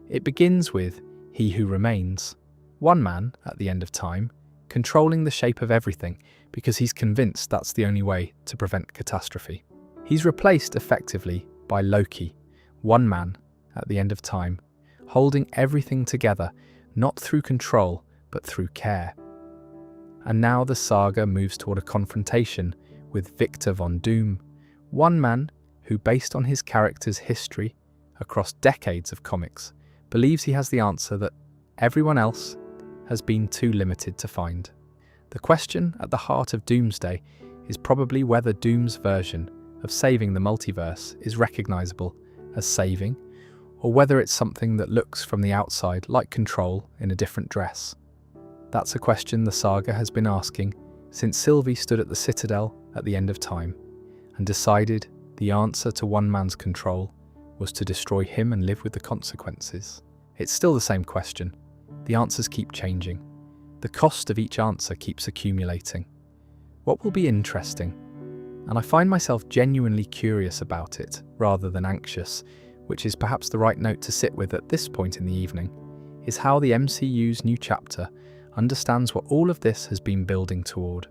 It begins with He Who Remains, one man, at the end of time, controlling the shape of everything because he's convinced that's the only way to prevent catastrophe. He's replaced effectively by Loki, one man, at the end of time, holding everything together, not through control, but through care. And now the saga moves toward a confrontation with Victor Von Doom, one man who, based on his character's history across decades of comics, believes he has the answer that everyone else has been too limited to find. The question at the heart of Doomsday is probably whether Doom's version of saving the multiverse is recognizable as saving, or whether it's something that looks from the outside like Control in a different dress. That's a question the saga has been asking since Sylvie stood at the Citadel at the end of time and decided the answer to one man's control was to destroy him and live with the consequences. It's still the same question. The answers keep changing. The cost of each answer keeps accumulating. What will be interesting, and I find myself genuinely curious about it rather than anxious, which is perhaps the right note to sit with at this point in the evening, is how the MCU's new chapter understands what all of this has been building toward.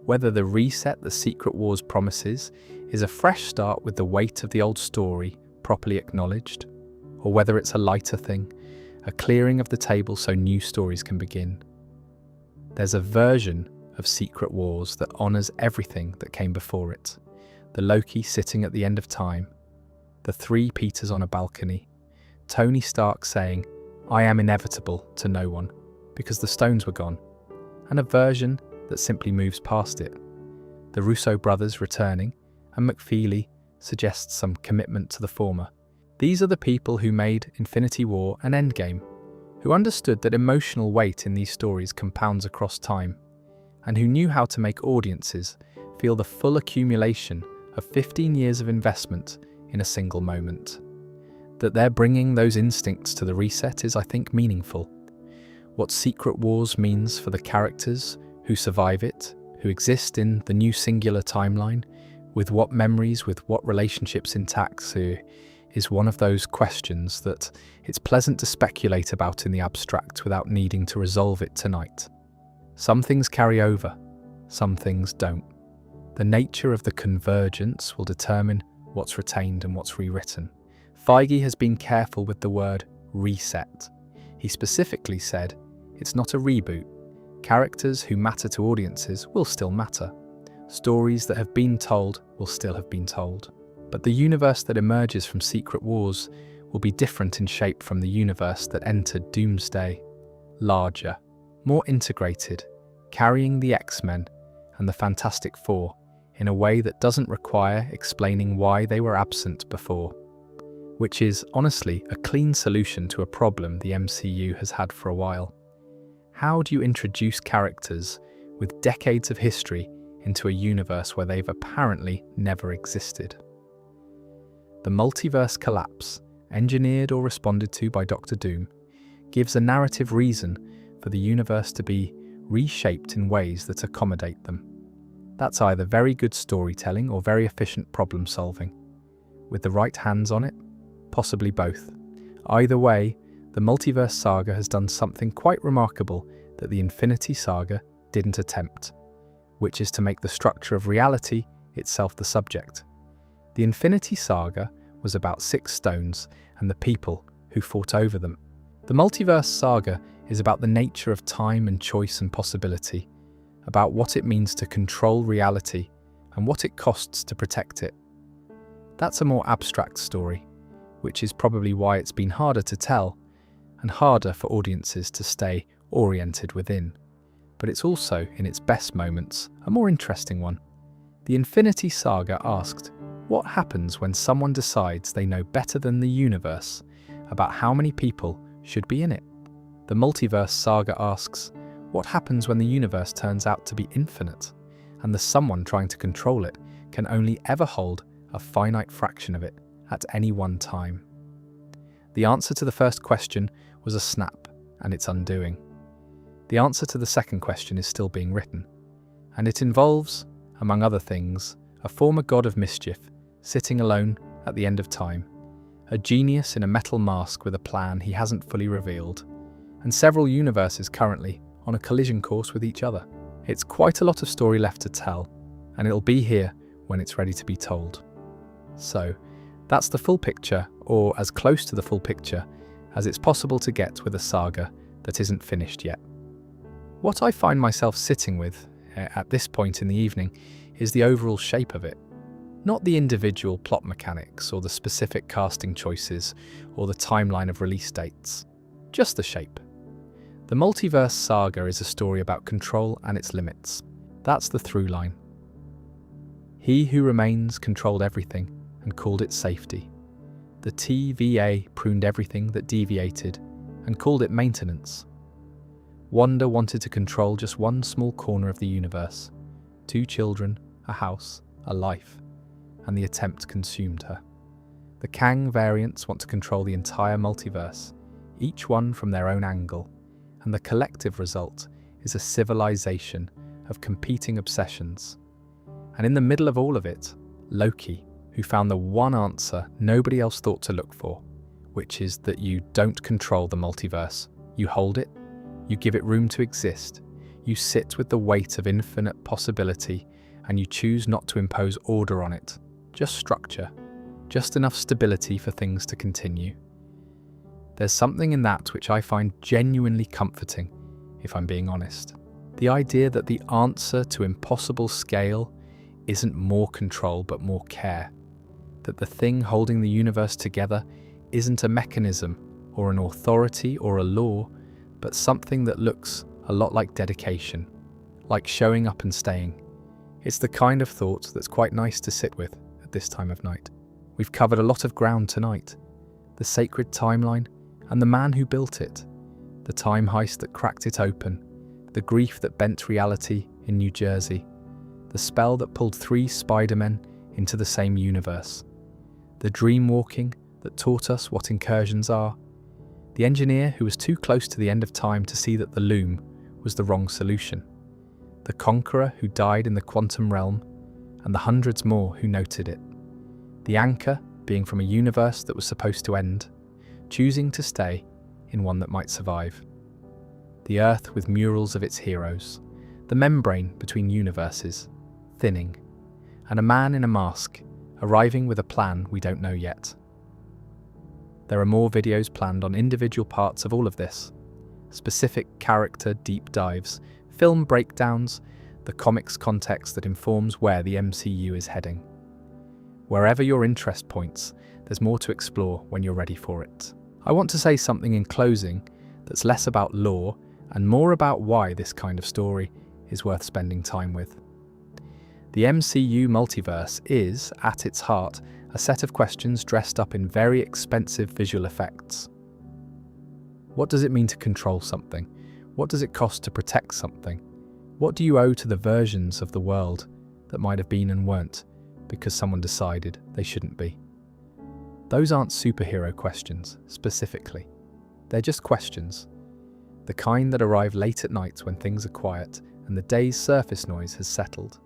Whether the reset the Secret Wars promises is a fresh start with the weight of the old story properly acknowledged, or whether it's a lighter thing, a clearing of the table so new stories can begin. There's a version of Secret Wars that honours everything that came before it. The Loki sitting at the end of time, the three Peters on a balcony, Tony Stark saying, "I am inevitable" to no one, because the stones were gone, and a version that simply moves past it. The Russo brothers returning, and McFeely suggests some commitment to the former. These are the people who made Infinity War and Endgame, who understood that emotional weight in these stories compounds across time, and who knew how to make audiences feel the full accumulation of 15 years of investment in a single moment. That they're bringing those instincts to the reset is, I think, meaningful. What Secret Wars means for the characters who survive it, who exist in the new singular timeline, with what memories, with what relationships intact, is one of those questions that it's pleasant to speculate about in the abstract without needing to resolve it tonight. Some things carry over, some things don't. The nature of the convergence will determine what's retained and what's rewritten. Feige has been careful with the word reset. He specifically said, it's not a reboot. Characters who matter to audiences will still matter. Stories that have been told will still have been told. But the universe that emerges from Secret Wars will be different in shape from the universe that entered Doomsday. Larger, more integrated, carrying the X-Men and the Fantastic Four in a way that doesn't require explaining why they were absent before. Which is, honestly, a clean solution to a problem the MCU has had for a while. How do you introduce characters with decades of history into a universe where they've apparently never existed? The multiverse collapse, engineered or responded to by Doctor Doom, gives a narrative reason for the universe to be reshaped in ways that accommodate them. That's either very good storytelling or very efficient problem solving. With the right hands on it, possibly both. Either way, the Multiverse Saga has done something quite remarkable that the Infinity Saga didn't attempt, which is to make the structure of reality itself the subject. The Infinity Saga was about 6 stones and the people who fought over them. The Multiverse Saga is about the nature of time and choice and possibility, about what it means to control reality and what it costs to protect it. That's a more abstract story, which is probably why it's been harder to tell and harder for audiences to stay oriented within. But it's also, in its best moments, a more interesting one. The Infinity Saga asked, what happens when someone decides they know better than the universe about how many people should be in it? The Multiverse Saga asks, what happens when the universe turns out to be infinite, and the someone trying to control it can only ever hold a finite fraction of it at any one time? The answer to the first question was a snap and its undoing. The answer to the second question is still being written, and it involves, among other things, a former god of mischief sitting alone at the end of time, a genius in a metal mask with a plan he hasn't fully revealed, and several universes currently on a collision course with each other. It's quite a lot of story left to tell, and it'll be here when it's ready to be told. So, that's the full picture, or as close to the full picture as it's possible to get with a saga that isn't finished yet. What I find myself sitting with at this point in the evening is the overall shape of it, not the individual plot mechanics or the specific casting choices or the timeline of release dates, just the shape. The Multiverse Saga is a story about control and its limits. That's the through line. He who remains controlled everything and called it safety. The TVA pruned everything that deviated and called it maintenance. Wanda wanted to control just one small corner of the universe, 2 children, a house, a life, and the attempt consumed her. The Kang variants want to control the entire multiverse, each one from their own angle, and the collective result is a civilization of competing obsessions. And in the middle of all of it, Loki, who found the one answer nobody else thought to look for, which is that you don't control the multiverse. You hold it, you give it room to exist, you sit with the weight of infinite possibility, and you choose not to impose order on it, just structure, just enough stability for things to continue. There's something in that which I find genuinely comforting, if I'm being honest. The idea that the answer to impossible scale isn't more control but more care. That the thing holding the universe together isn't a mechanism or an authority or a law, but something that looks a lot like dedication, like showing up and staying. It's the kind of thought that's quite nice to sit with at this time of night. We've covered a lot of ground tonight. The sacred timeline and the man who built it, the time heist that cracked it open, the grief that bent reality in New Jersey, the spell that pulled 3 Spider-Men into the same universe, the dream walking that taught us what incursions are, the engineer who was too close to the end of time to see that the loom was the wrong solution, the conqueror who died in the quantum realm, and the hundreds more who noted it, the anchor being from a universe that was supposed to end, choosing to stay in one that might survive, the earth with murals of its heroes, the membrane between universes, thinning, and a man in a mask arriving with a plan we don't know yet. There are more videos planned on individual parts of all of this, specific character deep dives, film breakdowns, the comics context that informs where the MCU is heading. Wherever your interest points, there's more to explore when you're ready for it. I want to say something in closing that's less about lore and more about why this kind of story is worth spending time with. The MCU multiverse is, at its heart, a set of questions dressed up in very expensive visual effects. What does it mean to control something? What does it cost to protect something? What do you owe to the versions of the world that might have been and weren't because someone decided they shouldn't be? Those aren't superhero questions, specifically. They're just questions. The kind that arrive late at night when things are quiet and the day's surface noise has settled.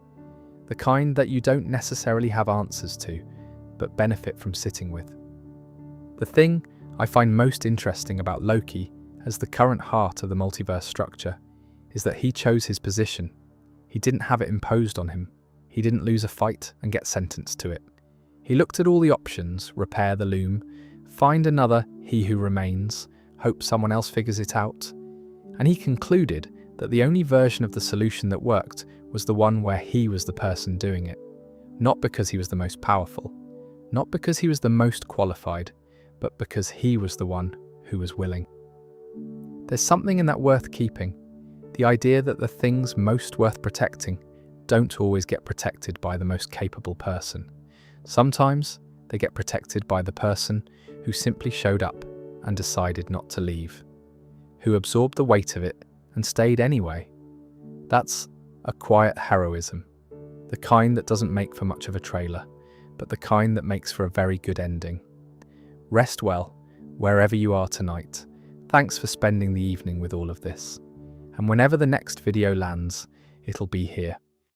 The kind that you don't necessarily have answers to, but benefit from sitting with. The thing I find most interesting about Loki, as the current heart of the multiverse structure, is that he chose his position. He didn't have it imposed on him. He didn't lose a fight and get sentenced to it. He looked at all the options: repair the loom, find another He Who Remains, hope someone else figures it out. And he concluded that the only version of the solution that worked was the one where he was the person doing it. Not because he was the most powerful, not because he was the most qualified, but because he was the one who was willing. There's something in that worth keeping. The idea that the things most worth protecting don't always get protected by the most capable person. Sometimes they get protected by the person who simply showed up and decided not to leave, who absorbed the weight of it and stayed anyway. That's a quiet heroism, the kind that doesn't make for much of a trailer, but the kind that makes for a very good ending. Rest well, wherever you are tonight. Thanks for spending the evening with all of this. And whenever the next video lands, it'll be here.